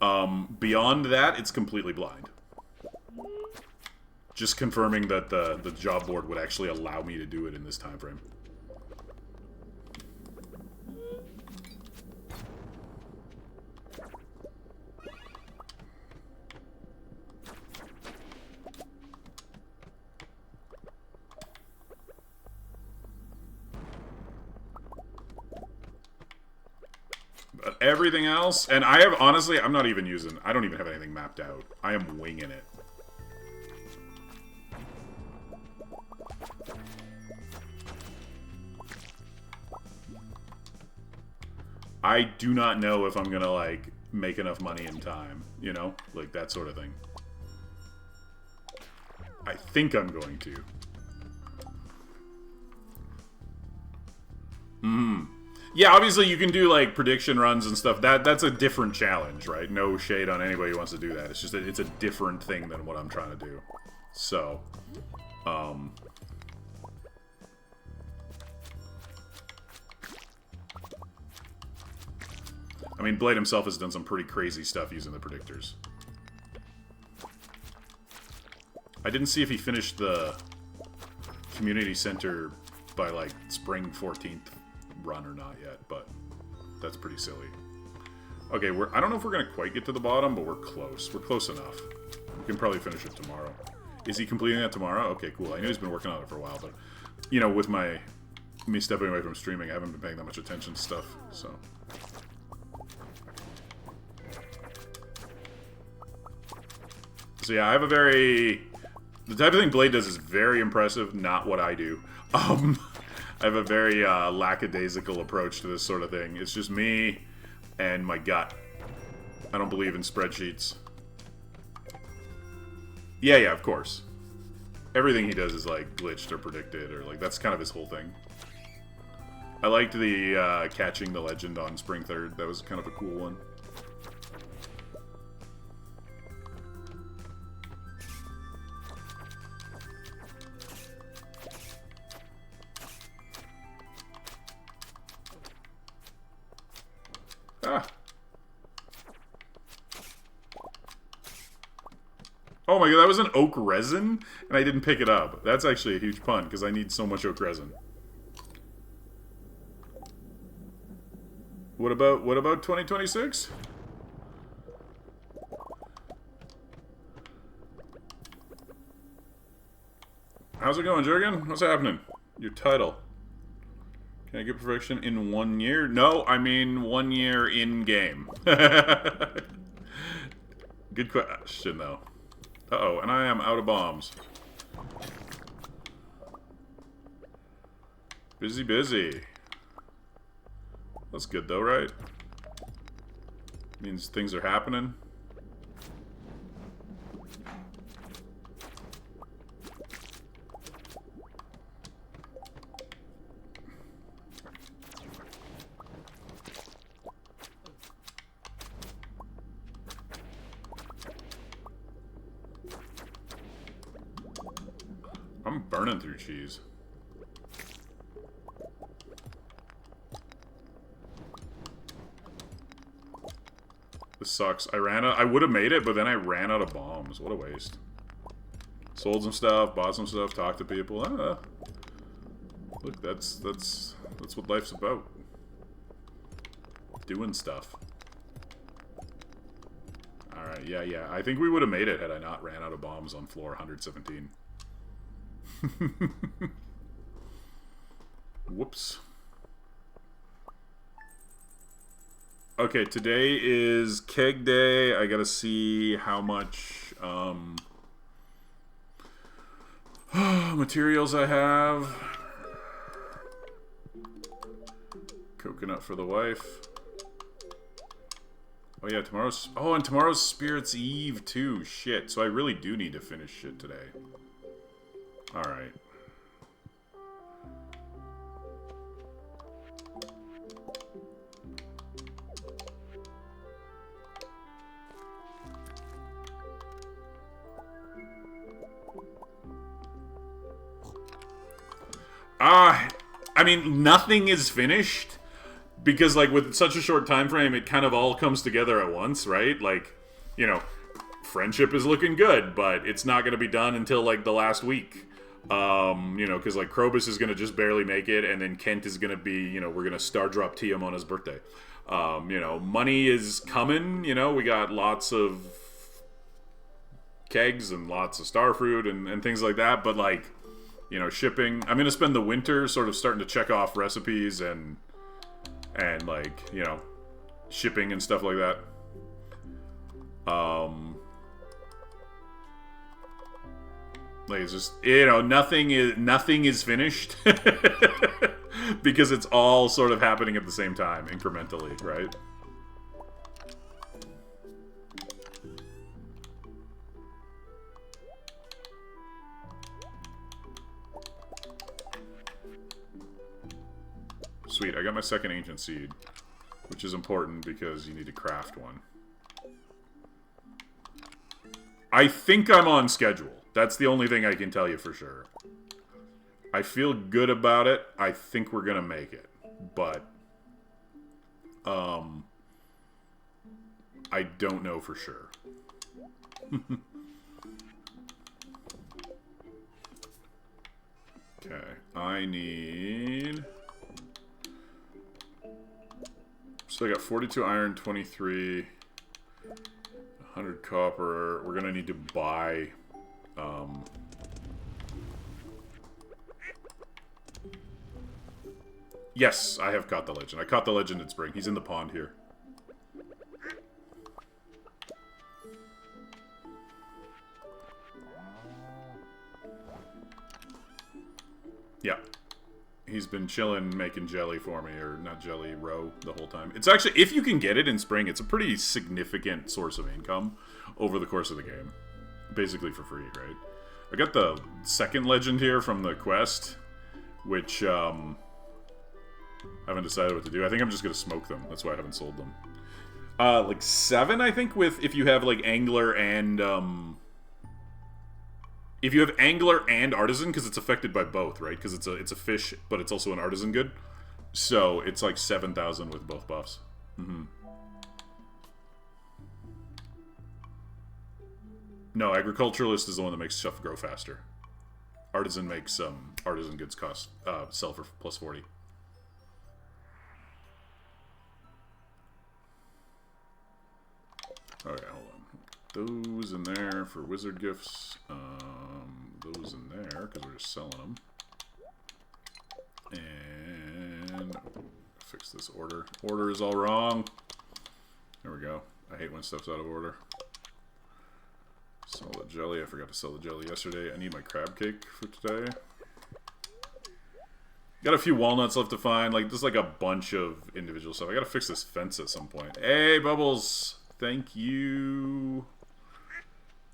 Beyond that, it's completely blind. Just confirming that the job board would actually allow me to do it in this time frame. But everything else, and I have, honestly, I'm not even using, I don't even have anything mapped out. I am winging it. I do not know if I'm gonna, like, make enough money in time, you know? Like, that sort of thing. I think I'm going to. Yeah, obviously you can do, like, prediction runs and stuff. That's a different challenge, right? No shade on anybody who wants to do that. It's just that it's a different thing than what I'm trying to do. So, I mean, Blade himself has done some pretty crazy stuff using the predictors. I didn't see if he finished the community center by, like, spring 14th run or not yet, but that's pretty silly. Okay, I don't know if we're gonna quite get to the bottom, but we're close. We're close enough. We can probably finish it tomorrow. Is he completing that tomorrow? Okay, cool. I know he's been working on it for a while, but, you know, with me stepping away from streaming, I haven't been paying that much attention to stuff, so. So yeah, I have a very... The type of thing Blade does is very impressive, not what I do. I have a very lackadaisical approach to this sort of thing. It's just me and my gut. I don't believe in spreadsheets. Yeah, of course. Everything he does is, like, glitched or predicted, or, like, that's kind of his whole thing. I liked the catching the legend on Spring 3rd. That was kind of a cool one. Ah. Oh my god, that was an oak resin? And I didn't pick it up. That's actually a huge pun, because I need so much oak resin. What about 2026? How's it going, Jurgen? What's happening? Your title. Can I get perfection in 1 year? No, I mean 1 year in-game. Good question, though. Uh-oh, and I am out of bombs. Busy. That's good, though, right? Means things are happening. I'm burning through cheese. This sucks. I would have made it, but then I ran out of bombs. What a waste. Sold some stuff, bought some stuff, talked to people. Look, that's what life's about. Doing stuff. Alright, yeah. I think we would have made it had I not ran out of bombs on floor 117. Whoops. Okay, today is keg day. I gotta see how much materials I have. Coconut for the wife. Oh yeah, tomorrow's... Oh, and tomorrow's Spirit's Eve, too. Shit, so I really do need to finish shit today. Alright. I mean, nothing is finished. Because, like, with such a short time frame, it kind of all comes together at once, right? Like, you know, friendship is looking good, but it's not going to be done until, like, the last week. You know, because, like, Krobus is going to just barely make it, and then Kent is going to be, you know, we're going to star drop Tiam on his birthday. You know, money is coming, you know, we got lots of kegs and lots of starfruit and things like that, but, like, you know, shipping. I'm going to spend the winter sort of starting to check off recipes and like, you know, shipping and stuff like that. Like, it's just, you know, nothing is finished because it's all sort of happening at the same time, incrementally, right? Sweet, I got my second ancient seed, which is important because you need to craft one. I think I'm on schedule. That's the only thing I can tell you for sure. I feel good about it. I think we're gonna make it. But I don't know for sure. Okay, I need... So I got 42 iron, 23, 100 copper. We're gonna need to buy, Yes, I have caught the legend. I caught the legend in spring. He's in the pond here. Yeah. He's been chilling, making jelly for me, or not jelly, roe, the whole time. It's actually, if you can get it in spring, it's a pretty significant source of income over the course of the game. Basically for free, right? I got the second legend here from the quest, which, I haven't decided what to do. I think I'm just gonna smoke them. That's why I haven't sold them. Like 7, I think, with, if you have, like, angler and, if you have angler and artisan, because it's affected by both, right? Because it's a fish, but it's also an artisan good. So it's like 7,000 with both buffs. No, agriculturalist is the one that makes stuff grow faster. Artisan makes artisan goods cost sell for plus 40. Okay, hold on. Those in there for wizard gifts. Those in there, because we're just selling them. And fix this order. Order is all wrong. There we go. I hate when stuff's out of order. Sell the jelly. I forgot to sell the jelly yesterday. I need my crab cake for today. Got a few walnuts left to find. Like, there's like a bunch of individual stuff. I gotta fix this fence at some point. Hey, Bubbles! Thank you.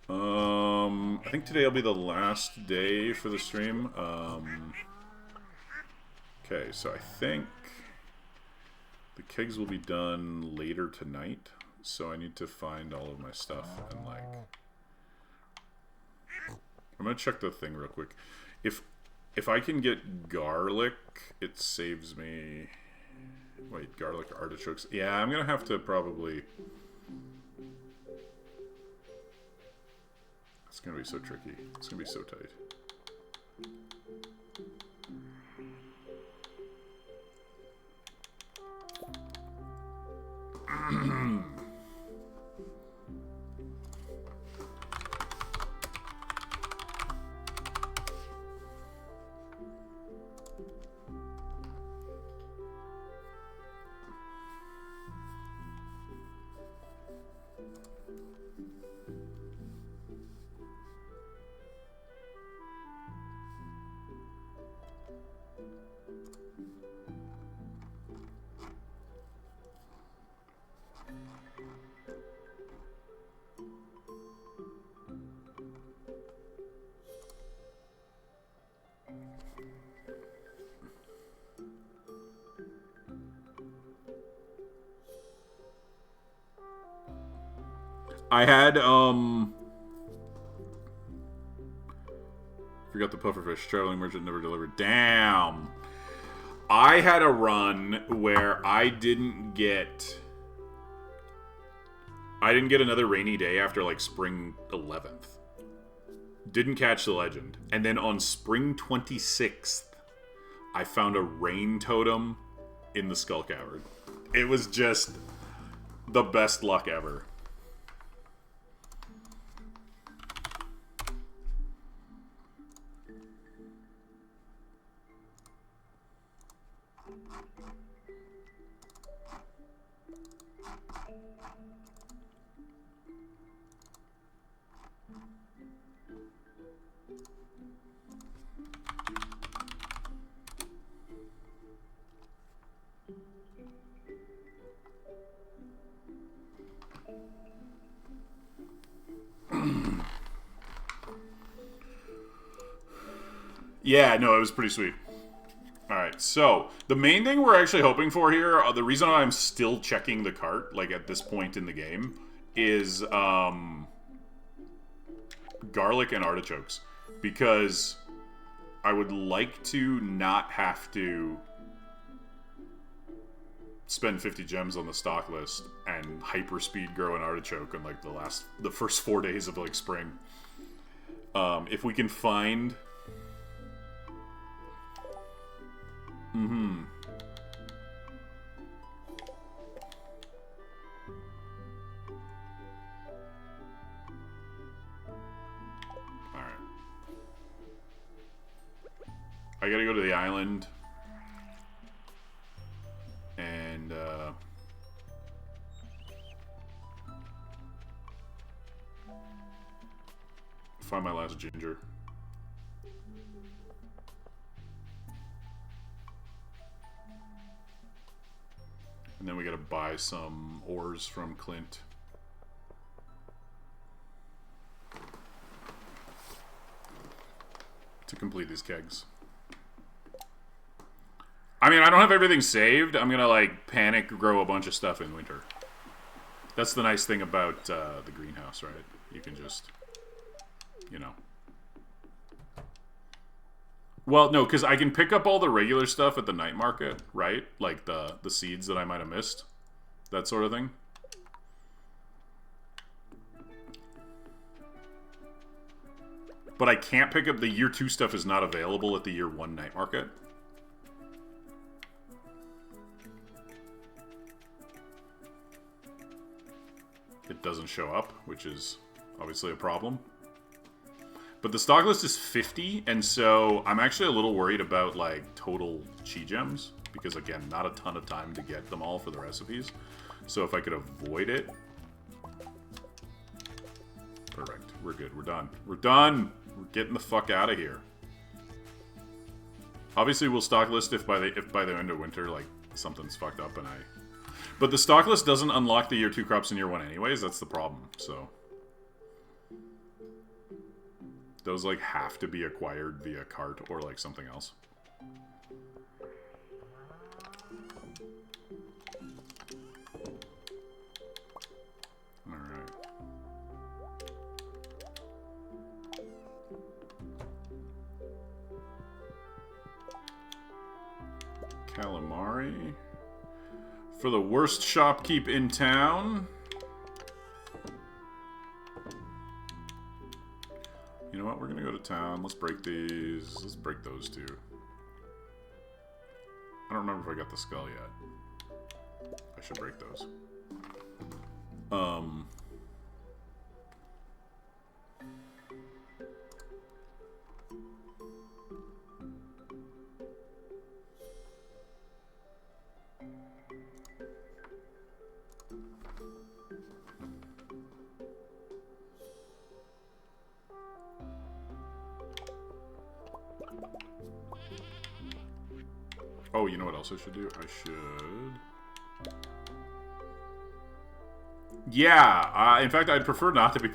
I think today will be the last day for the stream. Okay, so I think the kegs will be done later tonight. So I need to find all of my stuff and, like... I'm gonna check the thing real quick. If I can get garlic, it saves me... Wait, garlic artichokes. Yeah, I'm gonna have to probably... It's gonna be so tricky. It's gonna be so tight. I had, forgot the pufferfish. Traveling merchant never delivered. Damn. I had a run where I didn't get another rainy day after, like, spring 11th. Didn't catch the legend. And then on spring 26th, I found a rain totem in the Skull Cavern. It was just the best luck ever. Yeah, no, it was pretty sweet. Alright, so, the main thing we're actually hoping for here, the reason I'm still checking the cart, like, at this point in the game, is, garlic and artichokes. Because I would like to not have to spend 50 gems on the stock list and hyperspeed grow an artichoke in, like, the first 4 days of, like, spring. If we can find... Mm-hmm. Alright. I gotta go to the island. And, find my last ginger. And then we gotta buy some ores from Clint. To complete these kegs. I mean, I don't have everything saved. I'm gonna, like, panic grow a bunch of stuff in winter. That's the nice thing about the greenhouse, right? You can just, you know. Well, no, because I can pick up all the regular stuff at the night market, right? Like the seeds that I might have missed. That sort of thing. But I can't pick up the year 2 stuff is not available at the year 1 night market. It doesn't show up, which is obviously a problem. But the stock list is 50, and so I'm actually a little worried about, like, total chi gems. Because, again, not a ton of time to get them all for the recipes. So if I could avoid it... Perfect. We're good. We're done. We're done! We're getting the fuck out of here. Obviously, we'll stock list if by the end of winter, like, something's fucked up and I... But the stock list doesn't unlock the year 2 crops in year 1 anyways. That's the problem, so... Those, like, have to be acquired via cart or, like, something else. Alright. Calamari. For the worst shopkeep in town... You know what? We're gonna go to town. Let's break these. Let's break those two. I don't remember if I got the skull yet. I should break those. Oh, you know what else I should do? I should... Yeah, in fact, I'd prefer not to be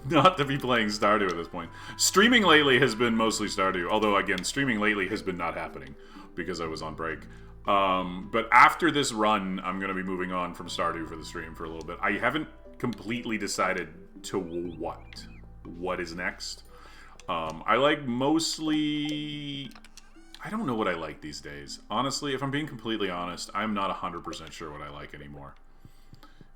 not to be playing Stardew at this point. Streaming lately has been mostly Stardew, although again, streaming lately has been not happening because I was on break. But after this run, I'm going to be moving on from Stardew for the stream for a little bit. I haven't completely decided to what is next. I like mostly... I don't know what I like these days. Honestly, if I'm being completely honest, I'm not 100% sure what I like anymore.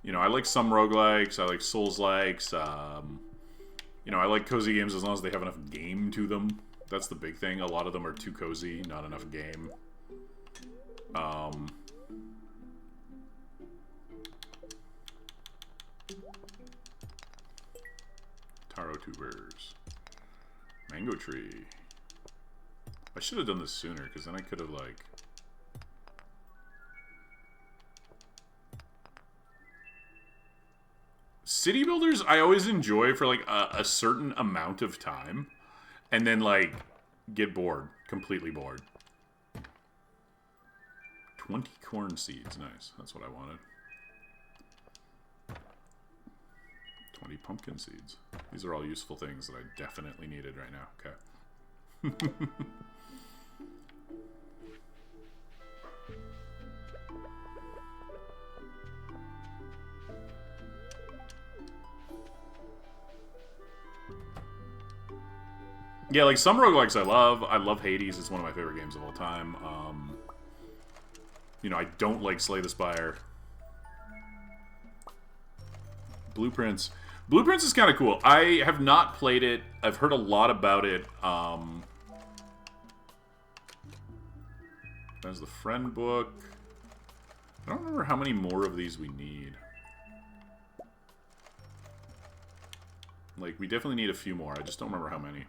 You know, I like some roguelikes, I like Souls-likes, you know, I like cozy games as long as they have enough game to them. That's the big thing. A lot of them are too cozy, not enough game. Taro tubers. Mango tree. I should have done this sooner, because then I could have, like... City builders, I always enjoy for, like, a certain amount of time. And then, like, get bored. Completely bored. 20 corn seeds. Nice. That's what I wanted. 20 pumpkin seeds. These are all useful things that I definitely needed right now. Okay. Yeah, like some roguelikes I love. I love Hades. It's one of my favorite games of all time. You know, I don't like Slay the Spire. Blueprints. Blueprints is kind of cool. I have not played it. I've heard a lot about it. There's the friend book. I don't remember how many more of these we need. Like, we definitely need a few more. I just don't remember how many.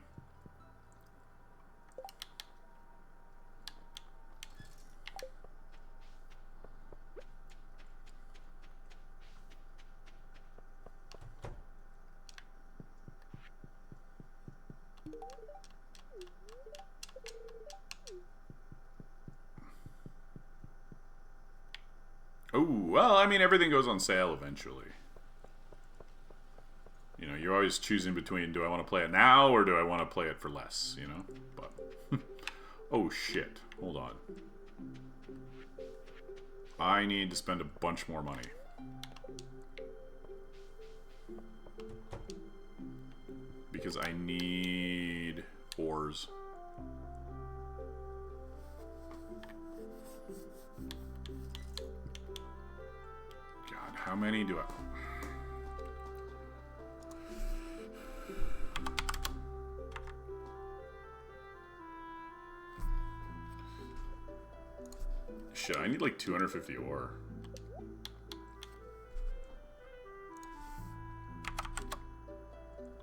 Oh, well, I mean, everything goes on sale eventually. You know, you're always choosing between, do I want to play it now or do I want to play it for less, you know? But, oh shit, hold on. I need to spend a bunch more money. Because I need ores. God, how many do I... Shit, I need like 250 ore.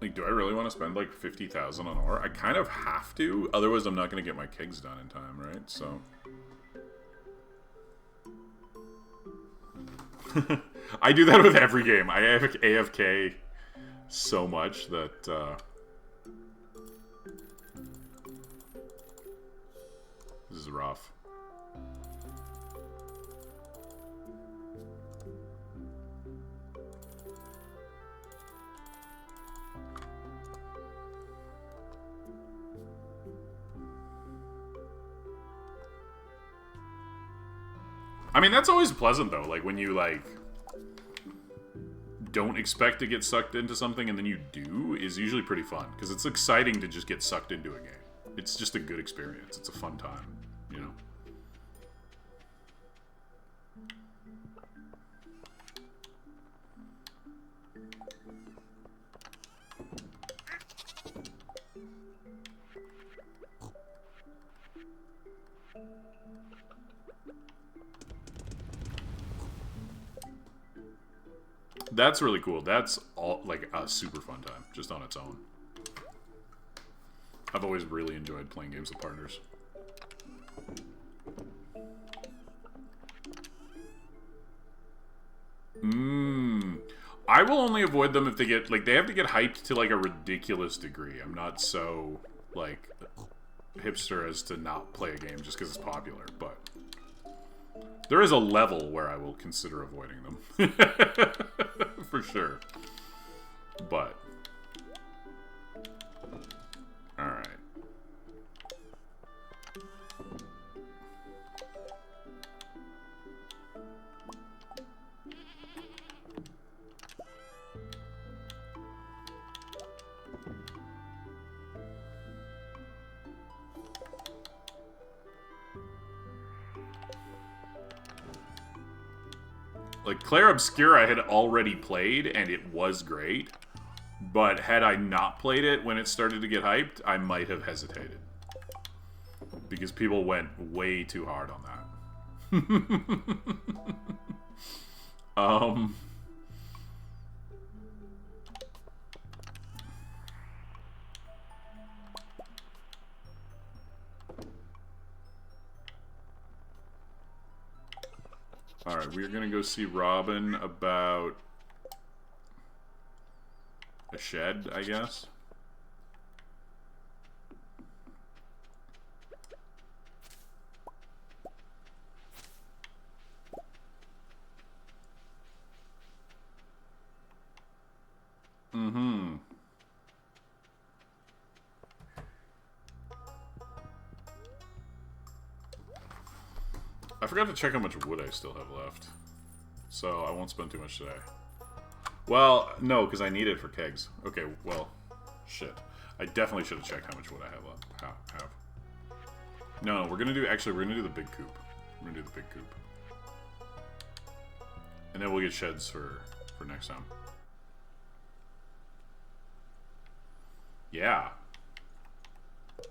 Like, do I really want to spend like 50,000 on ore? I kind of have to, otherwise I'm not going to get my kegs done in time, right? So... I do that with every game. I have AFK so much that, this is rough. I mean, that's always pleasant, though. Like, when you, like, don't expect to get sucked into something and then you do, is usually pretty fun. Because it's exciting to just get sucked into a game. It's just a good experience. It's a fun time, you know? That's really cool. That's all like a super fun time, just on its own. I've always really enjoyed playing games with partners. I will only avoid them if they get, like, they have to get hyped to, like, a ridiculous degree. I'm not so, like, hipster as to not play a game just because it's popular, but... There is a level where I will consider avoiding them. For sure. But. Alright. Like, Claire Obscura I had already played, and it was great. But had I not played it when it started to get hyped, I might have hesitated. Because people went way too hard on that. Alright, we're gonna go see Robin about a shed, I guess. Mm-hmm. I forgot to check how much wood I still have left. So I won't spend too much today. Well, no, because I need it for kegs. Okay, well, shit. I definitely should have checked how much wood I have left. No, we're gonna do, actually, we're gonna do the big coop. We're gonna do the big coop. And then we'll get sheds for next time. Yeah.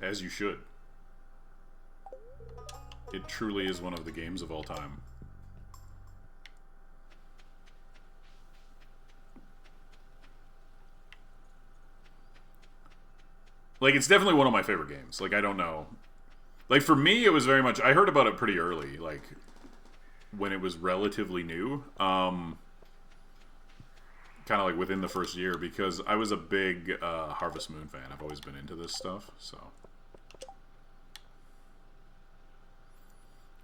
As you should. It truly is one of the games of all time. Like, it's definitely one of my favorite games. Like, I don't know. Like, for me, it was very much... I heard about it pretty early, like, when it was relatively new. Kind of, like, within the first year, because I was a big Harvest Moon fan. I've always been into this stuff, so...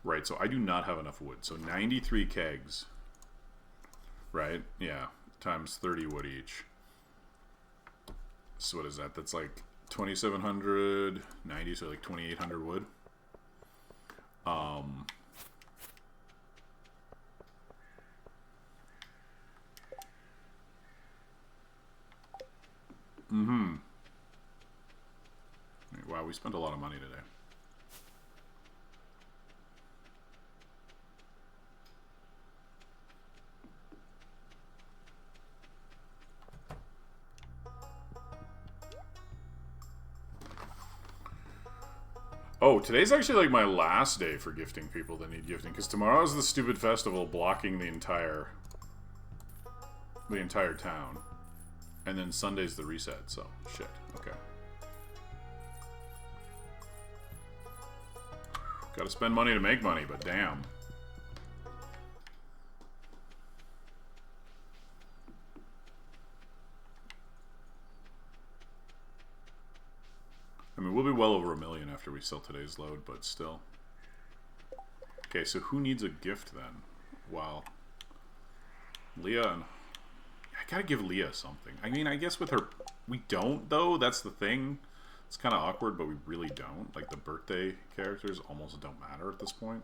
Right, so I do not have enough wood. So 93 kegs. Right? Yeah. Times 30 wood each. So what is that? That's like 2,700, 90, so like 2,800 wood. Wow, we spent a lot of money today. Oh, today's actually like my last day for gifting people that need gifting, because tomorrow's the stupid festival blocking the entire town. And then Sunday's the reset, so shit. Okay. Gotta spend money to make money, but damn. I mean, we'll be well over $1 million after we sell today's load, but still. Okay, so who needs a gift then? Wow. Leah and... I gotta give Leah something. I mean, I guess with her... We don't, though. That's the thing. It's kind of awkward, but we really don't. Like, the birthday characters almost don't matter at this point.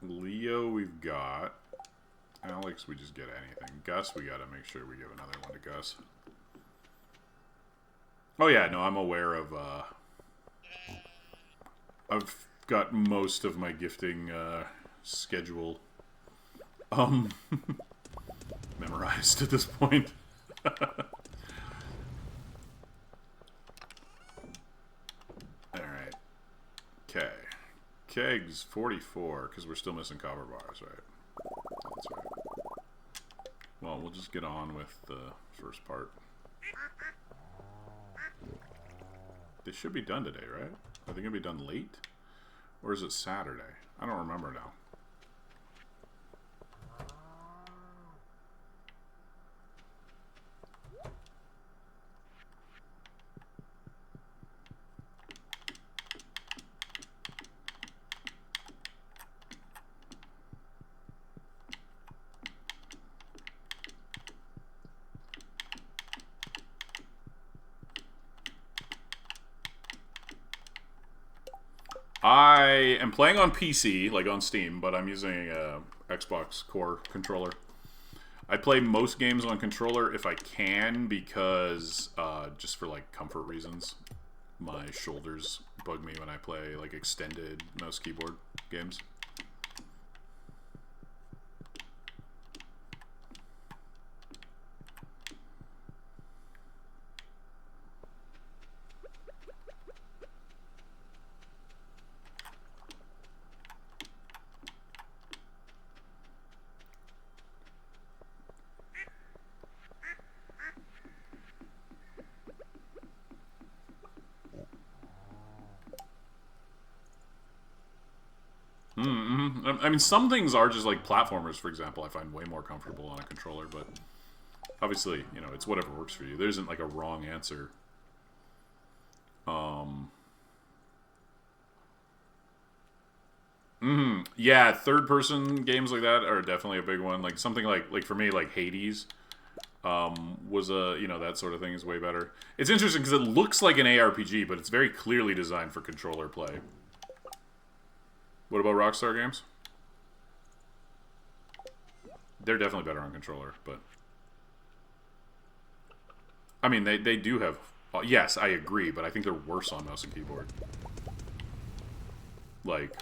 Leo, we've got. Alex, we just get anything. Gus, we gotta make sure we give another one to Gus. Oh yeah, no, I'm aware of, I've got most of my gifting, schedule, memorized at this point. Alright. Okay. Kegs, 44, because we're still missing copper bars, right? That's right. Well, we'll just get on with the first part. They should be done today, right? Are they going to be done late? Or is it Saturday? I don't remember now. I am playing on PC, like on Steam, but I'm using a Xbox Core controller. I play most games on controller if I can because just for like comfort reasons. My shoulders bug me when I play like extended mouse keyboard games. I mean, some things are just like platformers, for example. I find way more comfortable on a controller, but obviously, you know, it's whatever works for you. There isn't like a wrong answer. Yeah, third-person games like that are definitely a big one. Like something like for me, like Hades was a that sort of thing is way better. It's interesting because it looks like an ARPG, but it's very clearly designed for controller play. What about Rockstar games? They're definitely better on controller, but I mean they do have. Yes, I agree, but I think they're worse on mouse and keyboard. Like,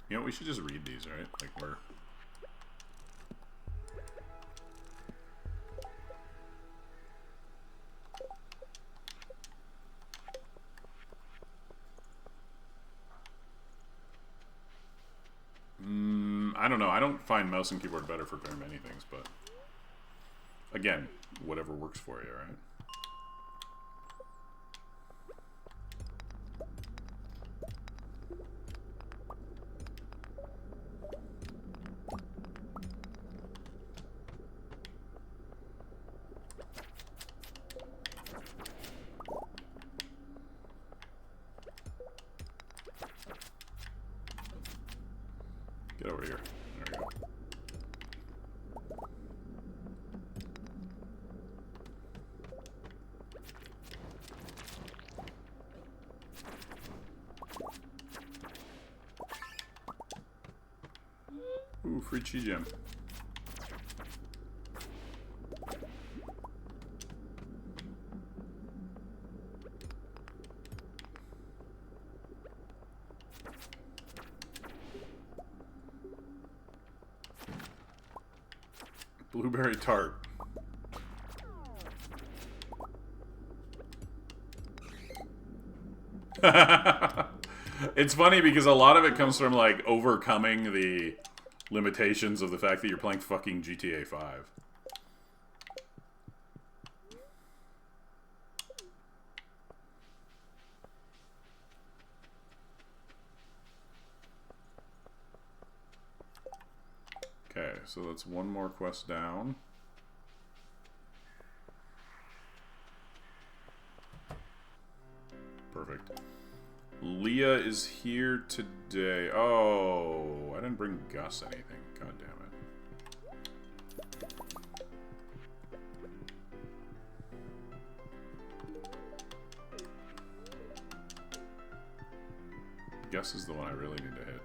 you know, we should just read these, right? Like we're. I don't know. I don't find mouse and keyboard better for very many things, but again, whatever works for you, right? Get over here. There we go. Ooh, free chi gem. Blueberry tart. It's funny because a lot of it comes from like overcoming the limitations of the fact that you're playing fucking GTA 5. Okay, so that's one more quest down. Perfect. Leah is here today. Oh, I didn't bring Gus anything. God damn it. Gus is the one I really need to hit.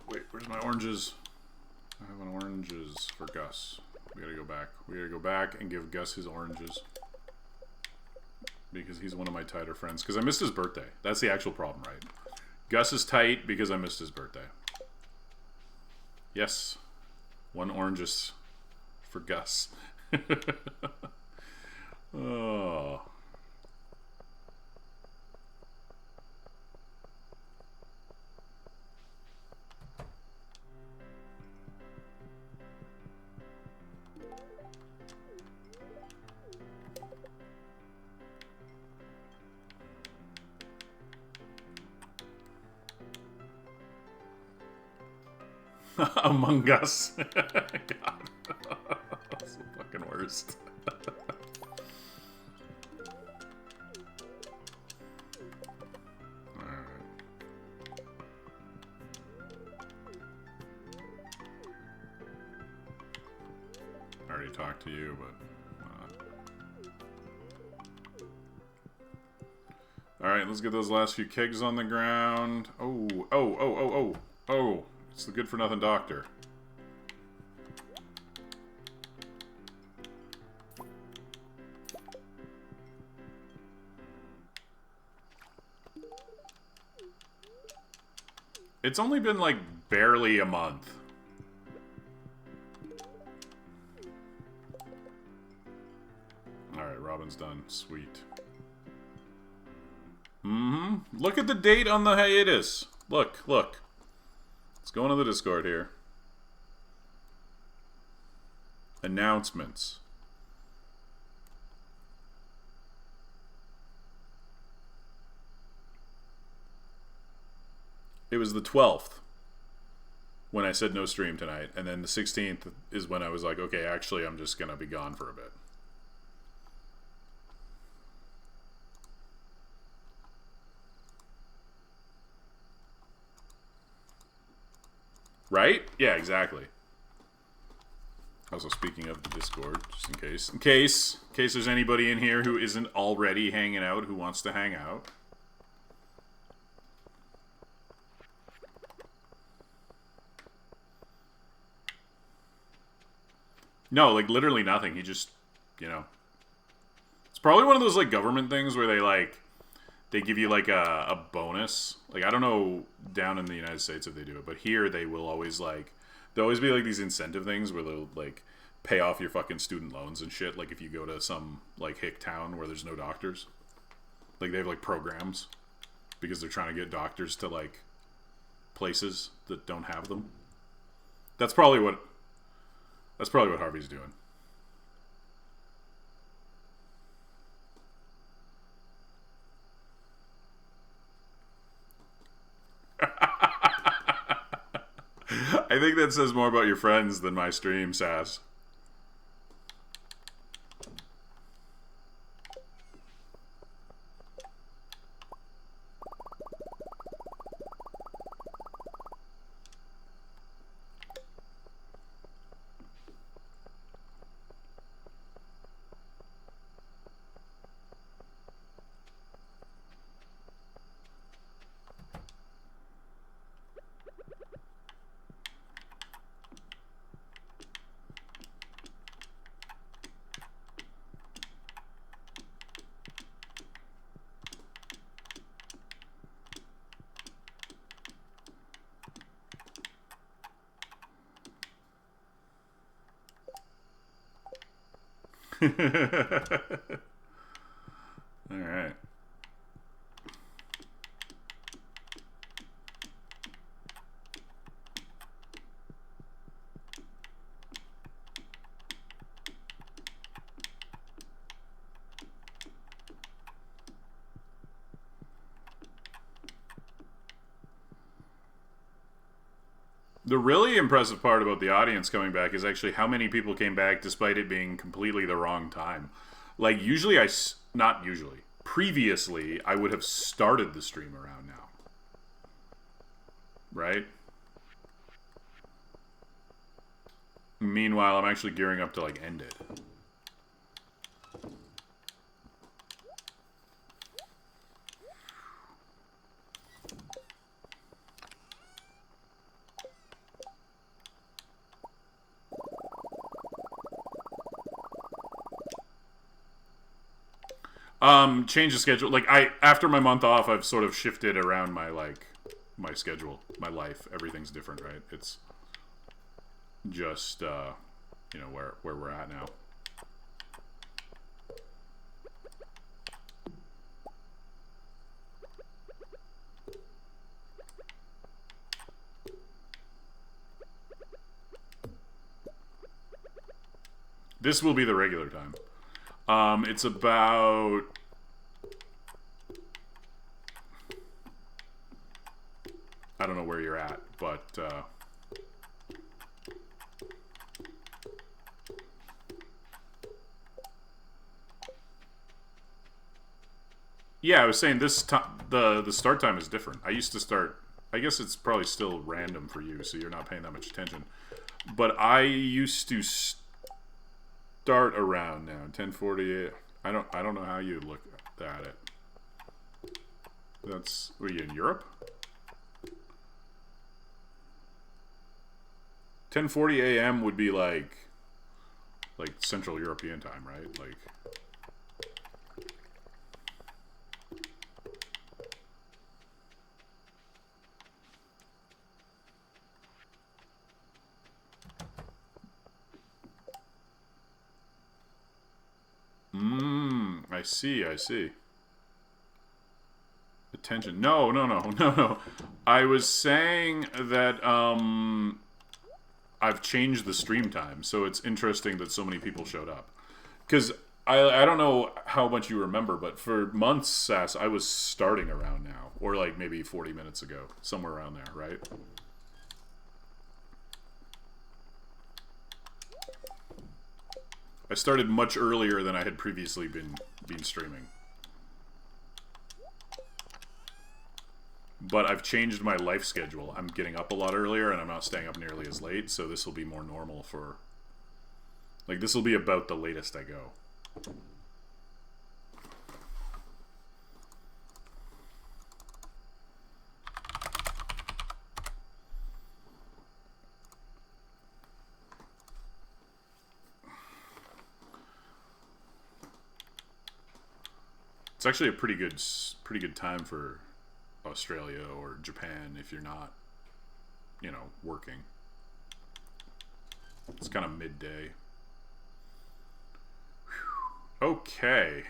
Wait, where's my oranges? I have an oranges for Gus. We gotta go back. We gotta go back and give Gus his oranges. Because he's one of my tighter friends. Because I missed his birthday. That's the actual problem, right? Gus is tight because I missed his birthday. Yes. One oranges for Gus. Oh. Among Us. God. That's the fucking worst. I already talked to you, but... Alright, let's get those last few kegs on the ground. Oh, it's the good-for-nothing doctor. It's only been, like, barely a month. Alright, Robin's done. Sweet. Look at the date on the hiatus. Look. Let's go into the Discord here. Announcements. It was the 12th when I said no stream tonight, and then the 16th is when I was like, okay, actually, I'm just gonna be gone for a bit. Right? Yeah, exactly. Also, speaking of the Discord, just in case there's anybody in here who isn't already hanging out, who wants to hang out. No, like, literally nothing. He just, you know. It's probably one of those, like, government things where they, like, they give you, like, a bonus. Like, I don't know down in the United States if they do it, but here they will always, like, there'll always be, like, these incentive things where they'll, like, pay off your fucking student loans and shit. Like, if you go to some, like, hick town where there's no doctors. Like, they have, like, programs because they're trying to get doctors to, like, places that don't have them. That's probably what Harvey's doing. I think that says more about your friends than my stream, Sass. All right. The really impressive part about the audience coming back is actually how many people came back despite it being completely the wrong time. Like, previously, I would have started the stream around now. Right? Meanwhile, I'm actually gearing up to, like, end it. Change the schedule. Like, after my month off, I've sort of shifted around my, like, my schedule, my life. Everything's different, right? It's just, you know, where we're at now. This will be the regular time. It's about... I don't know where you're at, but Yeah, I was saying this the start time is different. I used to start. I guess it's probably still random for you, so you're not paying that much attention. But I used to start around now 10:48. I don't know how you look at it. That's were you in Europe? 10:40 a.m. would be like Central European time, right? Like. I see, I see. Attention. No, no, no, no, no. I was saying that, I've changed the stream time, so it's interesting that so many people showed up. Because I don't know how much you remember, but for months, Sass, I was starting around now. Or like maybe 40 minutes ago. Somewhere around there, right? I started much earlier than I had previously been streaming. But I've changed my life schedule. I'm getting up a lot earlier and I'm not staying up nearly as late, so this will be more normal for... Like, this will be about the latest I go. It's actually a pretty good time for Australia or Japan if you're not, you know, working. It's kind of midday. Whew. Okay.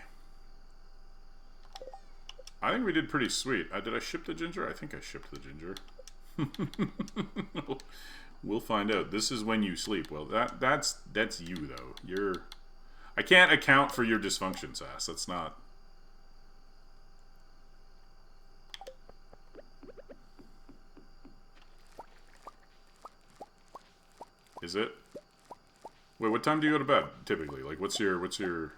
I think we did pretty sweet. Did I ship the ginger? I think I shipped the ginger. We'll find out. This is when you sleep. Well, that's you though. I can't account for your dysfunction, Sass. That's not. Is it? Wait, what time do you go to bed typically? Like, what's your?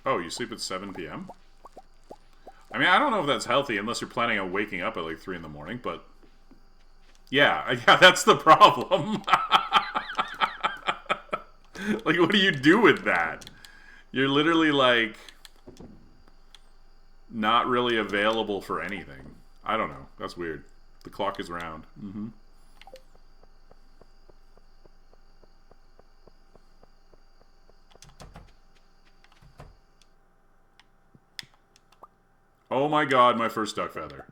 Oh, you sleep at 7 p.m. I mean, I don't know if that's healthy unless you're planning on waking up at like 3 in the morning. But yeah, that's the problem. Like, what do you do with that? You're literally like. Not really available for anything. I don't know. That's weird. The clock is round. Mm-hmm. Oh my god, my first duck feather.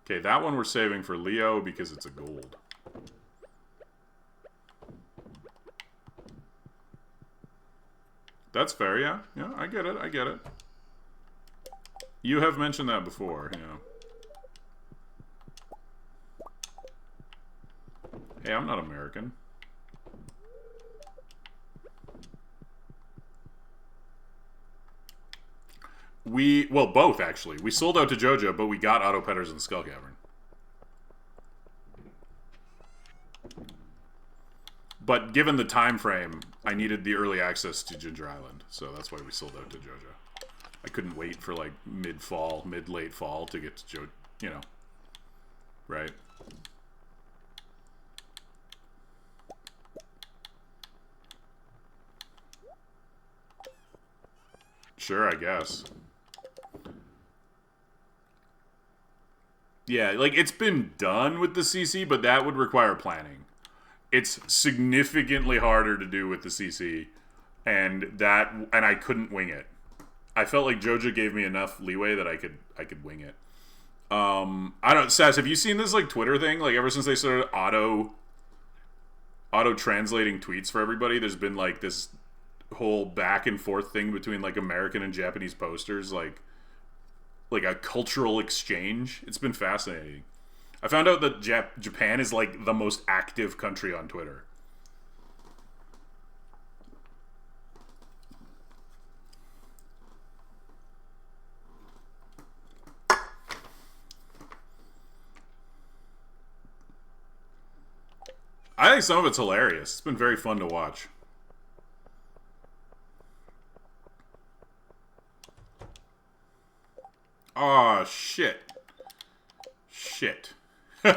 Okay, that one we're saving for Leo because it's a gold. That's fair, yeah. Yeah, I get it, I get it. You have mentioned that before, yeah. Hey, I'm not American. Well, both, actually. We sold out to JoJo, but we got Auto Petters and Skull Cavern. But given the time frame, I needed the early access to Ginger Island, so that's why we sold out to JoJo. I couldn't wait for like mid-late fall to get to JoJo, you know. Right? Sure, I guess. Yeah, like, it's been done with the CC, but that would require planning. It's significantly harder to do with the CC, and I couldn't wing it. I felt like JoJo gave me enough leeway that I could wing it. I don't, Sass, have you seen this like Twitter thing? Like, ever since they started auto translating tweets for everybody, there's been like this whole back and forth thing between like American and Japanese posters, like a cultural exchange. It's been fascinating. I found out that Japan is like the most active country on Twitter. I think some of it's hilarious. It's been very fun to watch. Oh, shit. Shit. I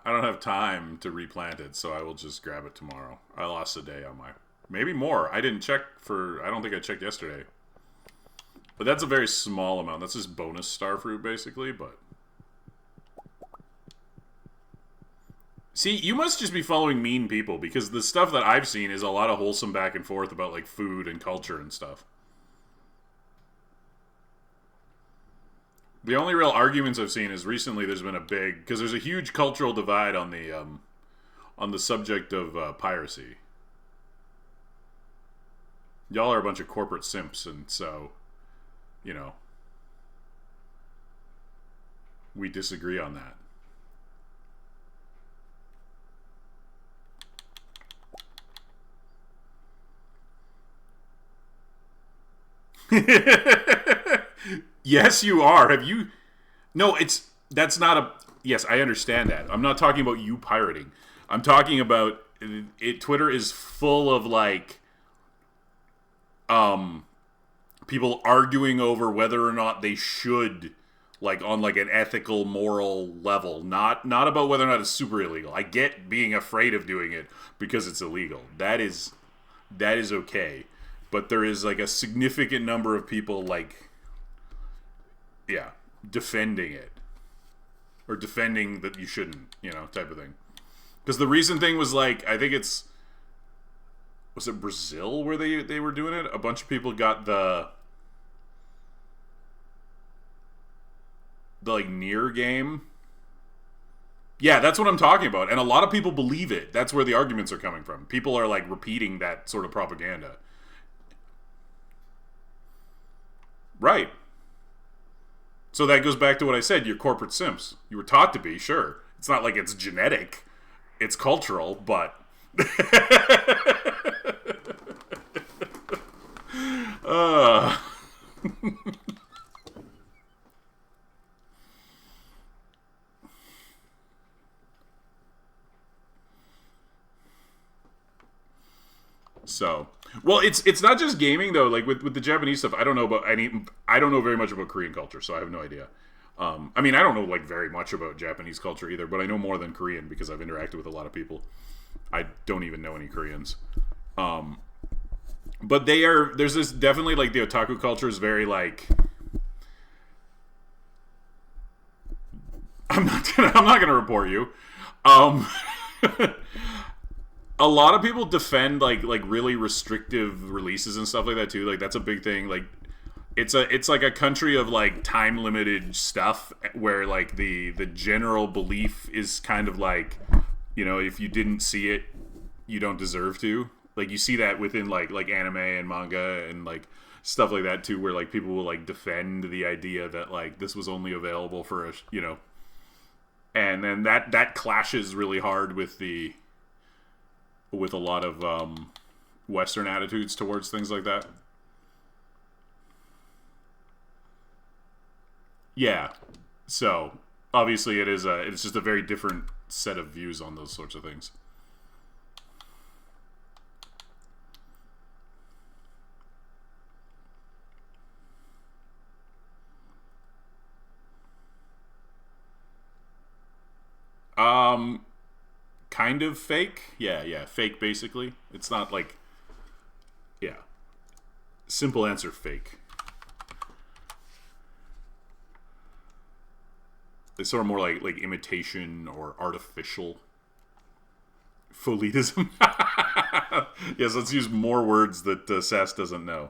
don't have time to replant it, so I will just grab it tomorrow. I lost a day on my... Maybe more. I didn't check for... I don't think I checked yesterday. But that's a very small amount. That's just bonus starfruit, basically, but... See, you must just be following mean people, because the stuff that I've seen is a lot of wholesome back and forth about, like, food and culture and stuff. The only real arguments I've seen is recently there's been a big... Because there's a huge cultural divide on the subject of piracy. Y'all are a bunch of corporate simps, and so, you know, we disagree on that. Yes, you are. Have you... No, that's not a... Yes, I understand that. I'm not talking about you pirating. I'm talking about... Twitter is full of, like... people arguing over whether or not they should, like, on, like, an ethical, moral level. Not about whether or not it's super illegal. I get being afraid of doing it because it's illegal. That is okay. But there is, like, a significant number of people, like... Yeah, defending it. Or defending that you shouldn't, you know, type of thing. Because the recent thing was, like, I think it's... Was it Brazil where they were doing it? A bunch of people got the like, near game. Yeah, that's what I'm talking about. And a lot of people believe it. That's where the arguments are coming from. People are, like, repeating that sort of propaganda. Right. So that goes back to what I said, you're corporate simps. You were taught to be, sure. It's not like it's genetic. It's cultural, but... So, well, it's not just gaming though. Like with the Japanese stuff, I don't know very much about Korean culture, so I have no idea. I mean, I don't know, like, very much about Japanese culture either, but I know more than Korean because I've interacted with a lot of people. I don't even know any Koreans. But there's this definitely, like, the otaku culture is very, like, I'm not gonna report you. A lot of people defend like really restrictive releases and stuff like that too. Like, that's a big thing. Like, it's like a country of, like, time limited stuff where, like, the general belief is kind of like, you know, if you didn't see it, you don't deserve to. Like, you see that within like anime and manga and, like, stuff like that too, where, like, people will, like, defend the idea that, like, this was only available for a, you know, and then that clashes really hard with a lot of Western attitudes towards things like that. Yeah. So, obviously it's just a very different set of views on those sorts of things. Kind of fake. Yeah, fake basically. It's not like, yeah. Simple answer, fake. It's sort of more like imitation or artificial. Folitism. Yes, let's use more words that Sass doesn't know.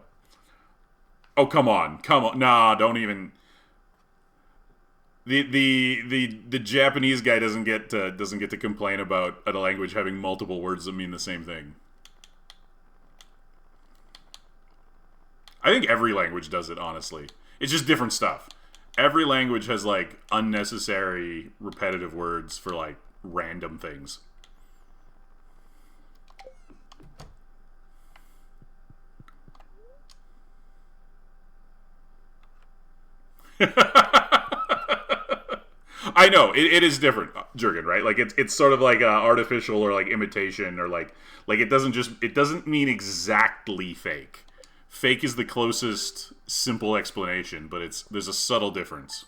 Oh, come on. Nah, don't even. The Japanese guy doesn't get to complain about a language having multiple words that mean the same thing. I think every language does it, honestly. It's just different stuff. Every language has, like, unnecessary repetitive words for, like, random things. I know it is different, Jurgen. Right? Like it's sort of like artificial or like imitation or like it doesn't mean exactly fake. Fake is the closest simple explanation, but there's a subtle difference.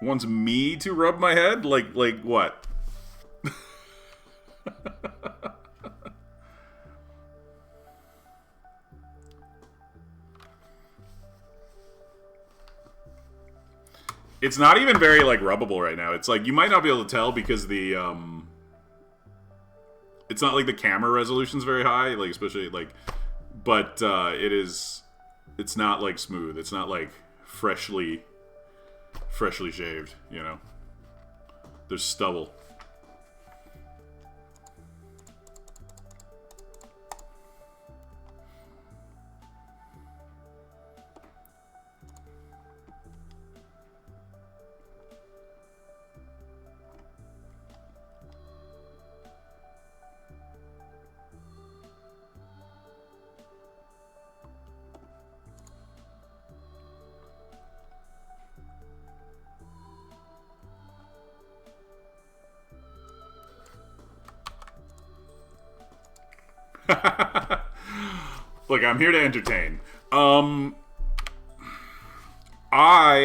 wants me to rub my head? Like what? It's not even very like rubbable right now. It's like you might not be able to tell because the it's not like the camera resolution's very high, like especially like, but it's not like smooth. It's not like freshly shaved, you know. There's stubble. Look, I'm here to entertain. I,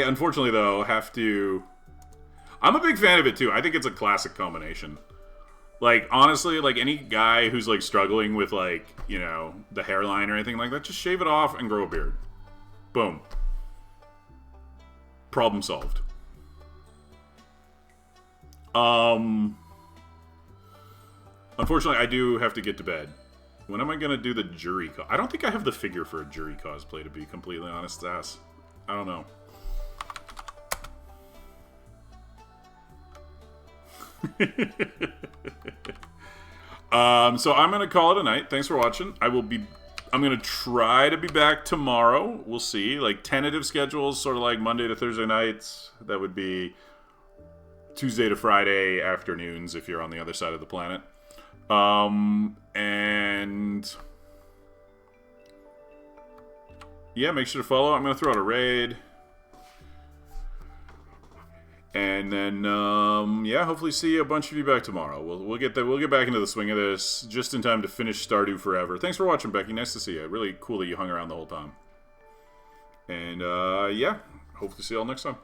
unfortunately, though, have to... I'm a big fan of it, too. I think it's a classic combination. Like, honestly, like, any guy who's, like, struggling with, like, you know, the hairline or anything like that, just shave it off and grow a beard. Boom. Problem solved. Unfortunately, I do have to get to bed. When am I going to do the jury I don't think I have the figure for a jury cosplay, to be completely honest, ass. I don't know. So I'm going to call it a night. Thanks for watching. I'm going to try to be back tomorrow. We'll see. Like, tentative schedules, sort of like Monday to Thursday nights. That would be Tuesday to Friday afternoons if you're on the other side of the planet. And yeah, make sure to follow. I'm going to throw out a raid. And then, yeah, hopefully see a bunch of you back tomorrow. We'll get back into the swing of this just in time to finish Stardew Forever. Thanks for watching, Becky. Nice to see you. Really cool that you hung around the whole time. And, yeah, hopefully see you all next time.